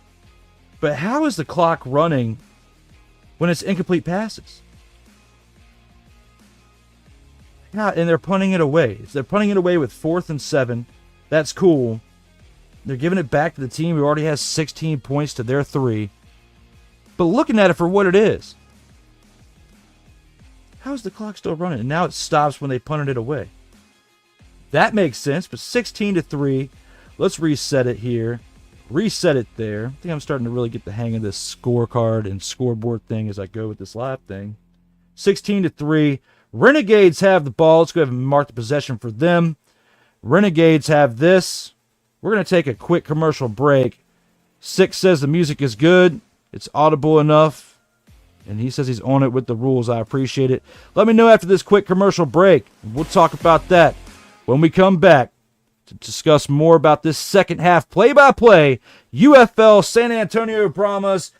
But how is the clock running when it's incomplete passes? Yeah, and they're punting it away. They're punting it away with 4th and 7. That's cool. They're giving it back to the team who already has 16 points to their 3. But looking at it for what it is, how is the clock still running? And now it stops when they punted it away. That makes sense, but 16-3. Let's reset it here. Reset it there. I think I'm starting to really get the hang of this scorecard and scoreboard thing as I go with this live thing. 16-3. Renegades have the ball. Let's go ahead and mark the possession for them. Renegades have this. We're going to take a quick commercial break. Six says the music is good. It's audible enough. And he says he's on it with the rules. I appreciate it. Let me know after this quick commercial break. We'll talk about that when we come back to discuss more about this second half play-by-play. UFL San Antonio Brahmas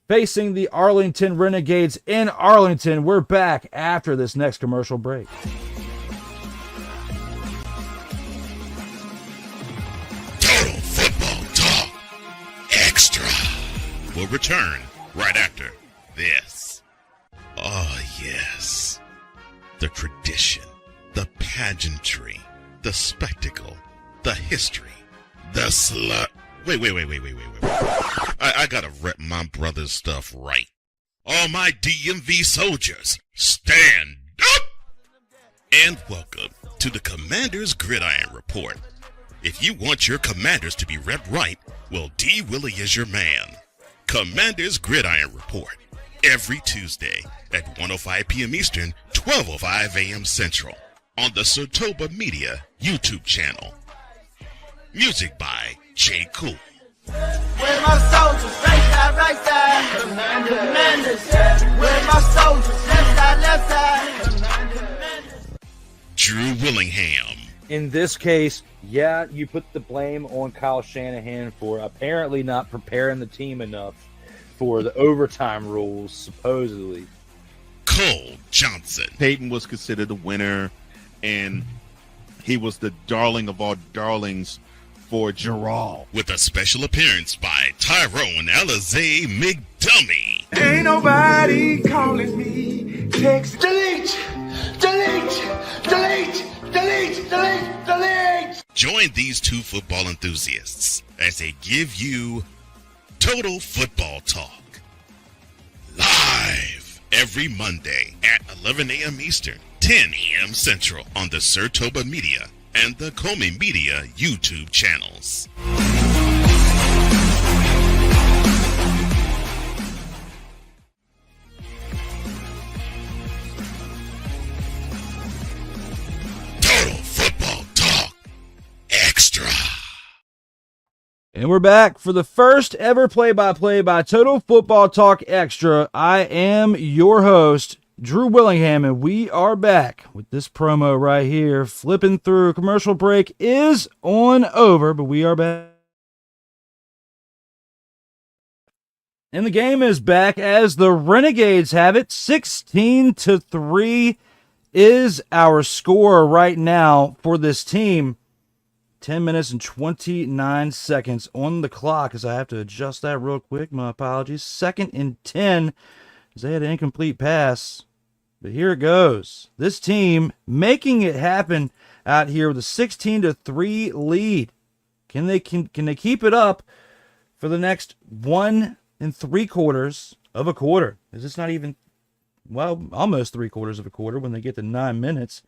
facing the Arlington Renegades in Arlington. We're back after this next commercial break. Total Football Talk Extra will return right after this. Oh, yes. The tradition, the pageantry, the spectacle, the history, the slut. Wait. I gotta rep my brother's stuff right. All my DMV soldiers, stand up! And welcome to the Commander's Gridiron Report. If you want your Commanders to be repped right, well, D. Willie is your man. Commander's Gridiron Report. Every Tuesday at 1:05 p.m. Eastern, 12:05 a.m. Central on the SIRTOBA Media YouTube channel. Music by J. Cool. Where my soldiers, right side, commanders. Where my soldiers, left side. Drew Willingham. In this case, yeah, you put the blame on Kyle Shanahan for apparently not preparing the team enough for the overtime rules, supposedly. Cole Johnson. Peyton was considered a winner, and he was the darling of all darlings for Gerald. With a special appearance by Tyrone Alizé McDummy. Ain't nobody calling me. Text delete. Join these two football enthusiasts as they give you Total Football Talk. Live every Monday at 11 a.m. Eastern, 10 a.m. Central on the SIRTOBA Media and the COMI Media YouTube channels. Total Football Talk Extra. And we're back for the first ever play-by-play by Total Football Talk Extra. I am your host, Drew Willingham, and we are back with this promo right here. Flipping through. Commercial break is on over, but we are back. And the game is back as the Renegades have it. 16-3 is our score right now for this team. 10 minutes and 29 seconds on the clock as I have to adjust that real quick. My apologies. 2nd and 10 as they had an incomplete pass. But here it goes. This team making it happen out here with a 16-3 lead. Can they keep it up for the next 1 3/4 of a quarter? Is this not even, well, almost 3/4 of a quarter when they get to 9 minutes?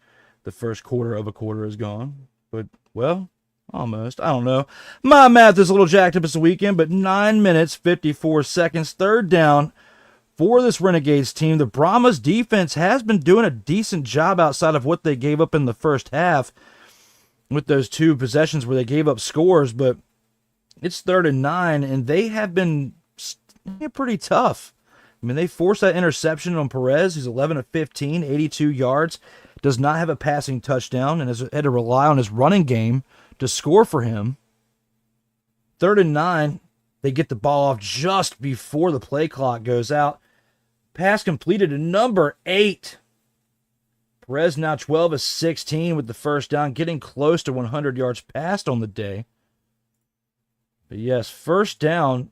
The first quarter of a quarter is gone. But, well, almost. I don't know. My math is a little jacked up this weekend, but 9 minutes, 54 seconds. 3rd down for this Renegades team. The Brahmas defense has been doing a decent job outside of what they gave up in the first half with those 2 possessions where they gave up scores, but it's 3rd and 9, and they have been pretty tough. I mean, they forced that interception on Perez, who's 11 of 15, 82 yards, does not have a passing touchdown, and has had to rely on his running game to score for him. 3rd and 9, they get the ball off just before the play clock goes out. Pass completed to number 8. Perez now 12 of 16 with the first down, getting close to 100 yards passed on the day. But yes, first down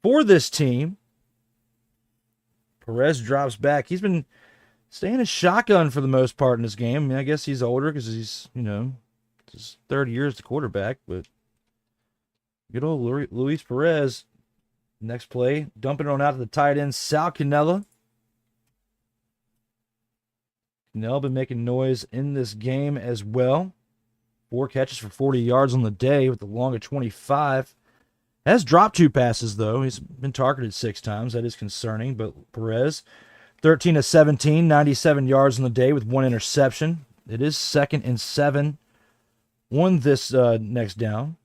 for this team. Perez drops back. He's been staying in shotgun for the most part in this game. I mean, I guess he's older because he's, his 3rd year as the quarterback. But good old Luis Perez. Next play, dumping it on out to the tight end, Sal Cannella. Cannella been making noise in this game as well. 4 catches for 40 yards on the day with the long of 25. Has dropped 2 passes, though. He's been targeted 6 times. That is concerning. But Perez, 13 of 17, 97 yards on the day with 1 interception. It is 2nd and 7 on this next down.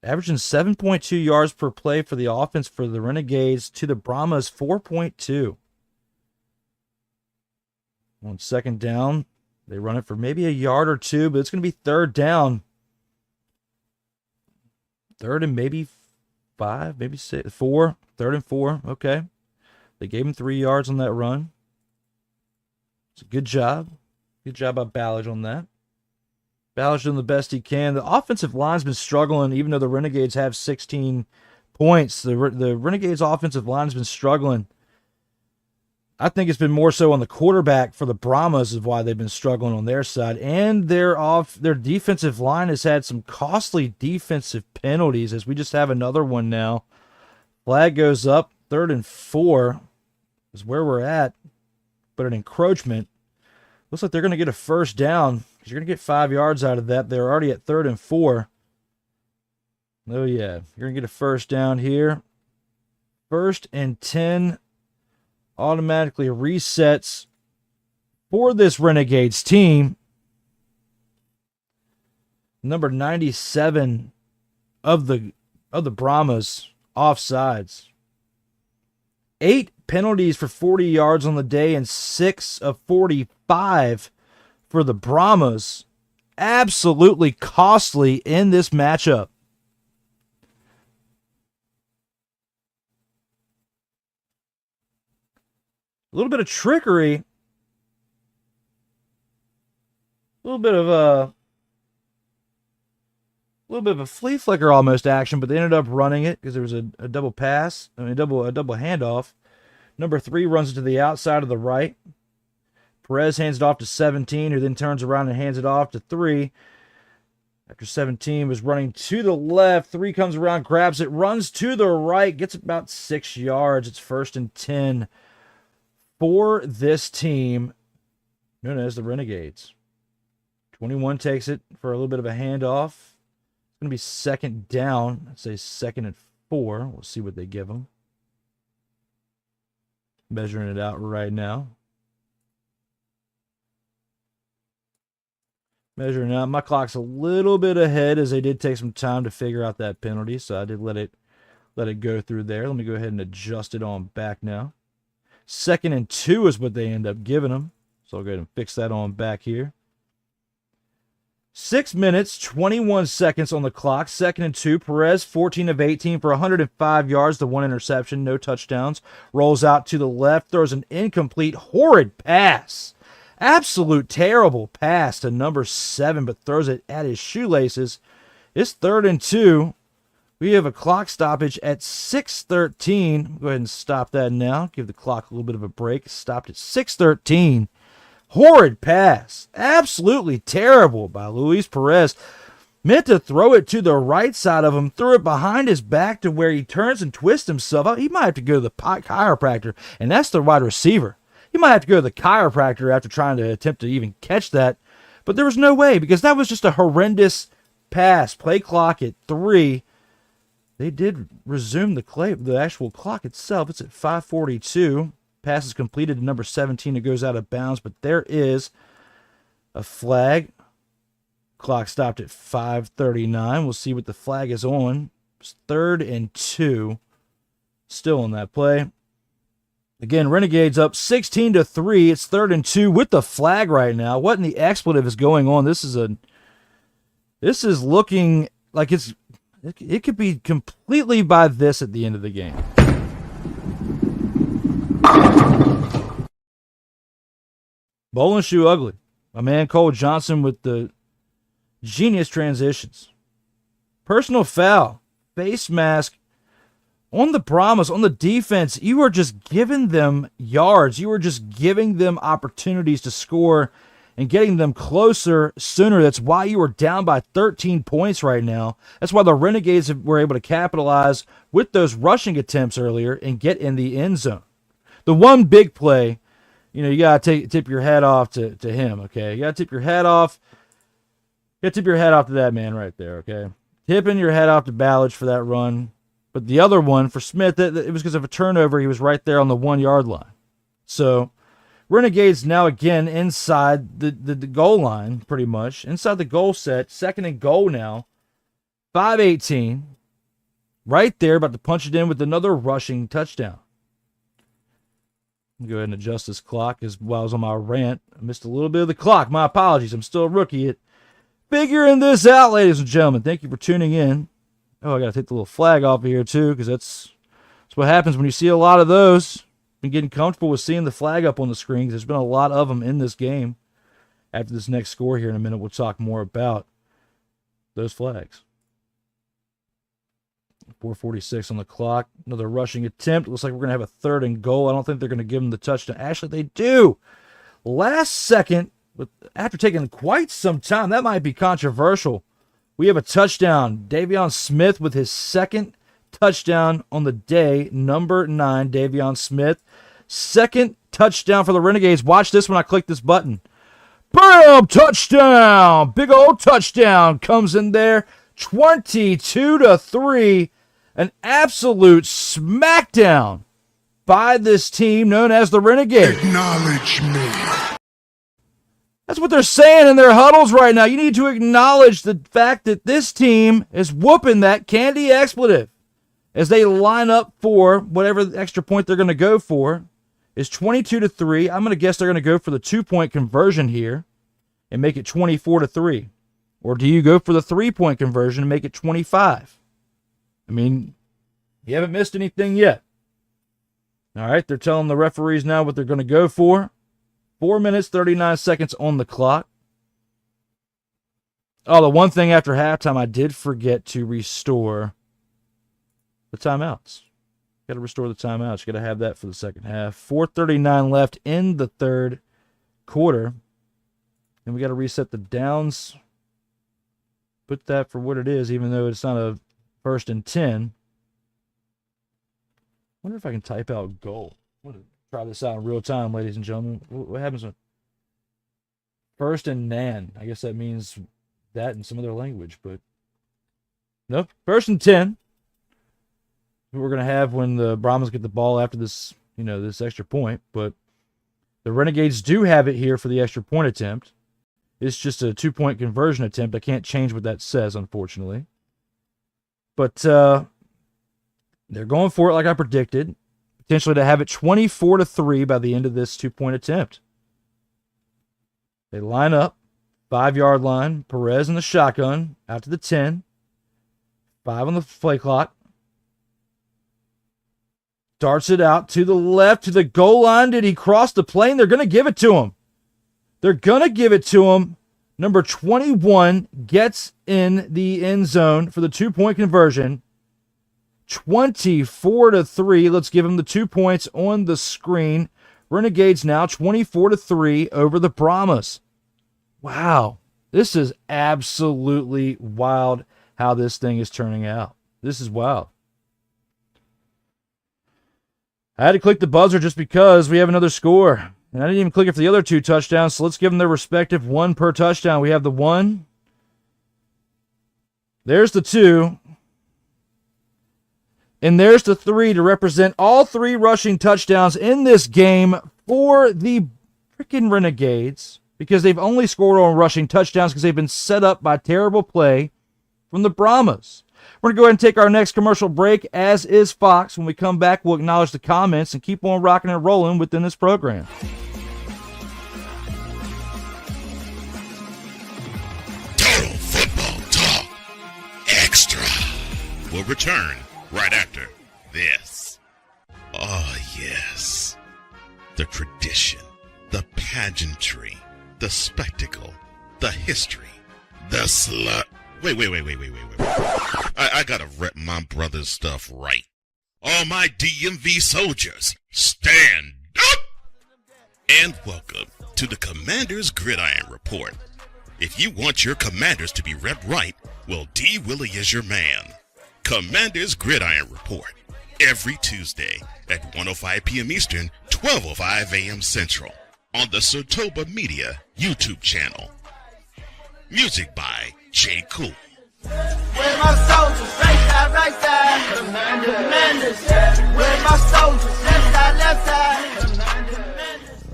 Averaging 7.2 yards per play for the offense for the Renegades to the Brahmas 4.2. On 2nd down, they run it for maybe a yard or 2, but it's going to be 3rd down. 3rd and maybe 5, maybe 6, 4. 3rd and 4, okay. They gave him 3 yards on that run. It's a good job. Good job by Ballage on that. Ballage doing the best he can. The offensive line's been struggling, even though the Renegades have 16 points. The Renegades' offensive line's been struggling. I think it's been more so on the quarterback for the Brahmas is why they've been struggling on their side. And their defensive line has had some costly defensive penalties, as we just have another one now. Flag goes up. 3rd and 4 is where we're at. But an encroachment. Looks like they're going to get a first down. You're going to get 5 yards out of that. They're already at 3rd and 4. Oh, yeah. You're going to get a first down here. 1st and 10 automatically resets for this Renegades team. Number 97 of the Brahmas offsides. 8 penalties for 40 yards on the day and 6 of 45 for the Brahmas. Absolutely costly in this matchup. A little bit of trickery. A little bit of a flea flicker almost action, but they ended up running it because there was a double pass, a double handoff. Number 3 runs it to the outside of the right. Perez hands it off to 17, who then turns around and hands it off to 3. After 17 was running to the left, 3 comes around, grabs it, runs to the right, gets about 6 yards. It's 1st and 10 for this team known as the Renegades. 21 takes it for a little bit of a handoff. It's going to be 2nd down. I'd say 2nd and 4. We'll see what they give them. Measuring it out right now. Measuring out. My clock's a little bit ahead as they did take some time to figure out that penalty, so I did let it go through there. Let me go ahead and adjust it on back now. 2nd and 2 is what they end up giving them. So I'll go ahead and fix that on back here. 6 minutes, 21 seconds on the clock. 2nd and 2. Perez, 14 of 18 for 105 yards, the 1 interception, no touchdowns. Rolls out to the left, throws an incomplete, horrid pass. Absolute terrible pass to number 7, but throws it at his shoelaces. It's 3rd and 2. We have a clock stoppage at 6:13. Go ahead and stop that now. Give the clock a little bit of a break. Stopped at 6:13. Horrid pass. Absolutely terrible by Luis Perez. Meant to throw it to the right side of him. Threw it behind his back to where he turns and twists himself. He might have to go to the chiropractor, and that's the wide receiver. He might have to go to the chiropractor after trying to attempt to even catch that. But there was no way, because that was just a horrendous pass. Play clock at 3. They did resume the actual clock itself. It's at 5:42. Pass is completed to number 17. It goes out of bounds, but there is a flag. Clock stopped at 5:39. We'll see what the flag is on. It's 3rd and 2. Still on that play. Again, Renegades up 16-3. It's 3rd and 2 with the flag right now. What in the expletive is going on? This is looking like it could be completely by this at the end of the game. Bowling shoe ugly. My man Cole Johnson with the genius transitions. Personal foul. Face mask. On the Brahmas, on the defense, you are just giving them yards. You are just giving them opportunities to score and getting them closer sooner. That's why you are down by 13 points right now. That's why the Renegades were able to capitalize with those rushing attempts earlier and get in the end zone. The one big play, you got to tip your hat off to him, okay? You got to tip your hat off. You got to tip your hat off to that man right there, okay? Tipping your hat off to Ballage for that run. But the other one for Smith, it was because of a turnover. He was right there on the 1-yard line. So Renegades now again inside the goal line, pretty much. Inside the goal set. 2nd and goal now. 5:18. Right there, about to punch it in with another rushing touchdown. Go ahead and adjust this clock as well as on my rant. I missed a little bit of the clock. My apologies. I'm still a rookie at figuring this out, ladies and gentlemen. Thank you for tuning in. Oh, I got to take the little flag off of here, too, because that's what happens when you see a lot of those. Been getting comfortable with seeing the flag up on the screen because there's been a lot of them in this game. After this next score here in a minute, we'll talk more about those flags. 4:46 on the clock. Another rushing attempt. Looks like we're going to have a 3rd and goal. I don't think they're going to give them the touchdown. Actually, they do. Last second, after taking quite some time, that might be controversial. We have a touchdown. Davion Smith with his 2nd touchdown on the day. Number 9, Davion Smith. 2nd touchdown for the Renegades. Watch this when I click this button. Bam! Touchdown! Big old touchdown comes in there. 22-3. An absolute smackdown by this team known as the Renegades. Acknowledge me. That's what they're saying in their huddles right now. You need to acknowledge the fact that this team is whooping that candy expletive as they line up for whatever the extra point they're going to go for. Is 22-3. I'm going to guess they're going to go for the 2-point conversion here and make it 24-3. Or do you go for the 3-point conversion and make it 25? I mean, you haven't missed anything yet. All right, they're telling the referees now what they're going to go for. 4 minutes, 39 seconds on the clock. Oh, the one thing after halftime, I did forget to restore the timeouts. Got to restore the timeouts. You got to have that for the second half. 4:39 left in the 3rd quarter. And we got to reset the downs. Put that for what it is, even though it's not a 1st and 10. Wonder if I can type out goal. Try this out in real time, ladies and gentlemen. What happens when 1st and nan? I guess that means that in some other language, but nope. 1st and 10. We're going to have when the Brahmas get the ball after this, this extra point. But the Renegades do have it here for the extra point attempt. It's just a 2-point conversion attempt. I can't change what that says, unfortunately. But they're going for it like I predicted. Potentially to have it 24-3 by the end of this 2-point attempt. They line up. 5-yard line. Perez in the shotgun. Out to the 10. 5 on the play clock. Darts it out to the left, to the goal line. Did he cross the plane? They're going to give it to him. They're going to give it to him. Number 21 gets in the end zone for the 2-point conversion. 24-3. Let's give him the 2 points on the screen. Renegades now 24-3 over the Brahmas. Wow. This is absolutely wild how this thing is turning out. This is wild. I had to click the buzzer just because we have another score. And I didn't even click it for the other 2 touchdowns, so let's give them their respective 1 per touchdown. We have the 1. There's the 2. And there's the 3 to represent all 3 rushing touchdowns in this game for the freaking Renegades, because they've only scored on rushing touchdowns because they've been set up by terrible play from the Brahmas. We're going to go ahead and take our next commercial break, as is Fox. When we come back, we'll acknowledge the comments and keep on rocking and rolling within this program. Total Football Talk Extra will return right after this. Oh, yes. The tradition, the pageantry, the spectacle, the history, the slut. Wait. I gotta rep my brother's stuff right. All my DMV soldiers, stand up! And welcome to the Commander's Gridiron Report. If you want your commanders to be repped right, well, D. Willie is your man. Commander's Gridiron Report, every Tuesday at 1:05 p.m. Eastern, 12:05 a.m. Central, on the SIRTOBA Media YouTube channel. Music by J. Cool. Where my soldiers, right side, commanders. Where my soldiers, left side, commanders.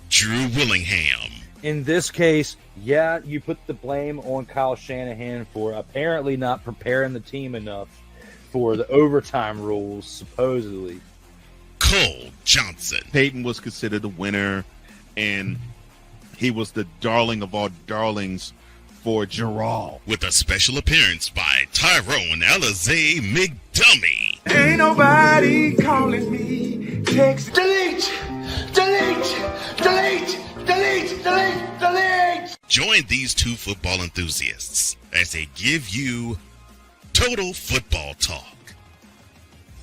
Drew Willingham. In this case, yeah, you put the blame on Kyle Shanahan for apparently not preparing the team enough for the overtime rules, supposedly. Cole Johnson. Peyton was considered a winner, and he was the darling of all darlings for Gerald. With a special appearance by Tyrone Alizé McDummy. Ain't nobody calling me. Text. Delete. Join these 2 football enthusiasts as they give you Total Football Talk.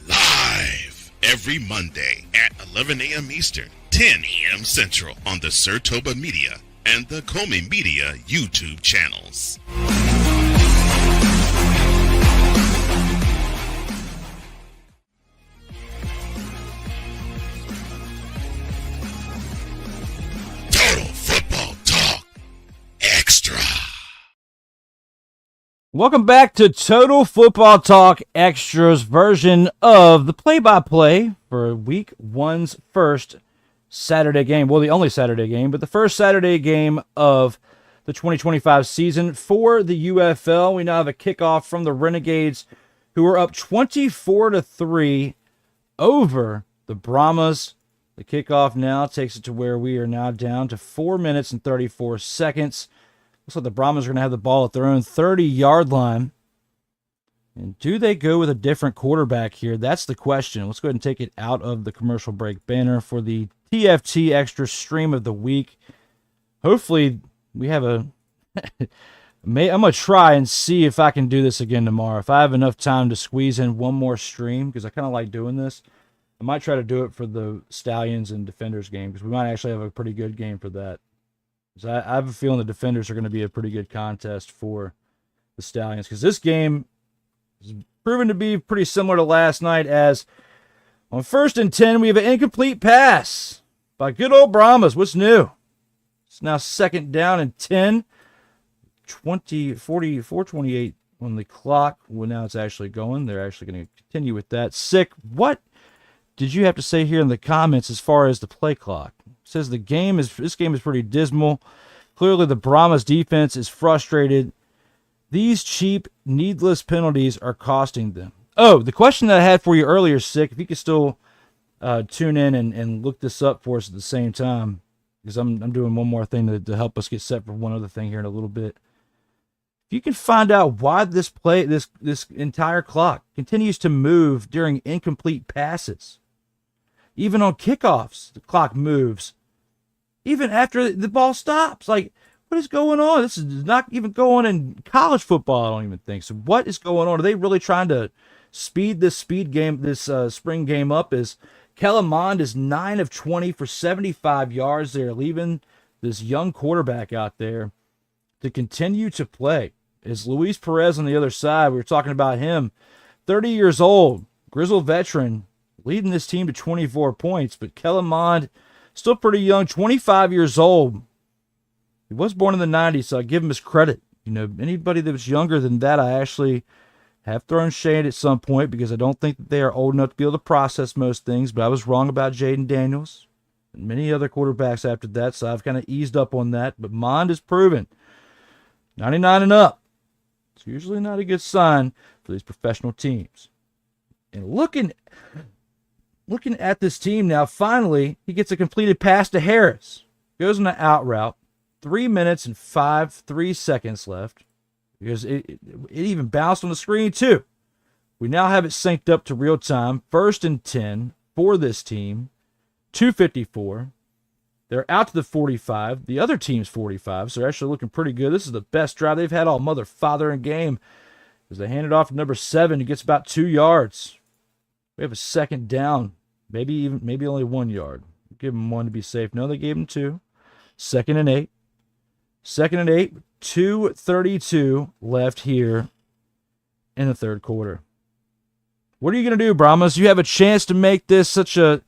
Live every Monday at 11 a.m. Eastern, 10 a.m. Central on the SIRTOBA Media and the COMI Media YouTube channels. Total Football Talk Extra. Welcome back to Total Football Talk Extra's version of the play-by-play for Week 1's first Saturday game. Well, the only Saturday game, but the first Saturday game of the 2025 season for the UFL. We now have a kickoff from the Renegades, who are up 24-3 over the Brahmas. The kickoff now takes it to where we are now down to 4 minutes and 34 seconds. Looks like the Brahmas are going to have the ball at their own 30-yard line. And do they go with a different quarterback here? That's the question. Let's go ahead and take it out of the commercial break banner for the TFT Extra Stream of the Week. Hopefully, we have a... I'm going to try and see if I can do this again tomorrow. If I have enough time to squeeze in one more stream, because I kind of like doing this. I might try to do it for the Stallions and Defenders game, because we might actually have a pretty good game for that. So I have a feeling the Defenders are going to be a pretty good contest for the Stallions, because this game is proven to be pretty similar to last night, as on 1st and 10, we have an incomplete pass by good old Brahmas. What's new? It's now 2nd down and 10. 4:28 on the clock. Well, now it's actually going. They're actually going to continue with that. Sick. What did you have to say here in the comments as far as the play clock? It says this game is pretty dismal. Clearly the Brahmas defense is frustrated. These cheap, needless penalties are costing them. Oh, the question that I had for you earlier, Sick, if you could still tune in and look this up for us at the same time. because I'm doing one more thing to help us get set for one other thing here in a little bit. If you can find out why this entire clock continues to move during incomplete passes, even on kickoffs, the clock moves, even after the ball stops. Like, what is going on? This is not even going in college football, I don't even think. So what is going on? Are they really trying to speed this spring game up? As Kellen Mond is 9 of 20 for 75 yards. They're leaving this young quarterback out there to continue to play. Is Luis Perez on the other side? We were talking about him. 30 years old, grizzled veteran, leading this team to 24 points. But Kellen Mond, still pretty young, 25 years old. He was born in the 90s, so I give him his credit. You know, anybody that was younger than that, I actually have thrown shade at some point because I don't think that they are old enough to be able to process most things. But I was wrong about Jaden Daniels and many other quarterbacks after that, so I've kind of eased up on that. But Mond is proven 99 and up. It's usually not a good sign for these professional teams. And looking at this team now, finally, he gets a completed pass to Harris. Goes on an out route. 3 minutes and 3 seconds left. Because it even bounced on the screen, too. We now have it synced up to real time. 1st and 10 for this team. 2:54. They're out to the 45. The other team's 45, so they're actually looking pretty good. This is the best drive they've had all mother, father, in game. As they hand it off to number 7, who gets about 2 yards. We have a second down. Maybe only 1 yard. Give them 1 to be safe. No, they gave them 2. 2nd and 8. 2nd and 8. 2:32 left here in the third quarter. What are you going to do, Brahmas? You have a chance to make this such a...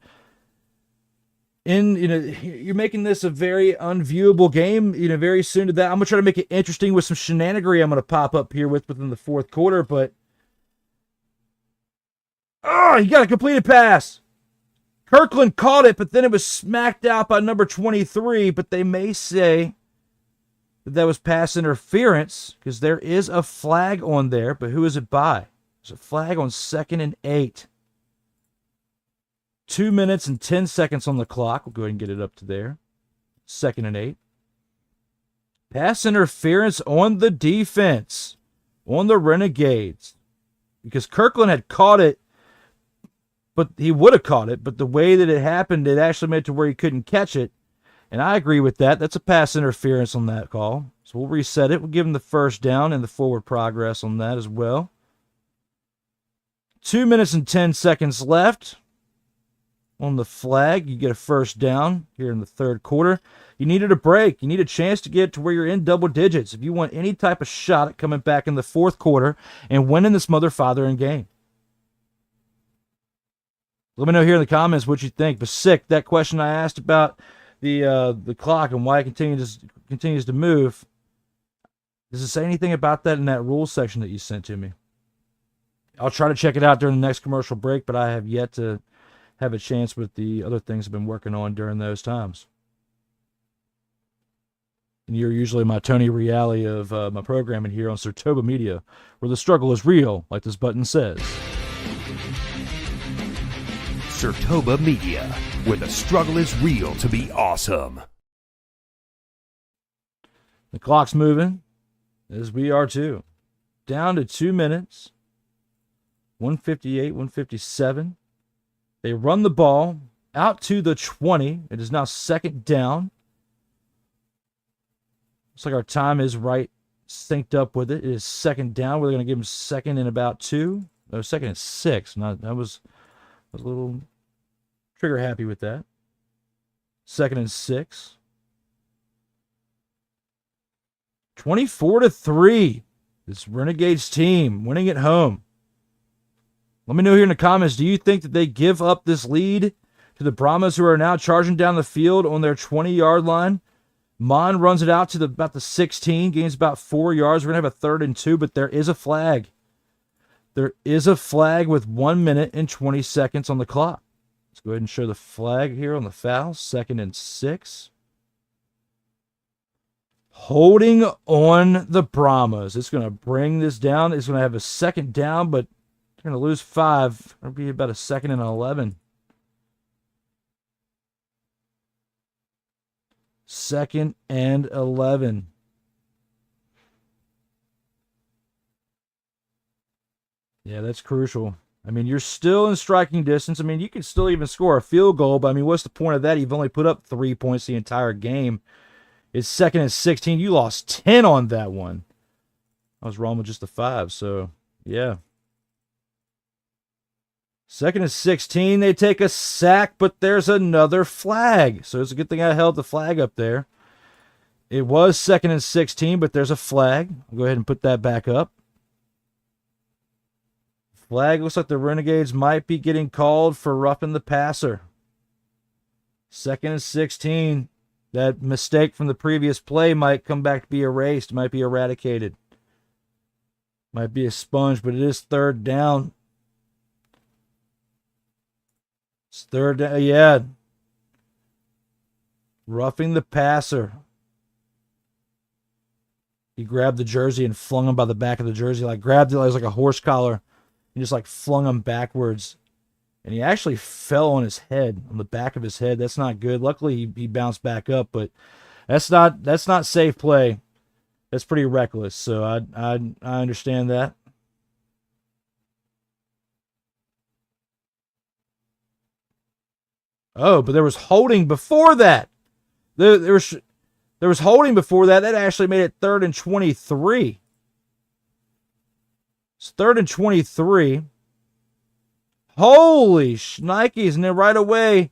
you're making this a very unviewable game, very soon to that. I'm going to try to make it interesting with some shenanigery I'm going to pop up here within the fourth quarter, but he got a completed pass. Kirkland caught it, but then it was smacked out by number 23, but they may say that was pass interference because there is a flag on there, but who is it by? There's a flag on 2nd and 8. 2 minutes and 10 seconds on the clock. We'll go ahead and get it up to there. 2nd and 8. Pass interference on the defense, on the Renegades. Because Kirkland had caught it, but he would have caught it, but the way that it happened, it actually made it to where he couldn't catch it. And I agree with that. That's a pass interference on that call. So we'll reset it. We'll give him the first down and the forward progress on that as well. 2 minutes and 10 seconds left. On the flag, you get a first down here in the third quarter. You needed a break. You need a chance to get to where you're in double digits if you want any type of shot at coming back in the fourth quarter and winning this mother-fathering game. Let me know here in the comments what you think. But sick, that question I asked about the clock and why it continues to move. Does it say anything about that in that rules section that you sent to me? I'll try to check it out during the next commercial break, but I have yet to have a chance with the other things I've been working on during those times. And you're usually my Tony Reale of my programming here on SIRTOBA Media, where the struggle is real, like this button says. SIRTOBA Media, where the struggle is real to be awesome. The clock's moving, as we are too. Down to 2 minutes. 158, 157. They run the ball out to the 20. It is now second down. Looks like our time is right synced up with it. It is second down. We're going to give them second and about 2. No, second and 6. I was a little trigger happy with that. 2nd and 6. 24-3. This Renegades team winning at home. Let me know here in the comments, do you think that they give up this lead to the Brahmas, who are now charging down the field on their 20-yard line? Mon runs it out to about the 16, gains about 4 yards. We're going to have a 3rd and 2, but there is a flag. There is a flag with 1 minute and 20 seconds on the clock. Let's go ahead and show the flag here on the foul. 2nd and 6. Holding on the Brahmas. It's going to bring this down. It's going to have a second down, but they're going to lose 5. It'll be about a 2nd and 11. 2nd and 11. Yeah, that's crucial. I mean, you're still in striking distance. I mean, you can still even score a field goal, but I mean, what's the point of that? You've only put up 3 points the entire game. It's 2nd and 16. You lost 10 on that one. I was wrong with just the 5, so yeah. 2nd and 16. They take a sack, but there's another flag. So it's a good thing I held the flag up there. It was 2nd and 16, but there's a flag. I'll go ahead and put that back up. Flag looks like the Renegades might be getting called for roughing the passer. 2nd and 16. That mistake from the previous play might come back to be erased, might be eradicated. Might be a sponge, but it is 3rd down. It's 3rd down, yeah. Roughing the passer. He grabbed the jersey and flung him by the back of the jersey. Like grabbed it like a horse collar. And just like flung him backwards. And he actually fell on his head, on the back of his head. That's not good. Luckily, he bounced back up, but that's not safe play. That's pretty reckless. So I understand that. Oh, but there was holding before that. There was holding before that. That actually made it 3rd and 23. It's 3rd and 23. Holy shnikes. And then right away,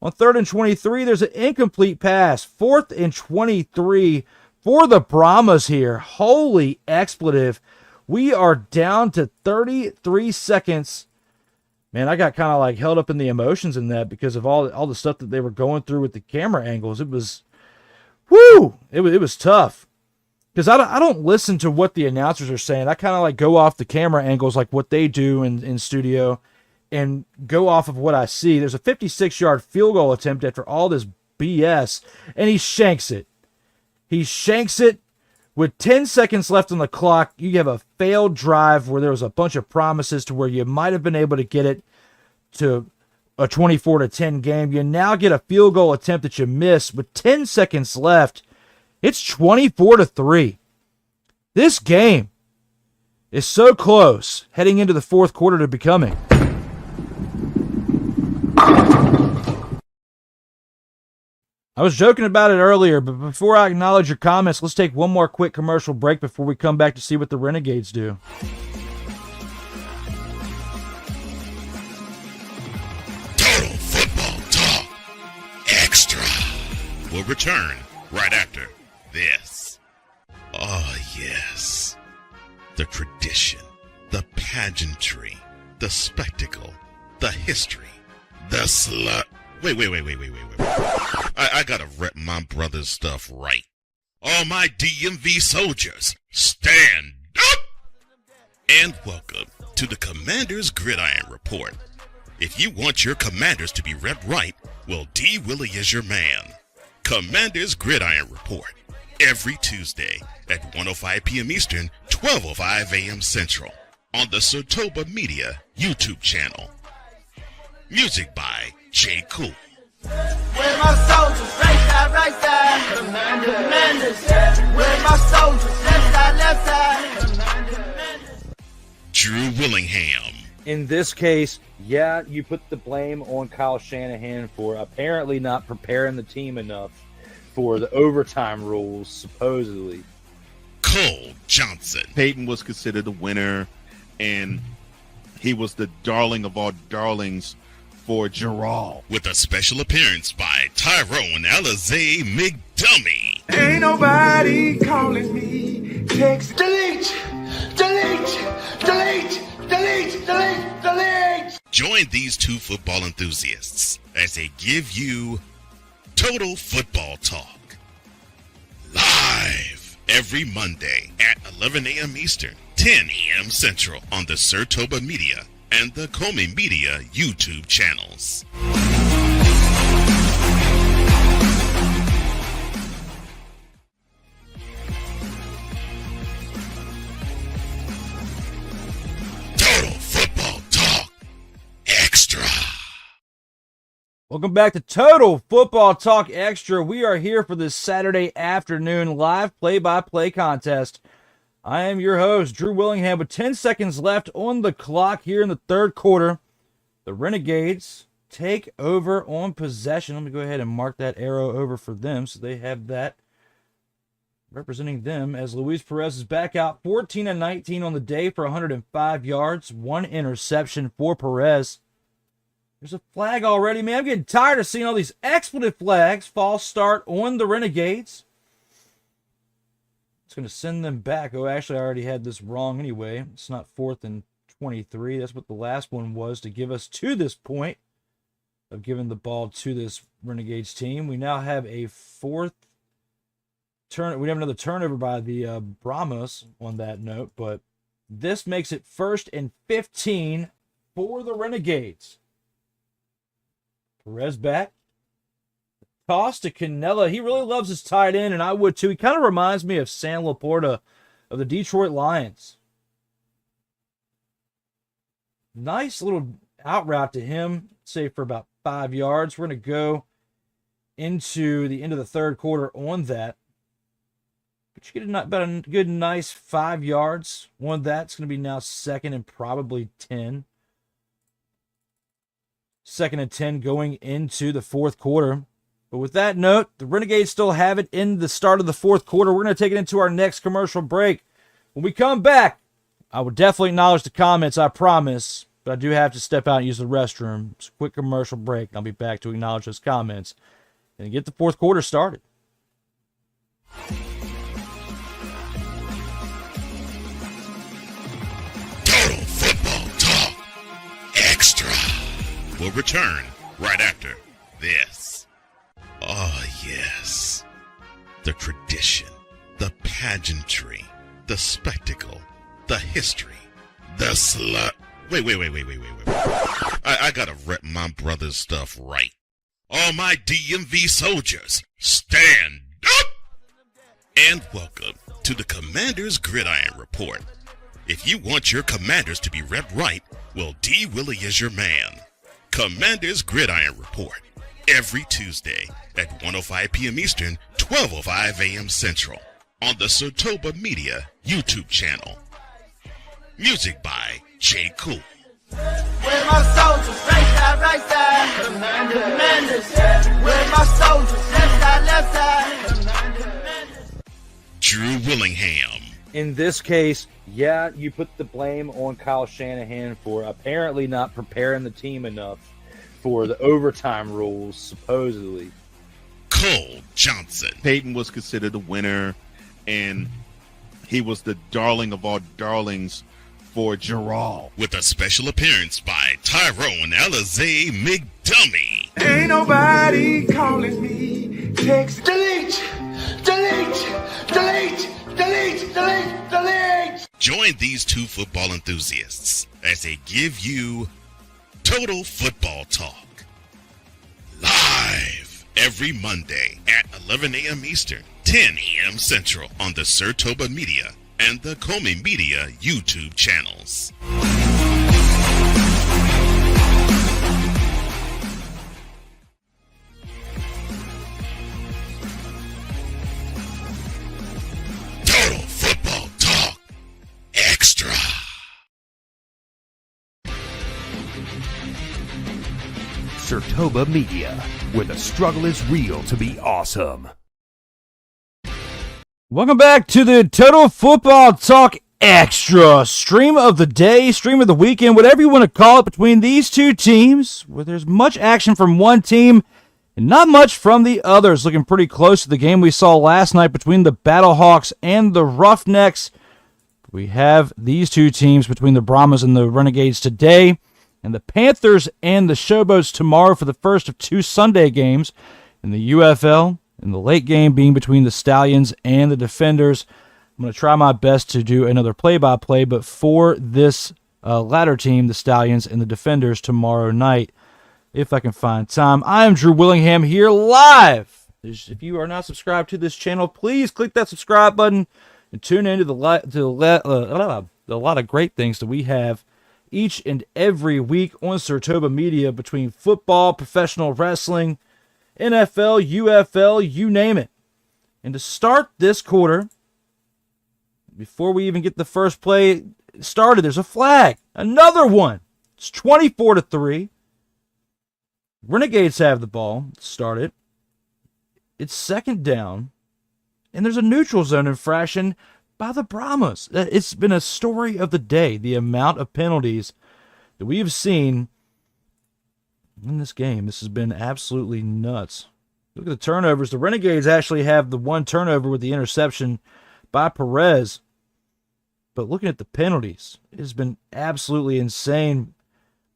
on 3rd and 23, there's an incomplete pass. 4th and 23 for the Brahmas here. Holy expletive. We are down to 33 seconds. Man, I got kind of like held up in the emotions in that because of all the stuff that they were going through with the camera angles. It was, whoo! It was tough. Because I don't listen to what the announcers are saying. I kind of like go off the camera angles like what they do in studio and go off of what I see. There's a 56-yard field goal attempt after all this BS, and he shanks it. He shanks it with 10 seconds left on the clock. You have a failed drive where there was a bunch of promises to where you might have been able to get it to a 24-10 game. You now get a field goal attempt that you missed with 10 seconds left. It's 24-3. This game is so close heading into the 4th quarter to becoming. I was joking about it earlier, but before I acknowledge your comments, let's take one more quick commercial break before we come back to see what the Renegades do. Total Football Talk Extra will return right after this. Oh, yes. The tradition, the pageantry, the spectacle, the history, the slut. Wait. I gotta rep my brother's stuff right. All my DMV soldiers, stand up! And welcome to the Commander's Gridiron Report. If you want your Commanders to be repped right, well, D. Willie is your man. Commander's Gridiron Report. Every Tuesday at 1:05 p.m. Eastern, 12:05 a.m. Central on the SIRTOBA Media YouTube channel. Music by J. Cool. Where my soldiers, right side, commanders. Where my soldiers, left side, commanders. Drew Willingham. In this case, yeah, you put the blame on Kyle Shanahan for apparently not preparing the team enough for the overtime rules, supposedly. Cole Johnson. Peyton was considered the winner, and he was the darling of all darlings for Gerald. With a special appearance by Tyrone Alizé McDummy. Ain't nobody calling me. Text delete. Join these two football enthusiasts as they give you Total Football Talk. Live every Monday at 11 a.m. Eastern, 10 a.m. Central on the SIRTOBA Media and the COMI Media YouTube channels. Total Football Talk Extra. Welcome back to Total Football Talk Extra. We are here for this Saturday afternoon live play-by-play contest. I am your host, Drew Willingham, with 10 seconds left on the clock here in the third quarter. The Renegades take over on possession. Let me go ahead and mark that arrow over for them so they have that representing them as Luis Perez is back out 14-19 on the day for 105 yards, 1 interception for Perez. There's a flag already, man. I'm getting tired of seeing all these expletive flags. False start on the Renegades. It's going to send them back. Oh, actually, I already had this wrong anyway. It's not 4th and 23. That's what the last one was to give us to this point of giving the ball to this Renegades team. We now have a fourth turn. We have another turnover by the Brahmas on that note, but this makes it 1st and 15 for the Renegades. Perez back. Toss to Canella. He really loves his tight end, and I would too. He kind of reminds me of Sam Laporta of the Detroit Lions. Nice little out route to him, say for about 5 yards. We're going to go into the end of the third quarter on that. But you get about a good, nice 5 yards on that. It's going to be now 2nd and probably 10. 2nd and 10 going into the fourth quarter. But with that note, the Renegades still have it in the start of the fourth quarter. We're going to take it into our next commercial break. When we come back, I will definitely acknowledge the comments, I promise. But I do have to step out and use the restroom. It's a quick commercial break. I'll be back to acknowledge those comments and get the fourth quarter started. Total Football Talk Extra will return right after this. Oh, yes. The tradition, the pageantry, the spectacle, the history, the slut. Wait. I gotta rep my brother's stuff right. All my DMV soldiers, stand up! And welcome to the Commander's Gridiron Report. If you want your commanders to be repped right, well, D. Willie is your man. Commander's Gridiron Report. Every Tuesday at 1:05 p.m. Eastern, 12:05 a.m. Central on the SIRTOBA Media YouTube channel. Music by J. Cool. Where my soldiers, right side, commanders. Where my soldiers, left side. Drew Willingham. In this case, yeah, you put the blame on Kyle Shanahan for apparently not preparing the team enough for the overtime rules, supposedly. Cole Johnson. Peyton was considered the winner, and he was the darling of all darlings for Gerald. With a special appearance by Tyrone Alizé McDummy. Ain't nobody calling me. Text delete. Join these two football enthusiasts as they give you Total Football Talk. Live every Monday at 11 a.m. Eastern, 10 a.m. Central on the SIRTOBA Media and the COMI Media YouTube channels. Total Football Talk Extra. SIRTOBA Media, where the struggle is real to be awesome. Welcome back to the Total Football Talk Extra. Stream of the day, stream of the weekend, whatever you want to call it, between these two teams, where there's much action from one team and not much from the others. Looking pretty close to the game we saw last night between the Battlehawks and the Roughnecks. We have these two teams between the Brahmas and the Renegades today, and the Panthers and the Showboats tomorrow for the first of two Sunday games in the UFL. And the late game being between the Stallions and the Defenders. I'm going to try my best to do another play-by-play, but for this latter team, the Stallions and the Defenders, tomorrow night, if I can find time. I am Drew Willingham here live. If you are not subscribed to this channel, please click that subscribe button and tune in to a lot of great things that we have each and every week on SIRTOBA Media between football, professional wrestling, NFL, UFL, you name it. And to start this quarter, before we even get the first play started, there's a flag. Another one. It's 24-3. Renegades have the ball. Start it. It's second down. And there's a neutral zone infraction by the Brahmas. It's been a story of the day, the amount of penalties that we have seen in this game. This has been absolutely nuts. Look at the turnovers. The Renegades actually have the one turnover with the interception by Perez. But looking at the penalties, it has been absolutely insane.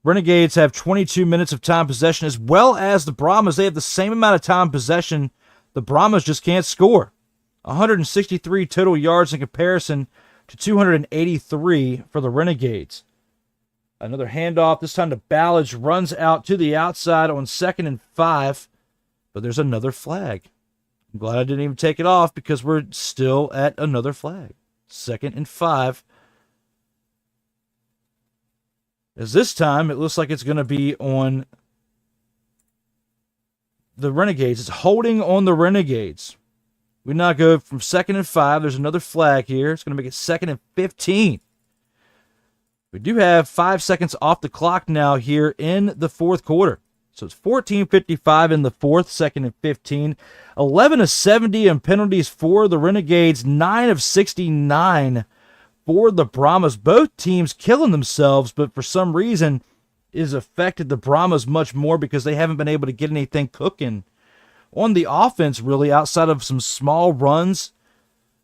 Renegades have 22 minutes of time possession, as well as the Brahmas. They have the same amount of time possession. The Brahmas just can't score. 163 total yards in comparison to 283 for the Renegades. Another handoff, this time to Ballage, runs out to the outside on 2nd and 5, but there's another flag. I'm glad I didn't even take it off because we're still at another flag. 2nd and 5. As this time, it looks like it's going to be on the Renegades. It's holding on the Renegades. We now go from 2nd and 5. There's another flag here. It's going to make it 2nd and 15. We do have 5 seconds off the clock now here in the fourth quarter. So it's 14:55 in the fourth, 2nd and 15. 11 of 70 in penalties for the Renegades. 9 of 69 for the Brahmas. Both teams killing themselves, but for some reason it has affected the Brahmas much more because they haven't been able to get anything cooking on the offense, really, outside of some small runs,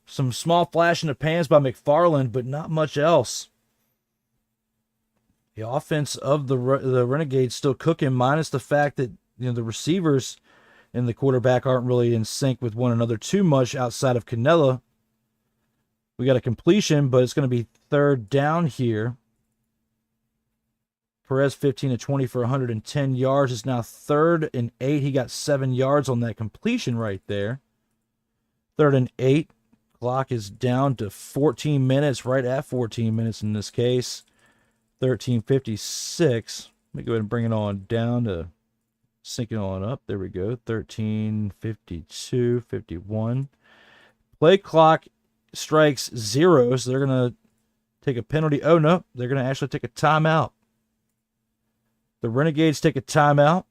some small flash in the pans by McFarland, but not much else. The offense of the Renegades still cooking, minus the fact that the receivers and the quarterback aren't really in sync with one another too much outside of Canella. We got a completion, but it's going to be third down here. Perez 15-20 for 110 yards. It's now 3rd and 8. He got 7 yards on that completion right there. 3rd and 8. Clock is down to 14 minutes, right at 14 minutes in this case. 13:56. Let me go ahead and bring it on down to sync it on up. There we go. 13:52, 51. Play clock strikes 0, so they're going to take a penalty. Oh, no. They're going to actually take a timeout. The Renegades take a timeout.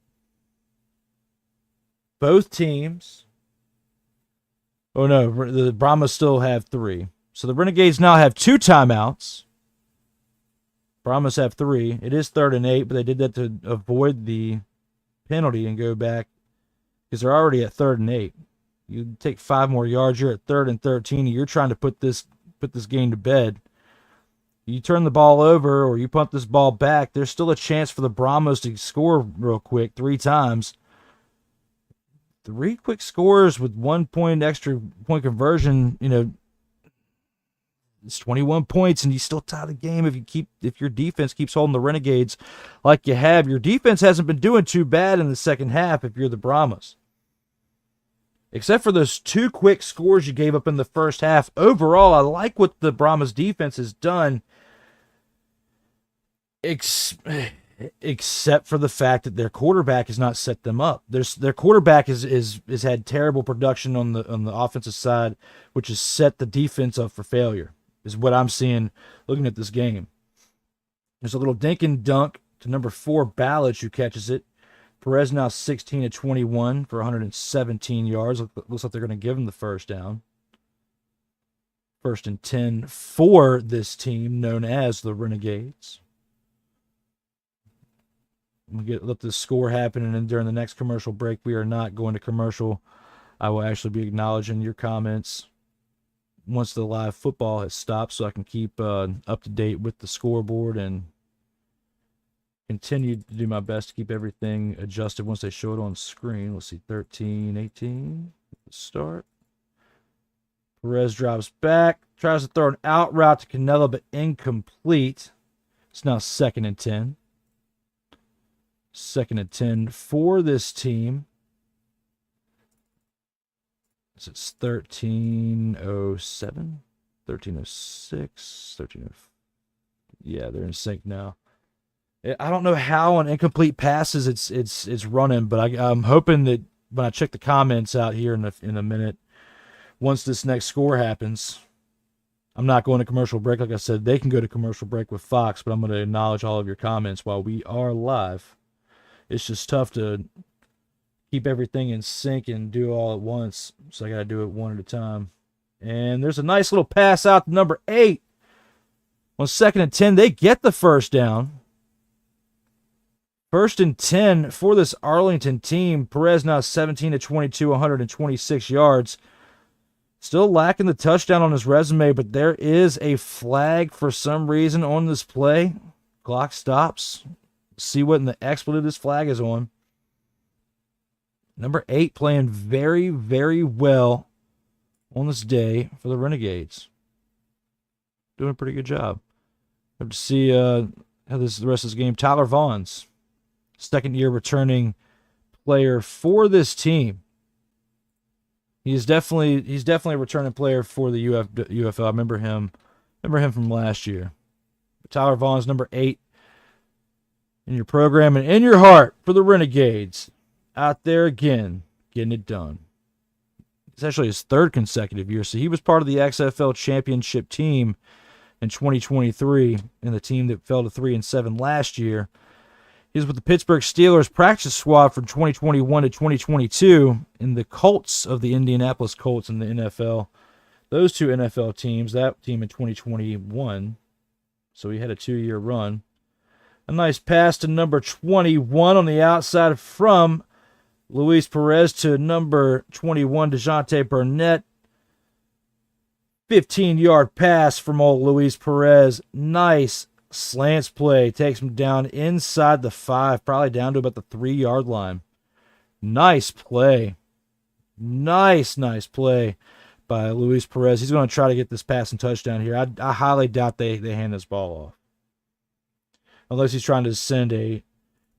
Both teams. Oh, no. The Brahmas still have 3. So the Renegades now have 2 timeouts. Brahmas have 3. It is 3rd and 8, but they did that to avoid the penalty and go back because they're already at 3rd and 8. You take 5 more yards, you're at 3rd and 13, and you're trying to put this game to bed. You turn the ball over or you pump this ball back, there's still a chance for the Brahmas to score real quick 3 times. 3 quick scores with 1 point extra point conversion, it's 21 points, and you still tie the game if your defense keeps holding the Renegades like you have. Your defense hasn't been doing too bad in the second half if you're the Brahmas. Except for those 2 quick scores you gave up in the first half. Overall, I like what the Brahmas defense has done, except for the fact that their quarterback has not set them up. Their quarterback has had terrible production on the offensive side, which has set the defense up for failure, is what I'm seeing looking at this game. There's a little dink and dunk to number 4, Ballage, who catches it. Perez now 16-21 for 117 yards. Looks like they're going to give him the first down. 1st and 10 for this team known as the Renegades. Let this score happen, and then during the next commercial break, we are not going to commercial. I will actually be acknowledging your comments once the live football has stopped, so I can keep up to date with the scoreboard and continue to do my best to keep everything adjusted once they show it on screen. Let's see, 13-18. Start. Perez drives back, tries to throw an out route to Canella, but incomplete. It's now 2nd and 10. 2nd and 10 for this team. It's 13:07, 13:06, 13:04. Yeah, they're in sync now. I don't know how on incomplete passes it's running, but I'm hoping that when I check the comments out here in a minute, once this next score happens, I'm not going to commercial break. Like I said, they can go to commercial break with Fox, but I'm going to acknowledge all of your comments while we are live. It's just tough to keep everything in sync and do all at once, so I got to do it one at a time. And there's a nice little pass out to number 8. On 2nd and 10, they get the first down. 1st and 10 for this Arlington team. Perez now 17 to 22, 126 yards. Still lacking the touchdown on his resume, but there is a flag for some reason on this play. Clock stops. See what in the expletive this flag is on. Number 8 playing very, very well on this day for the Renegades. Doing a pretty good job. Have to see how the rest of this game. Tyler Vaughn's second-year returning player for this team. He's definitely a returning player for the UFL. I remember him from last year. But Tyler Vaughn's number 8 in your program and in your heart for the Renegades. Out there again, getting it done. It's actually his 3rd consecutive year. So he was part of the XFL championship team in 2023 and the team that fell to 3-7 last year. He was with the Pittsburgh Steelers practice squad from 2021 to 2022 in the Colts of the Indianapolis Colts in the NFL. Those 2 NFL teams, that team in 2021. So he had a 2-year run. A nice pass to number 21 on the outside from Luis Perez to number 21, DeJounte Burnett. 15-yard pass from old Luis Perez. Nice slants play. Takes him down inside the 5, probably down to about the 3-yard line. Nice play. Nice play by Luis Perez. He's going to try to get this passing touchdown here. I highly doubt they hand this ball off. Unless he's trying to send a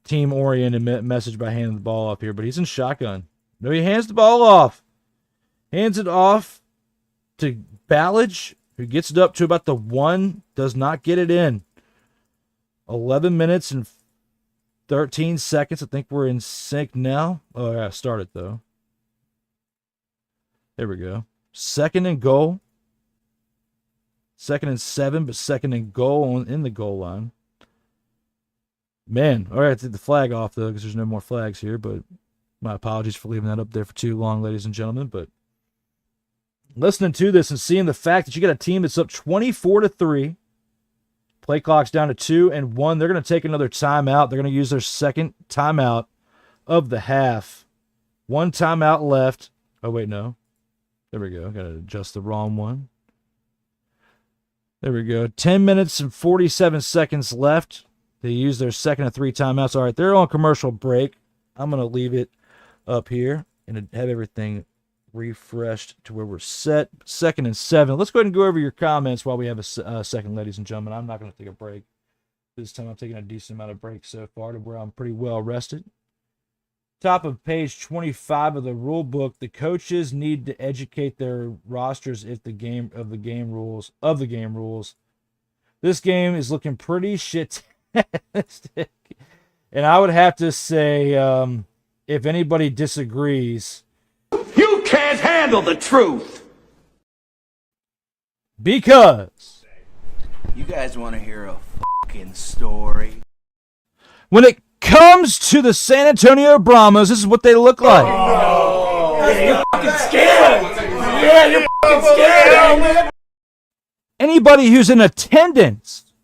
team-oriented message by handing the ball off here. But he's in shotgun. No, he hands the ball off. Hands it off to Ballage, who gets it up to about the 1. Does not get it in. 11 minutes and 13 seconds. I think we're in sync now. Oh, yeah, started though. There we go. 2nd and goal. 2nd and 7, but 2nd and goal in the goal line. Man, all right, I took the flag off, though, because there's no more flags here, but my apologies for leaving that up there for too long, ladies and gentlemen, but listening to this and seeing the fact that you got a team that's up 24-3, play clock's down to 2 and 1, they're going to take another timeout. They're going to use their 2nd timeout of the half. 1 timeout left. Oh, wait, no. There we go. Got to adjust the wrong one. There we go. 10 minutes and 47 seconds left. They use their 2nd of 3 timeouts. All right, they're on commercial break. I'm going to leave it up here and have everything refreshed to where we're set. 2nd and 7. Let's go ahead and go over your comments while we have a second, ladies and gentlemen. I'm not going to take a break. This time I'm taking a decent amount of breaks so far to where I'm pretty well rested. Top of page 25 of the rule book. The coaches need to educate their rosters if the game rules. This game is looking pretty shit. And I would have to say, if anybody disagrees, You can't handle the truth. because You guys want to hear a fucking story? when it comes to the San Antonio Brahmas, this is what they look like. You're fucking scared. Yeah, you're fucking scared, man. Anybody who's in attendance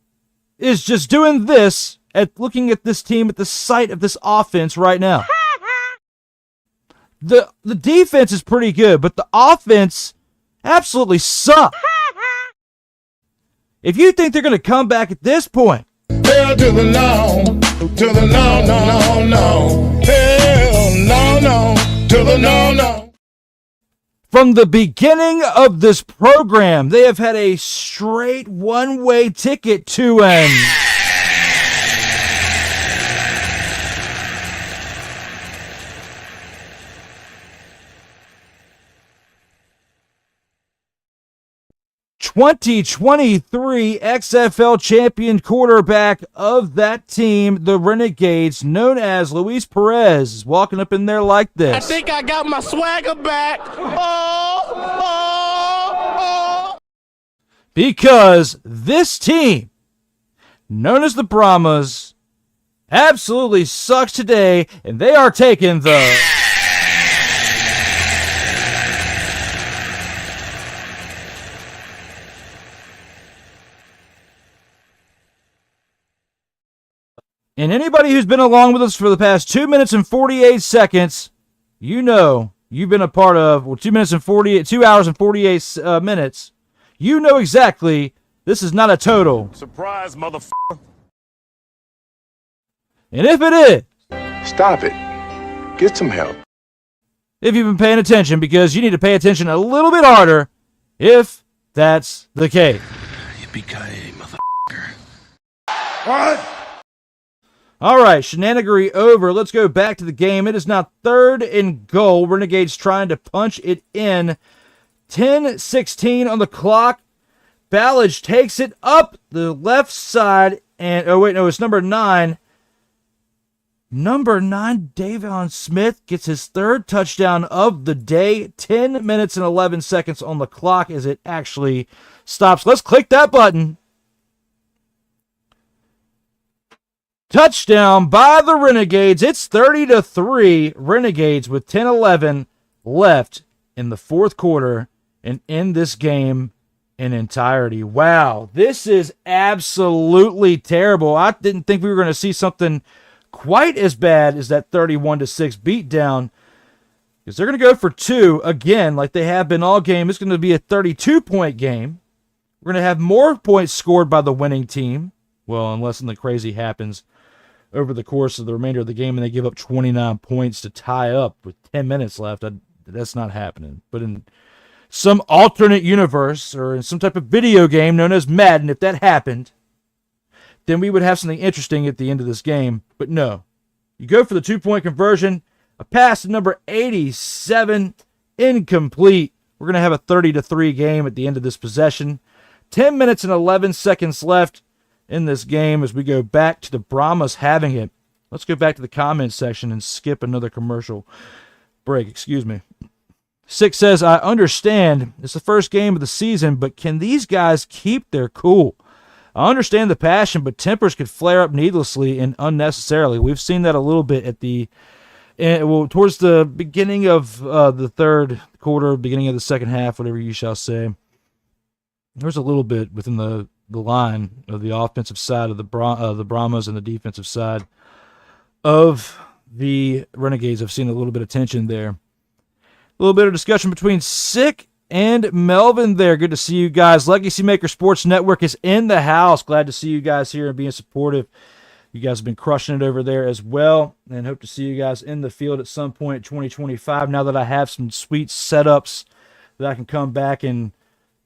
is just doing this at looking at this team at the sight of this offense right now. The defense is pretty good, but the offense absolutely sucks. If you think they're going to come back at this point, Hell to the no, to the no, no, no, no. Hell no, no, to the no, no. from the beginning of this program, they have had a straight one-way ticket to an 2023 XFL champion quarterback of that team, the Renegades, known as Luis Perez, is walking up in there like this. I think I got my swagger back. Oh. Because this team, known as the Brahmas, absolutely sucks today, and they are taking the... And anybody who's been along with us for the past 2 minutes and 48 seconds, you know you've been a part of, 2 hours and 48 minutes. You know exactly this is not a total. Surprise, motherfucker. And if it is, stop it. Get some help. if you've been paying attention, because you need to pay attention a little bit harder if that's the case. Yippee-ki-yay, motherfucker. What? All right, shenanigery over. Let's go back to the game. It is now 3rd and goal. Renegades trying to punch it in. 10:16 on the clock. Ballage takes it up the left side. And, oh, wait, no, it's number 9. Number 9, Davon Smith, gets his 3rd touchdown of the day. 10 minutes and 11 seconds on the clock as it actually stops. Let's click that button. Touchdown by the Renegades. It's 30-3. Renegades with 10:11 left in the 4th quarter and in this game in entirety. Wow, this is absolutely terrible. I didn't think we were going to see something quite as bad as that 31-6 beatdown, because they're going to go for 2 again like they have been all game. It's going to be a 32-point game. We're going to have more points scored by the winning team. Well, unless something crazy happens over the course of the remainder of the game and they give up 29 points to tie up with 10 minutes left. That's not happening. But in some alternate universe or in some type of video game known as Madden, if that happened, then we would have something interesting at the end of this game. But no. You go for the 2-point conversion. A pass to number 87, incomplete. We're going to have a 30-3 game at the end of this possession. 10 minutes and 11 seconds left in this game as we go back to the Brahmas having it. Let's go back to the comments section and skip another commercial break. Excuse me. 6 says, I understand it's the first game of the season, but can these guys keep their cool? I understand the passion, but tempers could flare up needlessly and unnecessarily. We've seen that a little bit at towards the beginning of the 3rd quarter, beginning of the 2nd half, whatever you shall say. There's a little bit within the line of the offensive side of the Brahmas and the defensive side of the Renegades. I've seen a little bit of tension there. A little bit of discussion between Sick and Melvin there. Good to see you guys. Legacy Maker Sports Network is in the house. Glad to see you guys here and being supportive. You guys have been crushing it over there as well, and hope to see you guys in the field at some point in 2025 now that I have some sweet setups that I can come back and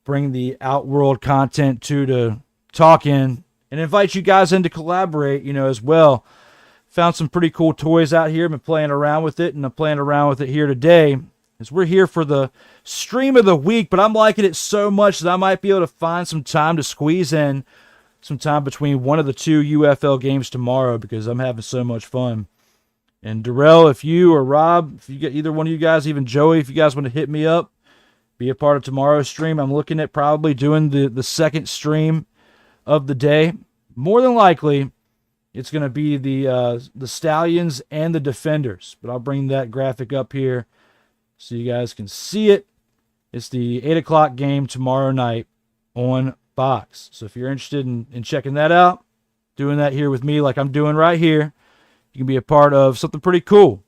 bring the Outworld content to talk in and invite you guys in to collaborate, as well. Found some pretty cool toys out here. Been playing around with it, and I'm playing around with it here today as we're here for the stream of the week, but I'm liking it so much that I might be able to find some time to squeeze in some time between one of the 2 UFL games tomorrow because I'm having so much fun. And Darrell, if you or Rob, if you get either one of you guys, even Joey, if you guys want to hit me up, be a part of tomorrow's stream. I'm looking at probably doing the 2nd stream of the day. More than likely, it's going to be the Stallions and the Defenders. But I'll bring that graphic up here so you guys can see it. It's the 8 o'clock game tomorrow night on Fox. So if you're interested in checking that out, doing that here with me like I'm doing right here, you can be a part of something pretty cool.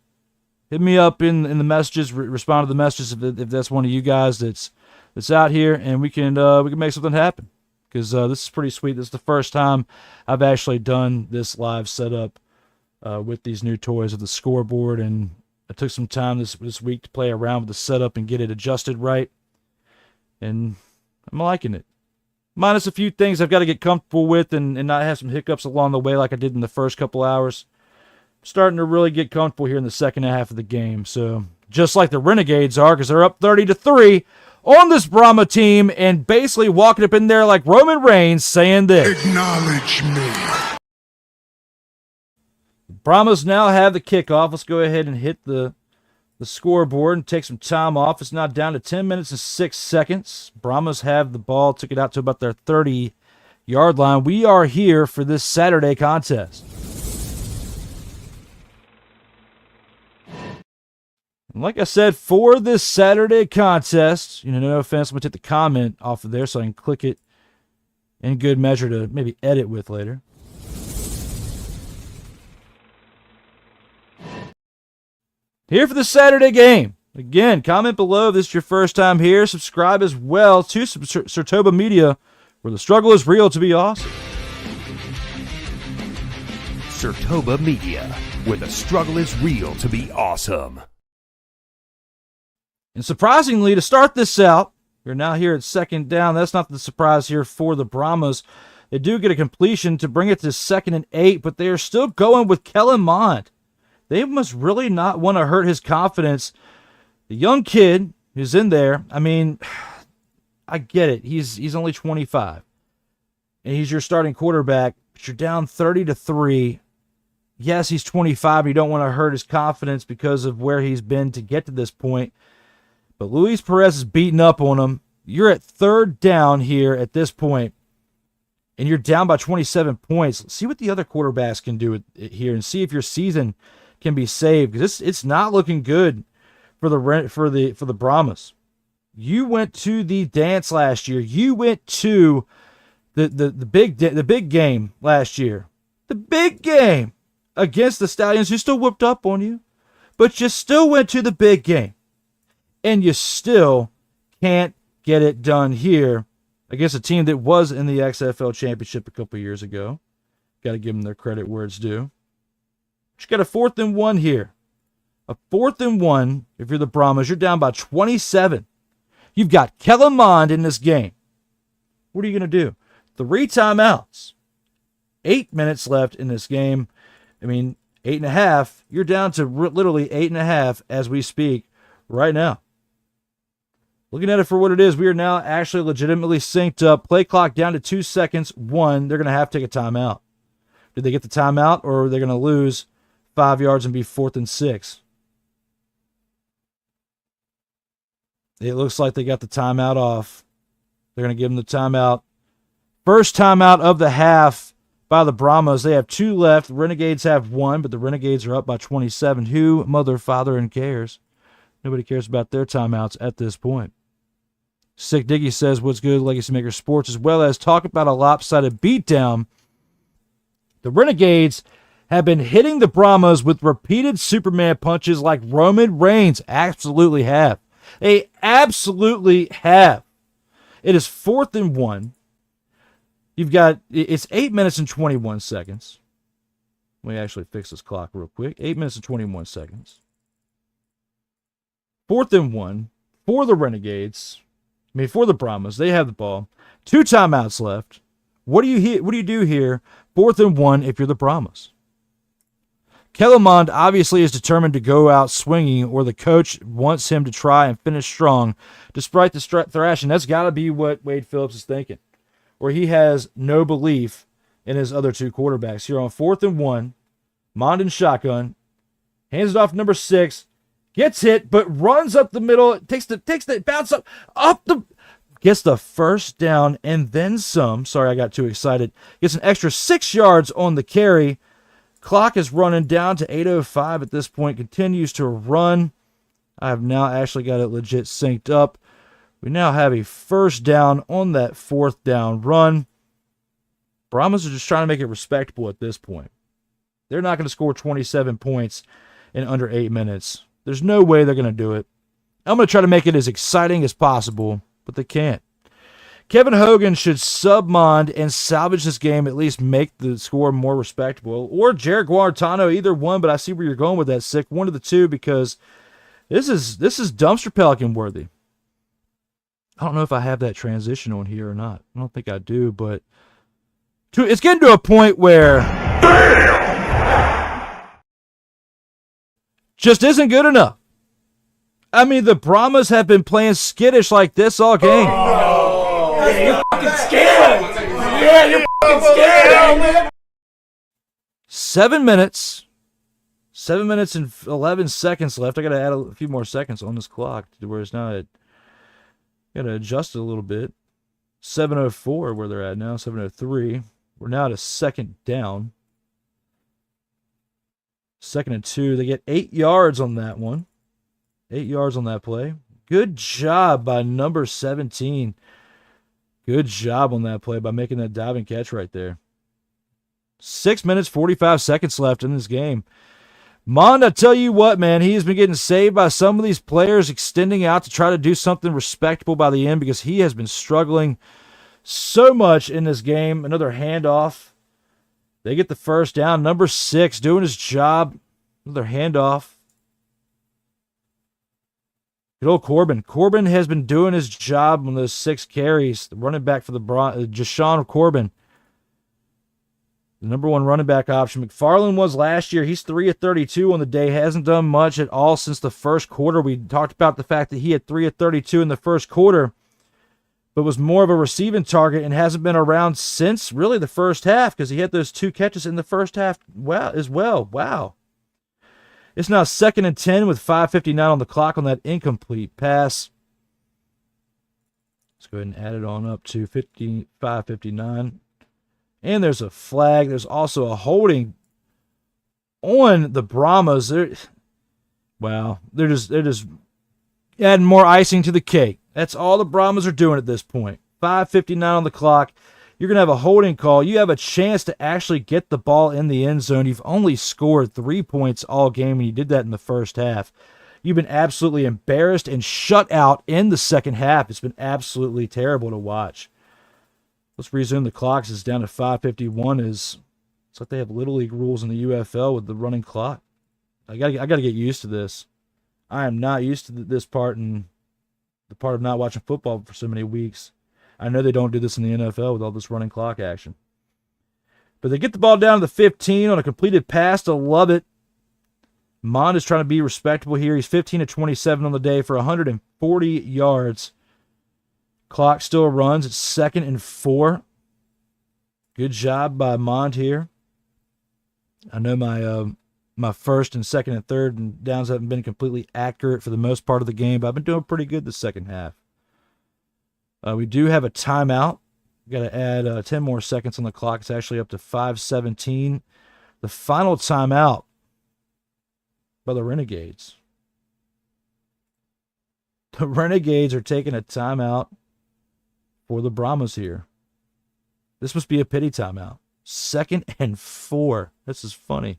Hit me up in the messages, respond to the messages if that's one of you guys that's out here, and we can make something happen. Because this is pretty sweet. This is the first time I've actually done this live setup with these new toys of the scoreboard, and I took some time this week to play around with the setup and get it adjusted right, and I'm liking it. Minus a few things I've got to get comfortable with and not have some hiccups along the way like I did in the first couple hours. Starting to really get comfortable here in the 2nd half of the game. So just like the Renegades are, because they're up 30-3 on this Brahma team and basically walking up in there like Roman Reigns saying this. Acknowledge me. Brahmas now have the kickoff. Let's go ahead and hit the scoreboard and take some time off. It's now down to 10 minutes and 6 seconds. Brahmas have the ball, took it out to about their 30-yard line. We are here for this Saturday contest. And like I said, for this Saturday contest, no offense, I'm going to take the comment off of there so I can click it in good measure to maybe edit with later. Here for the Saturday game. Again, comment below if this is your first time here. Subscribe as well to SIRTOBA Media, where the struggle is real to be awesome. SIRTOBA Media, where the struggle is real to be awesome. And surprisingly, to start this out, we're now here at second down. That's not the surprise here for the Brahmas. They do get a completion to bring it to 2nd and 8, but they are still going with Kellen Mond. They must really not want to hurt his confidence. The young kid who's in there, I mean, I get it. He's only 25. And he's your starting quarterback, but you're down 30-3. Yes, he's 25. You don't want to hurt his confidence because of where he's been to get to this point. But Luis Perez is beating up on him. You're at 3rd down here at this point, and you're down by 27 points. Let's see what the other quarterbacks can do here and see if your season can be saved, because it's not looking good for the Brahmas. You went to the dance last year. You went to the big game last year. The big game against the Stallions, who still whooped up on you, but you still went to the big game, and you still can't get it done here against a team that was in the XFL championship a couple years ago. Got to give them their credit where it's due. You got a 4th and 1 here. A 4th and 1, if you're the Brahmas, you're down by 27. You've got Kellen Mond in this game. What are you going to do? 3 timeouts. 8 minutes left in this game. I mean, 8.5. You're down to literally 8.5 as we speak right now. Looking at it for what it is, we are now actually legitimately synced up. Play clock down to 2 seconds. 1, they're going to have to take a timeout. Did they get the timeout, or are they going to lose 5 yards and be 4th and 6? It looks like they got the timeout off. They're going to give them the timeout. First timeout of the half by the Brahmas. They have 2 left. The Renegades have 1, but the Renegades are up by 27. Who, mother, father, and cares? Nobody cares about their timeouts at this point. Sick Diggy says, what's good, Legacy Maker Sports, as well as talk about a lopsided beatdown. The Renegades have been hitting the Brahmas with repeated Superman punches like Roman Reigns absolutely have. They absolutely have. It is 4th and 1. It's 8 minutes and 21 seconds. Let me actually fix this clock real quick. 8 minutes and 21 seconds. 4th and 1 for the Renegades. For the Brahmas. They have the ball. 2 timeouts left. What do you do here? 4th and 1 if you're the Brahmas. Kellen Mond obviously is determined to go out swinging, or the coach wants him to try and finish strong despite the thrashing. That's got to be what Wade Phillips is thinking, or he has no belief in his other 2 quarterbacks. Here on 4th and 1, Mond in shotgun, hands it off to number 6, gets hit, but runs up the middle, takes the bounce up the, gets the first down and then some. Sorry, I got too excited. Gets an extra 6 yards on the carry. Clock is running down to 8:05 at this point. Continues to run. I have now actually got it legit synced up. We now have a first down on that 4th down run. Brahmas are just trying to make it respectable at this point. They're not going to score 27 points in under 8 minutes. There's no way they're going to do it. I'm going to try to make it as exciting as possible, but they can't. Kevin Hogan should sub Mond and salvage this game, at least make the score more respectable. Or Jared Guarantano, either one, but I see where you're going with that, Sick. One of the two, because this is dumpster pelican worthy. I don't know if I have that transition on here or not. I don't think I do, but it's getting to a point where just isn't good enough. I mean, the Brahmas have been playing skittish like this all game. Yeah, you're fucking scared. Yeah, you're fucking scared, man. 7 minutes. 7 minutes and 11 seconds left. I got to add a few more seconds on this clock to where it's now at. Got to adjust it a little bit. 7:04 where they're at now. 7:03. We're now at a second down. 2nd and 2. They get 8 yards on that one. 8 yards on that play. Good job by number 17. Good job on that play by making that diving catch right there. 6 minutes, 45 seconds left in this game. Mond, I tell you what, man, he has been getting saved by some of these players extending out to try to do something respectable by the end because he has been struggling so much in this game. Another handoff. They get the first down. Number 6 doing his job. Another handoff. Good old Corbin. Corbin has been doing his job on those 6 carries. The running back for the Jashawn Corbin. The number 1 running back option. McFarland was last year. He's 3 of 32 on the day. Hasn't done much at all since the first quarter. We talked about the fact that he had 3 of 32 in the first quarter, but was more of a receiving target and hasn't been around since really the first half because he had those 2 catches in the first half as well. Wow. It's now 2nd and 10 with 5:59 on the clock on that incomplete pass. Let's go ahead and add it on up to 5:59. And there's a flag. There's also a holding on the Brahmas. Wow. They're just adding more icing to the cake. That's all the Brahmas are doing at this point. 5:59 on the clock. You're going to have a holding call. You have a chance to actually get the ball in the end zone. You've only scored 3 points all game, and you did that in the first half. You've been absolutely embarrassed and shut out in the second half. It's been absolutely terrible to watch. Let's resume the clocks. It's down to 5:51. It's like they have Little League rules in the UFL with the running clock. I got to get used to this. I am not used to this part and the part of not watching football for so many weeks. I know they don't do this in the NFL with all this running clock action. But they get the ball down to the 15 on a completed pass. I love it. Mond is trying to be respectable here. He's 15 of 27 on the day for 140 yards. Clock still runs. It's 2nd and 4. Good job by Mond here. I know my first and second and third and downs haven't been completely accurate for the most part of the game, but I've been doing pretty good the second half. We do have a timeout. Got to add 10 more seconds on the clock. It's actually up to 5:17. The final timeout by the Renegades. The Renegades are taking a timeout for the Brahmas here. This must be a pity timeout. 2nd and 4. This is funny.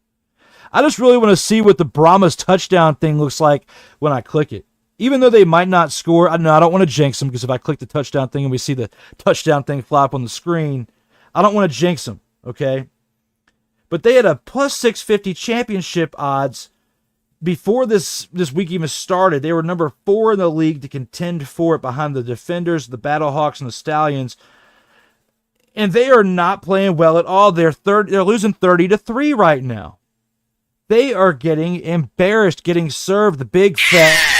I just really want to see what the Brahmas touchdown thing looks like when I click it. Even though they might not score, I don't want to jinx them because if I click the touchdown thing and we see the touchdown thing flop on the screen, I don't want to jinx them, okay? But they had a plus 650 championship odds before this week even started. They were number 4 in the league to contend for it behind the Defenders, the Battlehawks, and the Stallions. And they are not playing well at all. They're losing 30-3 right now. They are getting embarrassed, getting served the big fat.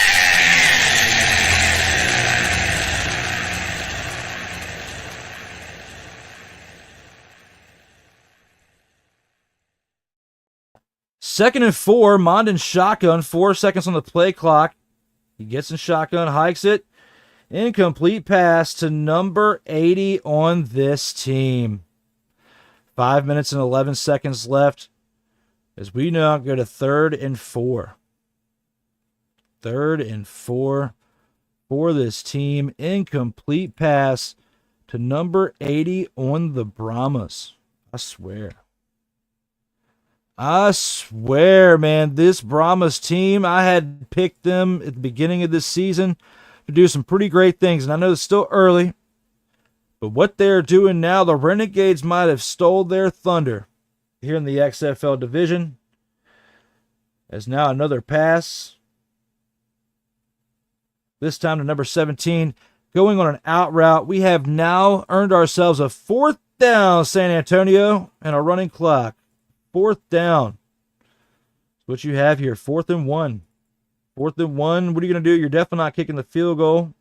Second and 4, Mond in shotgun, 4 seconds on the play clock. He gets in shotgun, hikes it. Incomplete pass to number 80 on this team. 5 minutes and 11 seconds left. As we now go to 3rd and 4. 3rd and 4 for this team. Incomplete pass to number 80 on the Brahmas. I swear, man, this Brahmas team, I had picked them at the beginning of this season to do some pretty great things. And I know it's still early, but what they're doing now, the Renegades might have stole their thunder here in the XFL division. As now another pass. This time to number 17, going on an out route. We have now earned ourselves a 4th down, San Antonio, and a running clock. 4th down. That's what you have here, 4th and 1. 4th and 1. What are you going to do? You're definitely not kicking the field goal.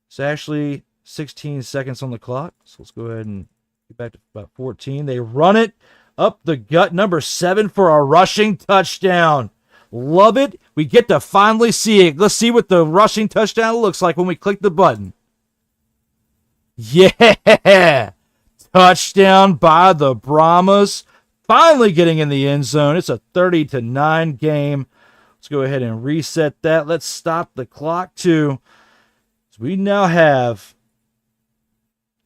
It's actually 16 seconds on the clock. So let's go ahead and get back to about 14. They run it up the gut. Number 7 for a rushing touchdown. Love it. We get to finally see it. Let's see what the rushing touchdown looks like when we click the button. Yeah! Touchdown by the Brahmas. Finally getting in the end zone. It's a 30-9 game. Let's go ahead and reset that. Let's stop the clock too. So we now have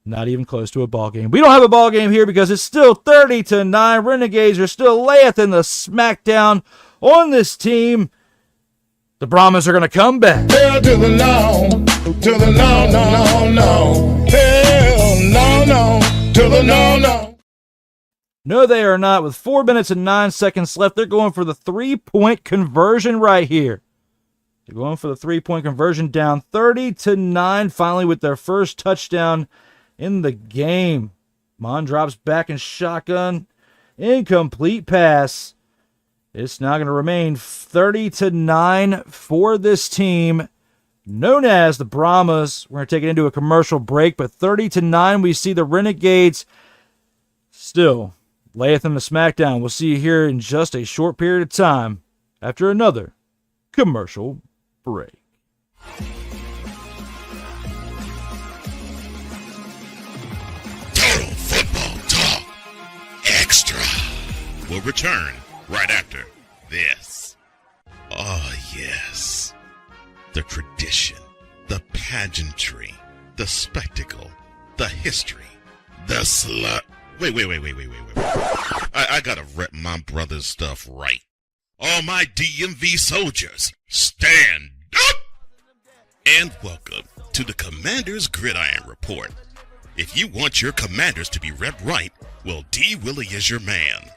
not even close to a ball game. We don't have a ball game here because it's still 30-9. Renegades are still laying in the smackdown on this team. The Brahmas are going to come back. Hell to the no, to the no, no, no, no. Hell no, no, to the no, no. No, they are not. With 4 minutes and 9 seconds left, they're going for the 3-point conversion right here. They're going for the 3-point conversion, down 30-9, finally with their first touchdown in the game. Mon drops back in shotgun. Incomplete pass. It's now going to remain 30-9 for this team, known as the Brahmas. We're going to take it into a commercial break, but 30-9, we see the Renegades still layeth in the smackdown. We'll see you here in just a short period of time after another commercial break. Total Football Talk Extra will return right after this. Oh, yes. The tradition, the pageantry, the spectacle, the history, the slut. Wait. I gotta rep my brother's stuff right. All my DMV soldiers, stand up! And welcome to the Commander's Gridiron Report. If you want your commanders to be repped right, well, D. Willie is your man.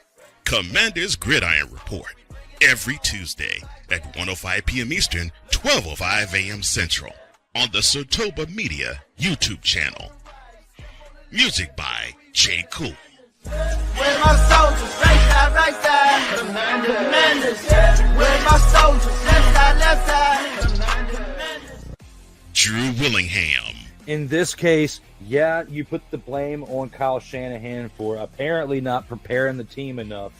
Commander's Gridiron Report, every Tuesday at 1:05 p.m. Eastern, 12:05 a.m. Central, on the SIRTOBA Media YouTube channel. Music by J. Cool. Where my soldiers, right side, commanders. Where my soldiers, left side. Drew Willingham. In this case, yeah, you put the blame on Kyle Shanahan for apparently not preparing the team enough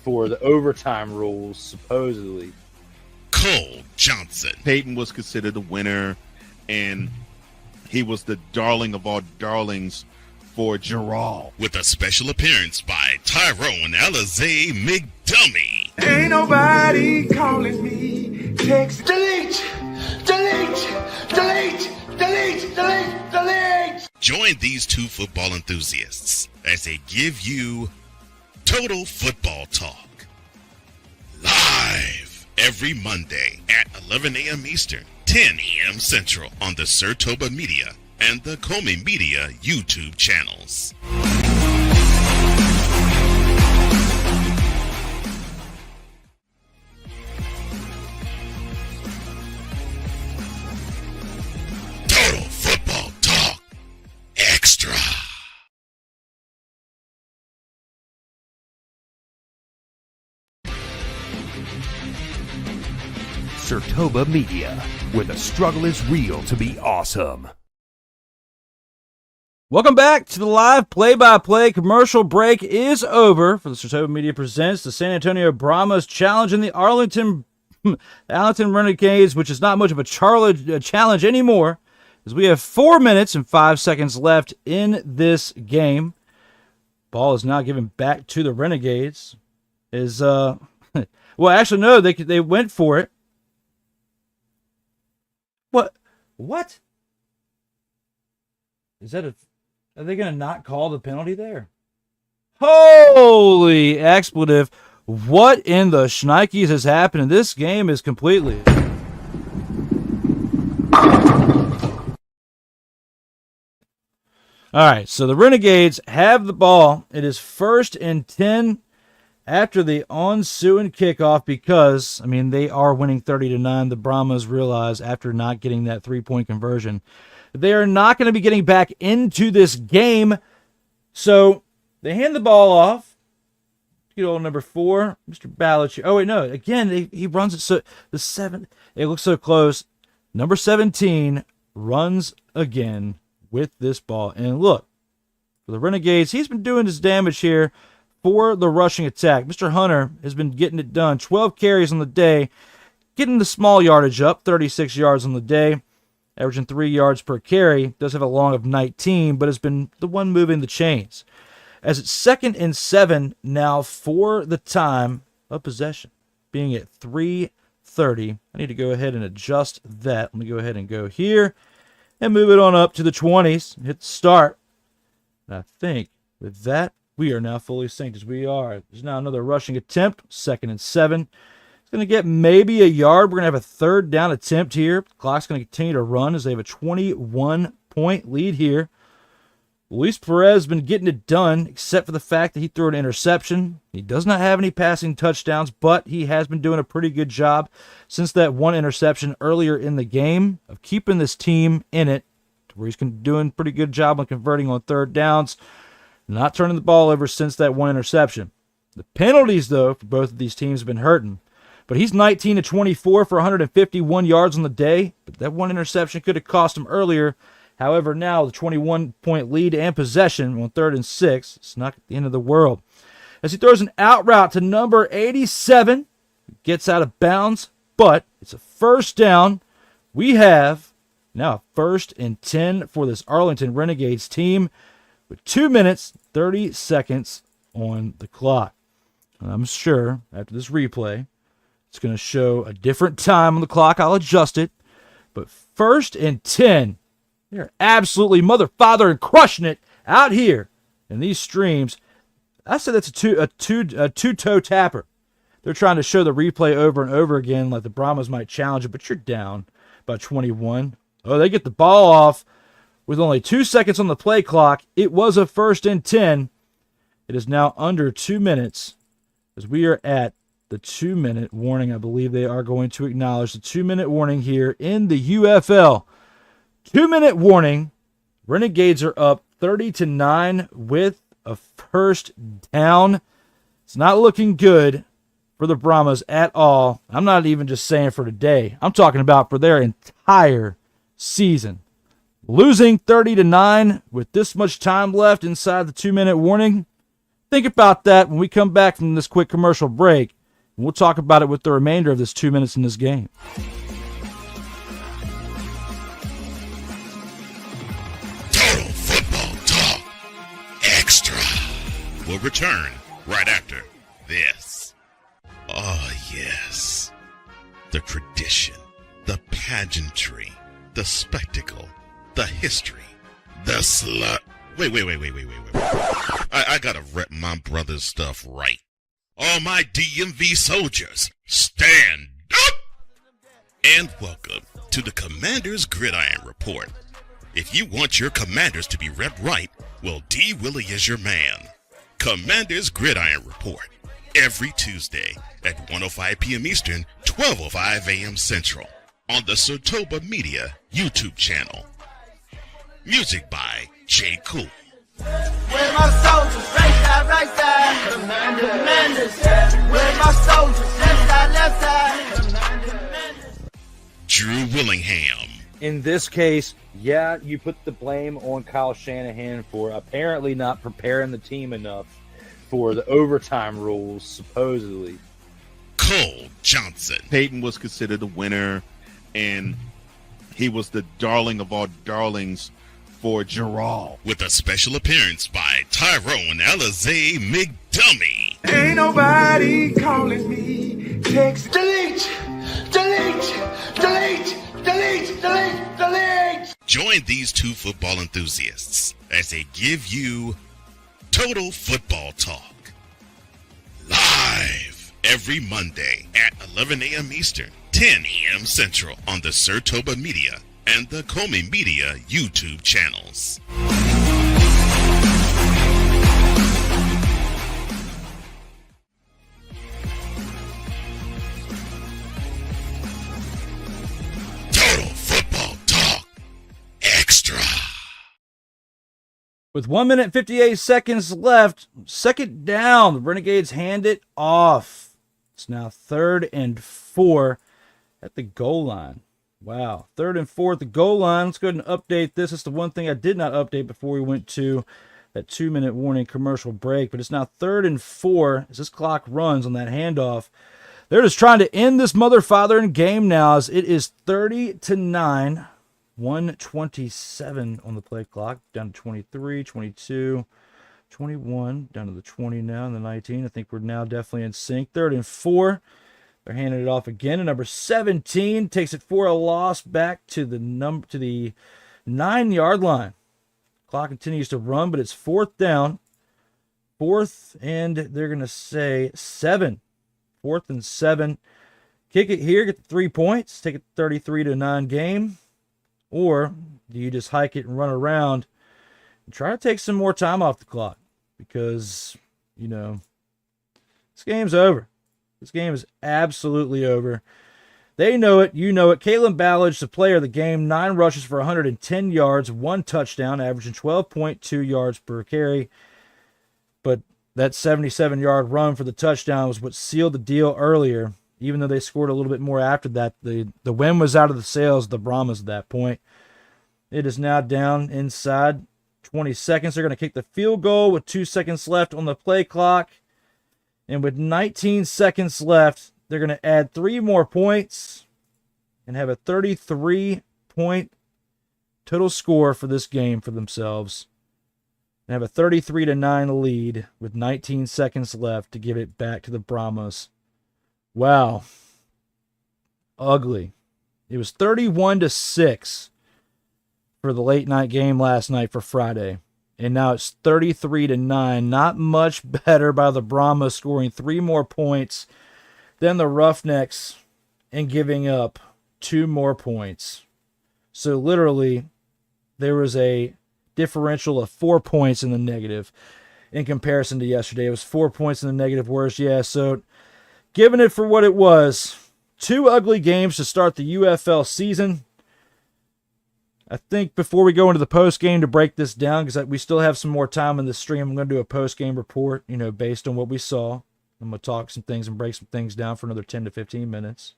for the overtime rules, supposedly. Cole Johnson. Peyton was considered the winner, and he was the darling of all darlings for Gerald. With a special appearance by Tyrone Alizé McDummy. Ain't nobody calling me. Text. Delete. Join these two football enthusiasts as they give you Total Football Talk. Live every Monday at 11 a.m. Eastern, 10 a.m. Central on the SIRTOBA Media and the COMI Media YouTube channels. Total Football Talk Extra. SIRTOBA Media, where the struggle is real to be awesome. Welcome back to the live play-by-play. Commercial break is over for the SIRTOBA Media presents the San Antonio Brahmas challenge in the Arlington Renegades, which is not much of a challenge anymore, as we have 4 minutes and 5 seconds left in this game. Ball is now given back to the Renegades. Well, actually, no, they went for it. What? Is that are they going to not call the penalty there? Holy expletive. What in the shnikes has happened? This game is completely... All right, so the Renegades have the ball. It is 1st and 10 after the ensuing kickoff because, I mean, they are winning 30-9. The Brahmas realize after not getting that 3-point conversion, they are not going to be getting back into this game. So they hand the ball off. Good old number 4, Mr. Ballard. Oh, wait, no. Again, he runs it so the 7. It looks so close. Number 17 runs again with this ball. And look, for the Renegades, he's been doing his damage here for the rushing attack. Mr. Hunter has been getting it done. 12 carries on the day, getting the small yardage up, 36 yards on the day, averaging 3 yards per carry. Does have a long of 19, but has been the one moving the chains. As it's 2nd and 7 now for the time of possession, being at 3:30. I need to go ahead and adjust that. Let me go ahead and go here and move it on up to the 20s. Hit start. And I think with that, we are now fully synced as we are. There's now another rushing attempt, 2nd and 7. It's going to get maybe a yard. We're going to have a 3rd down attempt here. The clock's going to continue to run as they have a 21-point lead here. Luis Perez has been getting it done, except for the fact that he threw an interception. He does not have any passing touchdowns, but he has been doing a pretty good job since that one interception earlier in the game of keeping this team in it, where he's doing a pretty good job on converting on 3rd downs, not turning the ball over since that one interception. The penalties, though, for both of these teams have been hurting. But he's 19 to 24 for 151 yards on the day, but that one interception could have cost him earlier. However, now the 21-point lead and possession on 3rd and 6. It's not the end of the world. As he throws an out route to number 87, gets out of bounds, but it's a 1st down. We have now a 1st and 10 for this Arlington Renegades team with 2 minutes, 30 seconds on the clock. And I'm sure after this replay, it's going to show a different time on the clock. I'll adjust it. But 1st and 10. They're absolutely mother-father and crushing it out here in these streams. I said that's a two-toe tapper. They're trying to show the replay over and over again like the Brahmas might challenge it, but you're down by 21. Oh, they get the ball off with only 2 seconds on the play clock. It was a 1st and 10. It is now under 2 minutes as we are at the 2-minute warning. I believe they are going to acknowledge the 2-minute warning here in the UFL. 2-minute warning. Renegades are up 30-9 with a 1st down. It's not looking good for the Brahmas at all. I'm not even just saying for today. I'm talking about for their entire season. Losing 30-9 with this much time left inside the 2-minute warning. Think about that when we come back from this quick commercial break. We'll talk about it with the remainder of this 2 minutes in this game. Total Football Talk Extra will return right after this. Oh, yes. The tradition, the pageantry, the spectacle, the history, the slut. Wait. I gotta rep my brother's stuff right. All my DMV soldiers, stand up! And welcome to the Commander's Gridiron Report. If you want your Commanders to be repped right, well, D. Willie is your man. Commander's Gridiron Report, every Tuesday at 1:05 p.m. Eastern, 12:05 a.m. Central, on the SIRTOBA Media YouTube channel. Music by J. Cool. Where my soldiers, right side, Commanders. Where my soldiers, left side, Drew Willingham. In this case, yeah, you put the blame on Kyle Shanahan for apparently not preparing the team enough for the overtime rules, supposedly. Cole Johnson. Peyton was considered a winner, and he was the darling of all darlings for Gerald. With a special appearance by Tyrone Alizé McDummy. Ain't nobody calling me. Text. Delete. Join these two football enthusiasts as they give you Total Football Talk. Live every Monday at 11 a.m. Eastern, 10 a.m. Central on the SIRTOBA Media and the COMI Media YouTube channels. With 1 minute and 58 seconds left, second down, the Renegades hand it off. It's now 3rd and 4 at the goal line. Wow, 3rd and 4 at the goal line. Let's go ahead and update this. It's the one thing I did not update before we went to that 2-minute warning commercial break. But it's now 3rd and 4 as this clock runs on that handoff. They're just trying to end this mother-fathering game now as it is 30-9. 1:27 on the play clock, down to 23, 22, 21, down to the 20 now, and the 19. I think we're now definitely in sync. 3rd and 4. They're handing it off again, and number 17 takes it for a loss back to the 9-yard line. Clock continues to run, but it's 4th down. 4th, and they're going to say 7. 4th and 7. Kick it here, get the 3 points, take it 33-9 game. Or do you just hike it and run around and try to take some more time off the clock? Because, you know, this game's over. This game is absolutely over. They know it. You know it. Kalen Ballage, the player of the game, 9 rushes for 110 yards, 1 touchdown, averaging 12.2 yards per carry. But that 77-yard run for the touchdown was what sealed the deal earlier. Even though they scored a little bit more after that, the win was out of the sails of the Brahmas at that point. It is now down inside 20 seconds. They're going to kick the field goal with 2 seconds left on the play clock. And with 19 seconds left, they're going to add 3 more points and have a 33-point total score for this game for themselves. And have a 33-9 lead with 19 seconds left to give it back to the Brahmas. Wow. Ugly. It was 31-6 for the late night game last night for Friday. And now it's 33-9. Not much better by the Brahmas, scoring 3 more points than the Roughnecks and giving up 2 more points. So literally, there was a differential of 4 points in the negative in comparison to yesterday. It was 4 points in the negative worse. Yeah, so giving it for what it was. 2 ugly games to start the UFL season. I think before we go into the post game to break this down, because we still have some more time in the stream, I'm going to do a post game report, you know, based on what we saw. I'm going to talk some things and break some things down for another 10 to 15 minutes.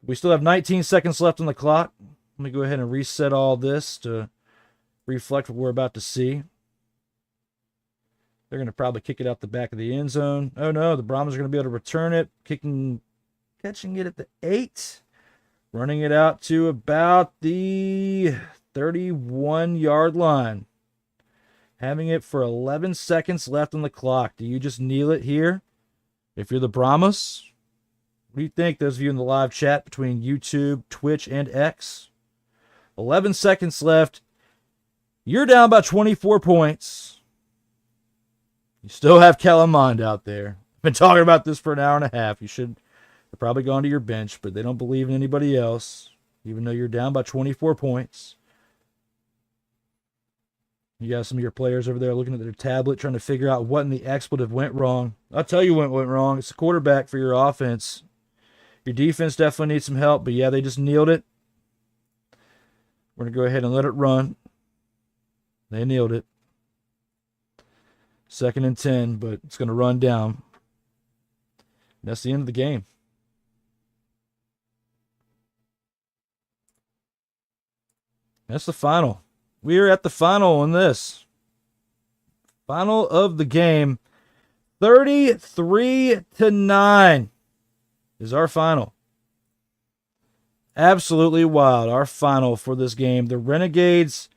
We still have 19 seconds left on the clock. Let me go ahead and reset all this to reflect what we're about to see. They're going to probably kick it out the back of the end zone. Oh, no, the Brahmas are going to be able to return it. Catching it at the 8. Running it out to about the 31-yard line. Having it for 11 seconds left on the clock. Do you just kneel it here? If you're the Brahmas, what do you think, those of you in the live chat between YouTube, Twitch, and X? 11 seconds left. You're down by 24 points. You still have Kellen Mond out there. I've been talking about this for an hour and a half. You should have probably gone to your bench, but they don't believe in anybody else, even though you're down by 24 points. You got some of your players over there looking at their tablet, trying to figure out what in the expletive went wrong. I'll tell you what went wrong. It's the quarterback for your offense. Your defense definitely needs some help, but yeah, they just kneeled it. We're going to go ahead and let it run. They kneeled it. 2nd and 10, but it's going to run down. That's the end of the game. That's the final. We are at the final on this. Final of the game. 33-9 is our final. Absolutely wild. Our final for this game. The Renegades,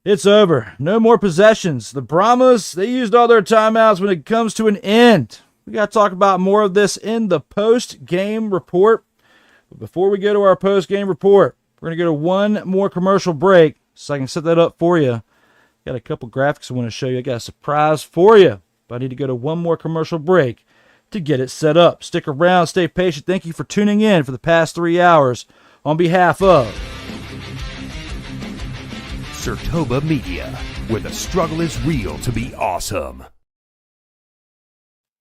it's over. No more possessions. The Brahmas, they used all their timeouts when it comes to an end. We got to talk about more of this in the post-game report. But before we go to our post-game report, we're going to go to one more commercial break so I can set that up for you. Got a couple graphics I want to show you. I got a surprise for you, but I need to go to one more commercial break to get it set up. Stick around, stay patient. Thank you for tuning in for the past 3 hours on behalf of SIRTOBA Media, where the struggle is real to be awesome.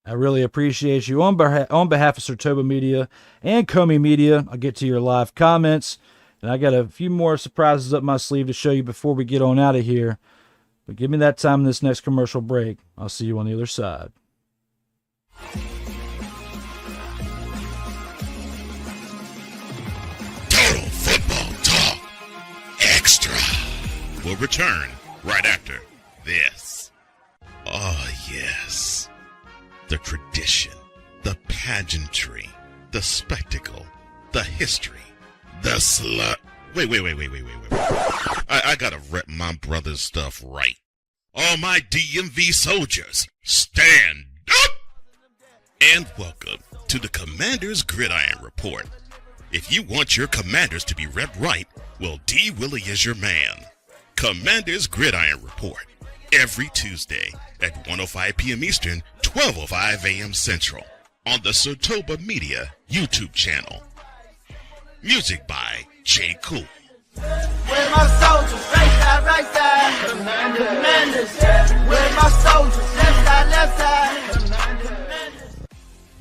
I really appreciate you. On behalf of SIRTOBA Media and COMI Media, I'll get to your live comments. And I got a few more surprises up my sleeve to show you before we get on out of here. But give me that time in this next commercial break. I'll see you on the other side. Total Football Talk Extra will return right after this. Oh, yes. The tradition, the pageantry, the spectacle, the history, the slut. Wait. I gotta rep my brother's stuff right. All my DMV soldiers, stand up! And welcome to the Commander's Gridiron Report. If you want your commanders to be repped right, well, D. Willie is your man. Commander's Gridiron Report. Every Tuesday at 1:05 p.m. Eastern, 12:05 a.m. Central on the SIRTOBA Media YouTube channel. Music by J. Cool. Where my soldiers, right side, commanders. Where my soldiers, left side.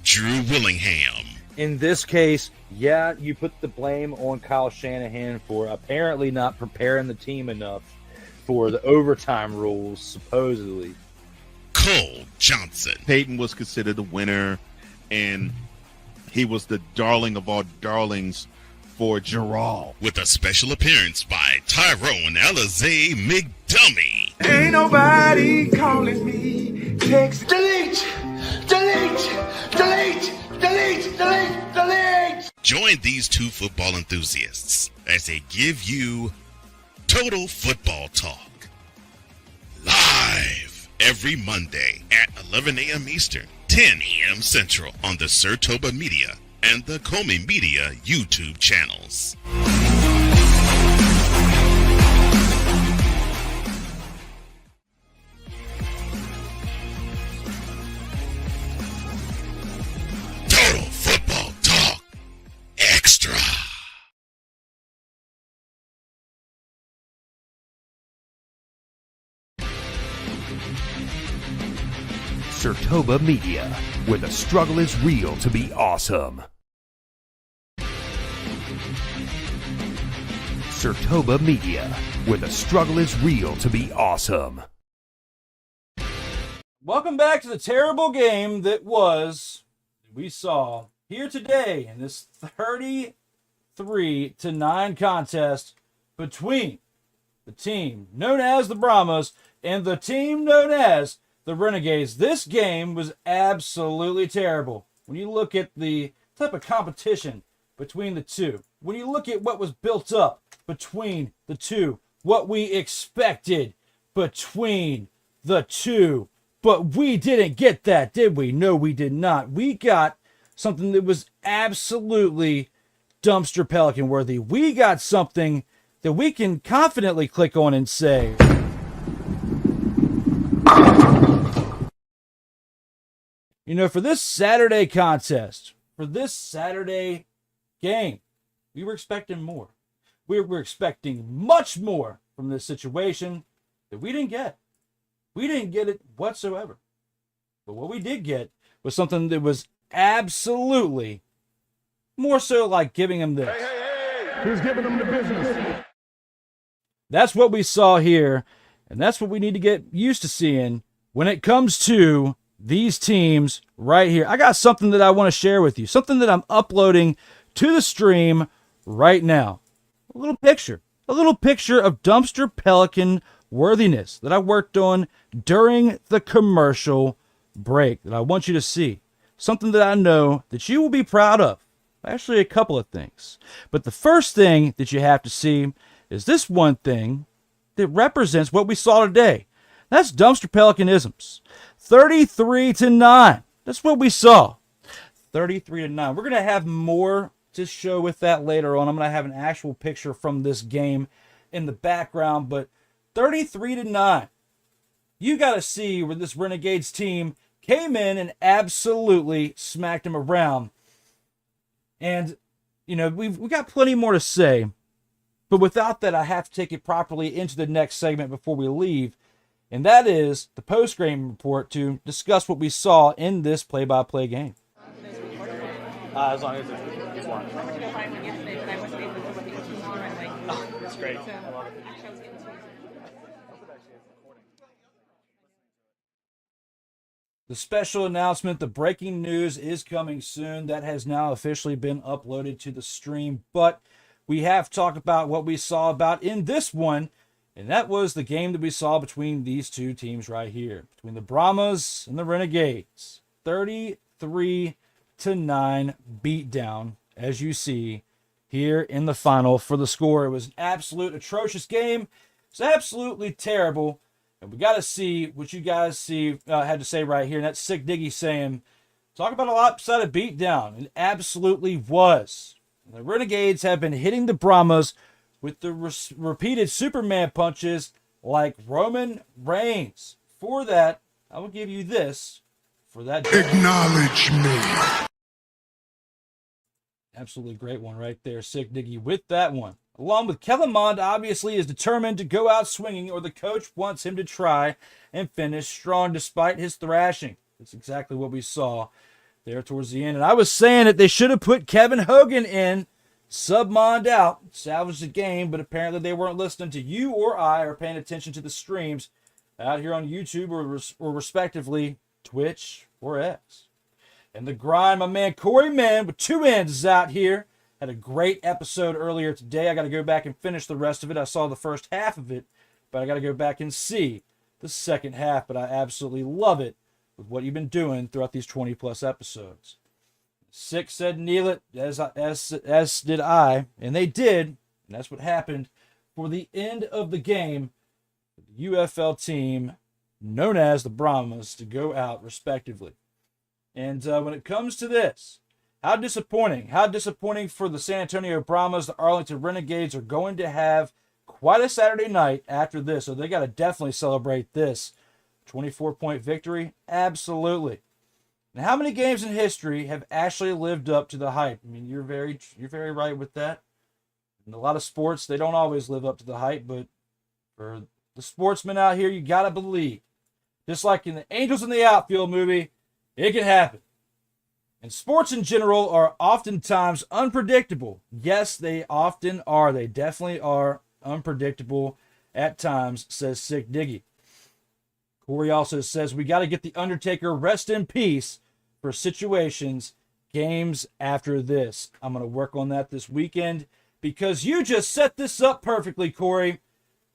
Drew Willingham. In this case, yeah, you put the blame on Kyle Shanahan for apparently not preparing the team enough for the overtime rules, supposedly. Cole Johnson. Peyton was considered the winner, and he was the darling of all darlings for Gerald. With a special appearance by Tyrone Alizé McDummy. Ain't nobody calling me. Text. Delete. Join these two football enthusiasts as they give you Total Football Talk. Live every Monday at 11 a.m. Eastern, 10 a.m. Central on the SIRTOBA Media and the COMI Media YouTube channels. Total Football Talk Extra. SIRTOBA Media, where the struggle is real to be awesome. SIRTOBA Media, where the struggle is real to be awesome. Welcome back to the terrible game that we saw here today in this 33-9 contest between the team known as the Brahmas and the team known as the Renegades. This game was absolutely terrible. When you look at the type of competition between the two, when you look at what was built up between the two, what we expected between the two, but we didn't get that, did we? No, we did not. We got something that was absolutely dumpster pelican worthy. We got something that we can confidently click on and say, you know, for this Saturday contest, for this Saturday game, we were expecting more. We were expecting much more from this situation that we didn't get. We didn't get it whatsoever. But what we did get was something that was absolutely more so like giving them this. Who's giving them the business? That's what we saw here, and that's what we need to get used to seeing when it comes to these teams right here. I got something that I want to share with you, something that I'm uploading to the stream right now. A little picture of dumpster pelican worthiness that I worked on during the commercial break that I want you to see. Something that I know that you will be proud of. Actually, a couple of things. But the first thing that you have to see is this one thing that represents what we saw today. That's dumpster pelicanisms. 33-9. That's what we saw. 33-9. We're going to have more to show with that later on. I'm going to have an actual picture from this game in the background, but 33-9. You got to see where this Renegades team came in and absolutely smacked them around. And, you know, we got plenty more to say, but without that, I have to take it properly into the next segment before we leave. And that is the post-game report to discuss what we saw in this play-by-play game. As long as it's one. Oh, that's great. I love it. The special announcement, the breaking news is coming soon. That has now officially been uploaded to the stream. But we have talked about what we saw about in this one. And that was the game that we saw between these two teams right here. Between the Brahmas and the Renegades. 33-9 beatdown, as you see here in the final for the score. It was an absolute atrocious game. It's absolutely terrible. And we got to see what you guys had to say right here. And that's Sick Diggy saying, talk about a lopsided beatdown. It absolutely was. The Renegades have been hitting the Brahmas with the repeated Superman punches like Roman Reigns. For that, I will give you this for that. Acknowledge me. Absolutely great one right there, Sick Diggy, with that one. Along with Kellen Mond, obviously is determined to go out swinging, or the coach wants him to try and finish strong despite his thrashing. That's exactly what we saw there towards the end. And I was saying that they should have put Kevin Hogan in, sub Mond out, salvage the game, but apparently they weren't listening to you or I, or paying attention to the streams out here on YouTube or respectively Twitch or X. And the grind, my man Corey Mann with 2 ends is out here. Had a great episode earlier today. I got to go back and finish the rest of it. I saw the first half of it, but I got to go back and see the second half. But I absolutely love it with what you've been doing throughout these 20-plus episodes. Six said kneel it, as did I, and they did. And that's what happened for the end of the game. The UFL team, known as the Brahmas, to go out respectively. And when it comes to this, how disappointing for the San Antonio Brahmas. The Arlington Renegades are going to have quite a Saturday night after this, so they got to definitely celebrate this 24-point victory. Absolutely. Now, how many games in history have actually lived up to the hype? I mean, you're very right with that. In a lot of sports, they don't always live up to the hype, but for the sportsmen out here, you got to believe. Just like in the Angels in the Outfield movie, it can happen. And sports in general are oftentimes unpredictable. Yes, they often are. They definitely are unpredictable at times, says Sick Diggy. Corey also says, we got to get the Undertaker rest in peace for situations, games after this. I'm going to work on that this weekend because you just set this up perfectly, Corey.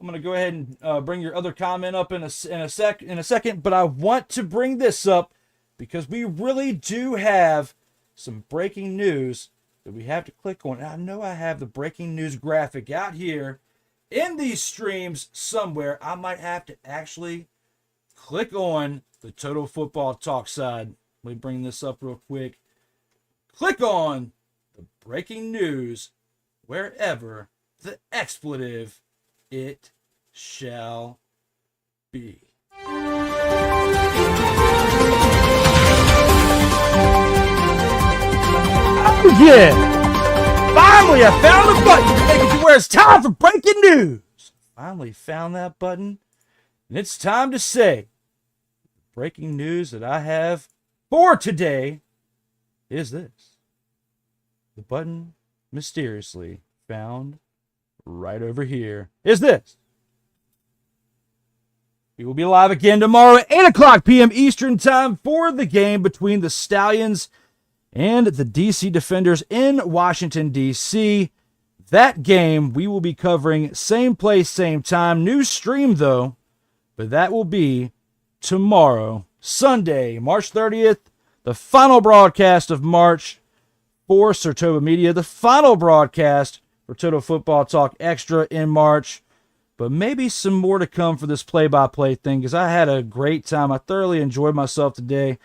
I'm going to go ahead and bring your other comment up in a second, but I want to bring this up because we really do have some breaking news that we have to click on. And I know I have the breaking news graphic out here in these streams somewhere. I might have to actually click on the Total Football Talk side. Let me bring this up real quick. Click on the breaking news wherever the expletive it shall be. Oh yeah! Finally, I found the button to make it to where it's time for breaking news. Finally found that button, and it's time to say, breaking news that I have for today is this. The button mysteriously found right over here is this. We will be live again tomorrow at 8 o'clock p.m. Eastern Time for the game between the Stallions and the DC Defenders in Washington, D.C. That game we will be covering same place, same time. New stream, though, but that will be tomorrow, Sunday, March 30th, the final broadcast of March for SIRTOBA Media, the final broadcast for Total Football Talk Extra in March. But maybe some more to come for this play-by-play thing because I had a great time. I thoroughly enjoyed myself today.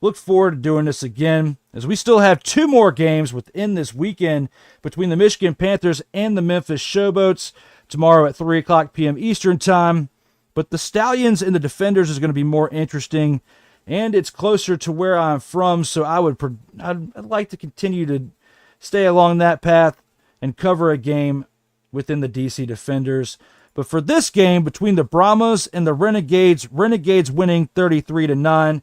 Look forward to doing this again as we still have 2 more games within this weekend between the Michigan Panthers and the Memphis Showboats tomorrow at 3 o'clock p.m. Eastern Time. But the Stallions and the Defenders is going to be more interesting, and it's closer to where I'm from, so I'd like to continue to stay along that path and cover a game within the DC Defenders. But for this game between the Brahmas and the Renegades winning 33-9,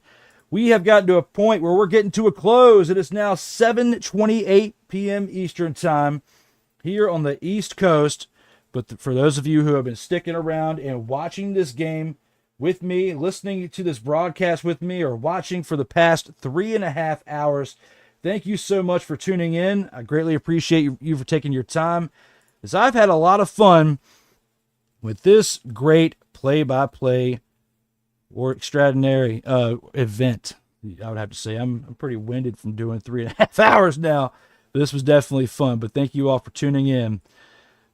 we have gotten to a point where we're getting to a close. It is now 7:28 p.m. Eastern Time here on the East Coast. But for those of you who have been sticking around and watching this game with me, listening to this broadcast with me, or watching for the past 3.5 hours. Thank you so much for tuning in. I greatly appreciate you for taking your time, as I've had a lot of fun with this great play-by-play or extraordinary event. I would have to say I'm pretty winded from doing 3.5 hours now. But this was definitely fun. But thank you all for tuning in.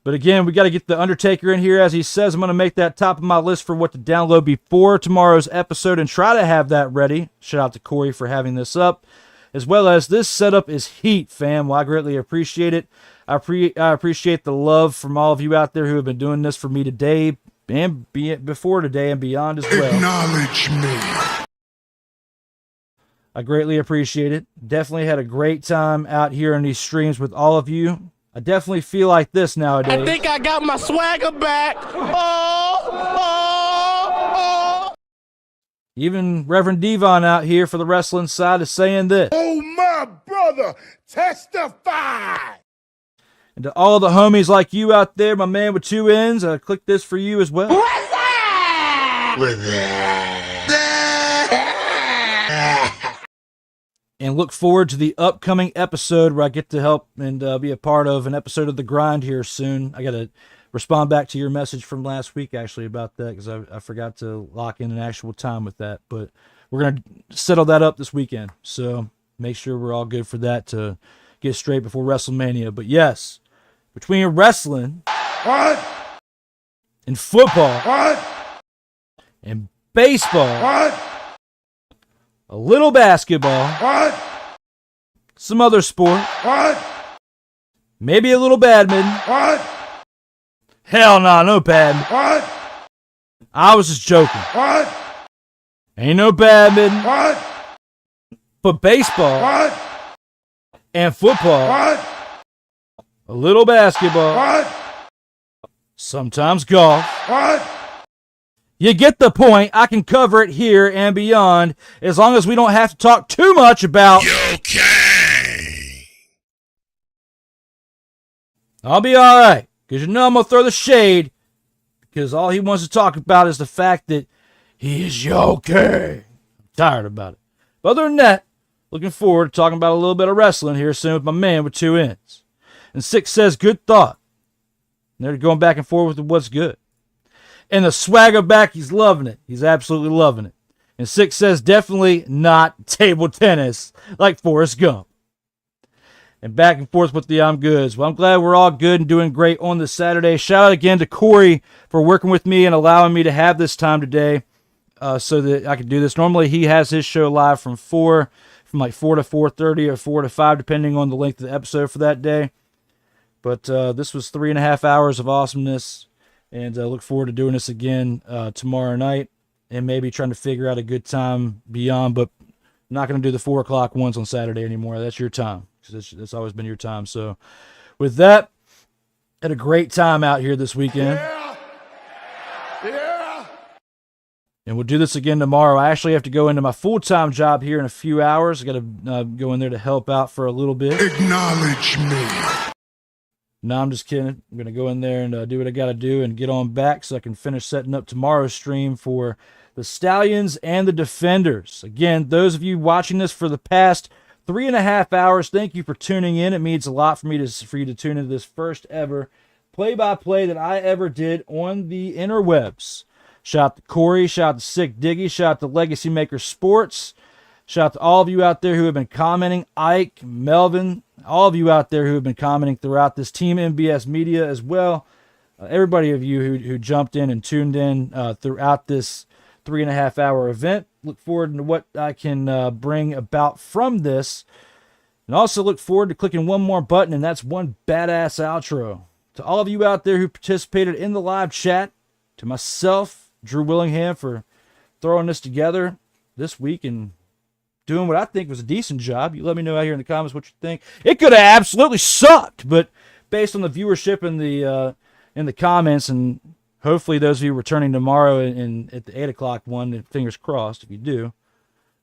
But again, we got to get the Undertaker in here. As he says, I'm going to make that top of my list for what to download before tomorrow's episode and try to have that ready. Shout out to Corey for having this up. As well as this setup is heat, fam. Well, I greatly appreciate it. I appreciate the love from all of you out there who have been doing this for me today and before today and beyond as well. Acknowledge me. I greatly appreciate it. Definitely had a great time out here in these streams with all of you. I definitely feel like this nowadays. I think I got my swagger back. Oh. Even Reverend Devon out here for the wrestling side is saying this. Oh, my brother, testify. And to all the homies like you out there, my man with two ends, I click this for you as well. What's that? And look forward to the upcoming episode where I get to help and be a part of an episode of The Grind here soon. I got to respond back to your message from last week, actually, about that, because I forgot to lock in an actual time with that. But we're going to settle that up this weekend. So make sure we're all good for that to get straight before WrestleMania. But yes, between wrestling and football and baseball, a little basketball, some other sport, maybe a little badminton. Hell nah, no badminton. I was just joking. Ain't no badminton. But baseball and football, a little basketball, sometimes golf. You get the point. I can cover it here and beyond, as long as we don't have to talk too much about. Okay. I'll be all right, because you know I'm going to throw the shade, because all he wants to talk about is the fact that he is okay. I'm tired about it. But other than that, looking forward to talking about a little bit of wrestling here soon with my man with two ends. And Six says, good thought. And they're going back and forth with what's good. And the swagger back, he's loving it. He's absolutely loving it. And Six says, definitely not table tennis like Forrest Gump. And back and forth with the I'm goods. Well, I'm glad we're all good and doing great on this Saturday. Shout out again to Corey for working with me and allowing me to have this time today so that I could do this. Normally, he has his show live from like 4 to 4:30 or 4 to 5, depending on the length of the episode for that day. But this was 3.5 hours of awesomeness. And I look forward to doing this again tomorrow night and maybe trying to figure out a good time beyond. But I'm not going to do the 4 o'clock ones on Saturday anymore. That's your time, because that's always been your time. So with that, had a great time out here this weekend. Yeah. And we'll do this again tomorrow. I actually have to go into my full-time job here in a few hours. I got to go in there to help out for a little bit. Acknowledge me. No, I'm just kidding. I'm going to go in there and do what I got to do and get on back so I can finish setting up tomorrow's stream for the Stallions and the Defenders. Again, those of you watching this for the past 3.5 hours, thank you for tuning in. It means a lot for you to tune into this first ever play-by-play that I ever did on the interwebs. Shout out to Corey, shout out to Sick Diggy, shout out to Legacy Maker Sports. Shout out to all of you out there who have been commenting, Ike, Melvin, all of you out there who have been commenting throughout this Team MBS media as well. Everybody of you who jumped in and tuned in throughout this 3.5 hour event. Look forward to what I can bring about from this. And also look forward to clicking one more button, and that's one badass outro. To all of you out there who participated in the live chat, to myself, Drew Willingham, for throwing this together this week and doing what I think was a decent job. You let me know out here in the comments what you think. It could have absolutely sucked, but based on the viewership in the comments, and hopefully those of you returning tomorrow at the 8 o'clock one, fingers crossed if you do,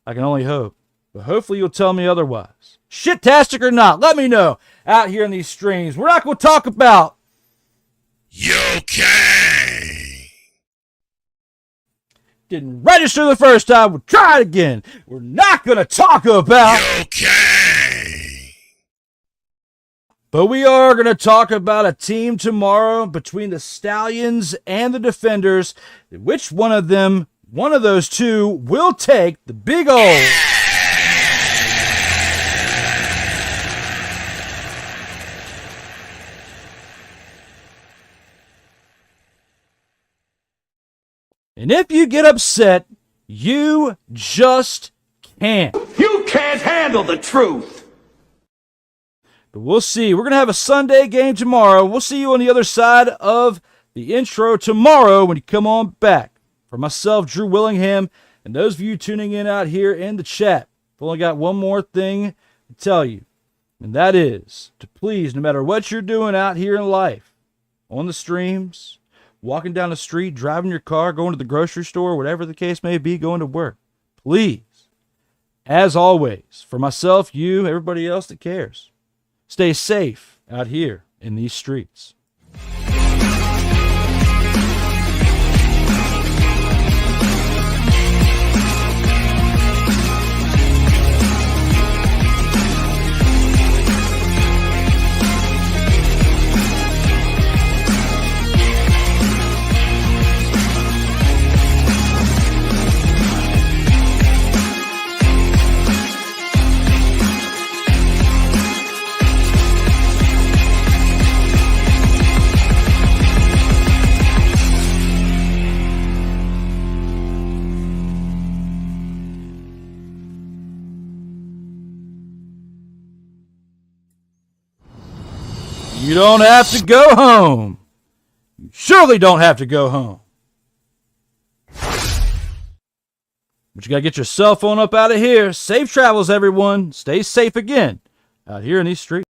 I can only hope. But hopefully you'll tell me otherwise. Shit-tastic or not, let me know out here in these streams. We're not going to talk about Okay. didn't register the first time, we'll try it again. We're not going to talk about... Okay. But we are going to talk about a team tomorrow between the Stallions and the Defenders. Which one of those two, will take the big old... And if you get upset, you just can't. You can't handle the truth. But we'll see. We're going to have a Sunday game tomorrow. We'll see you on the other side of the intro tomorrow when you come on back. For myself, Drew Willingham, and those of you tuning in out here in the chat, I've only got one more thing to tell you, and that is to please, no matter what you're doing out here in life, on the streams, walking down the street, driving your car, going to the grocery store, whatever the case may be, going to work, please, as always, for myself, you, everybody else that cares, stay safe out here in these streets. You don't have to go home. You surely don't have to go home. But you got to get your cell phone up out of here. Safe travels, everyone. Stay safe again out here in these streets.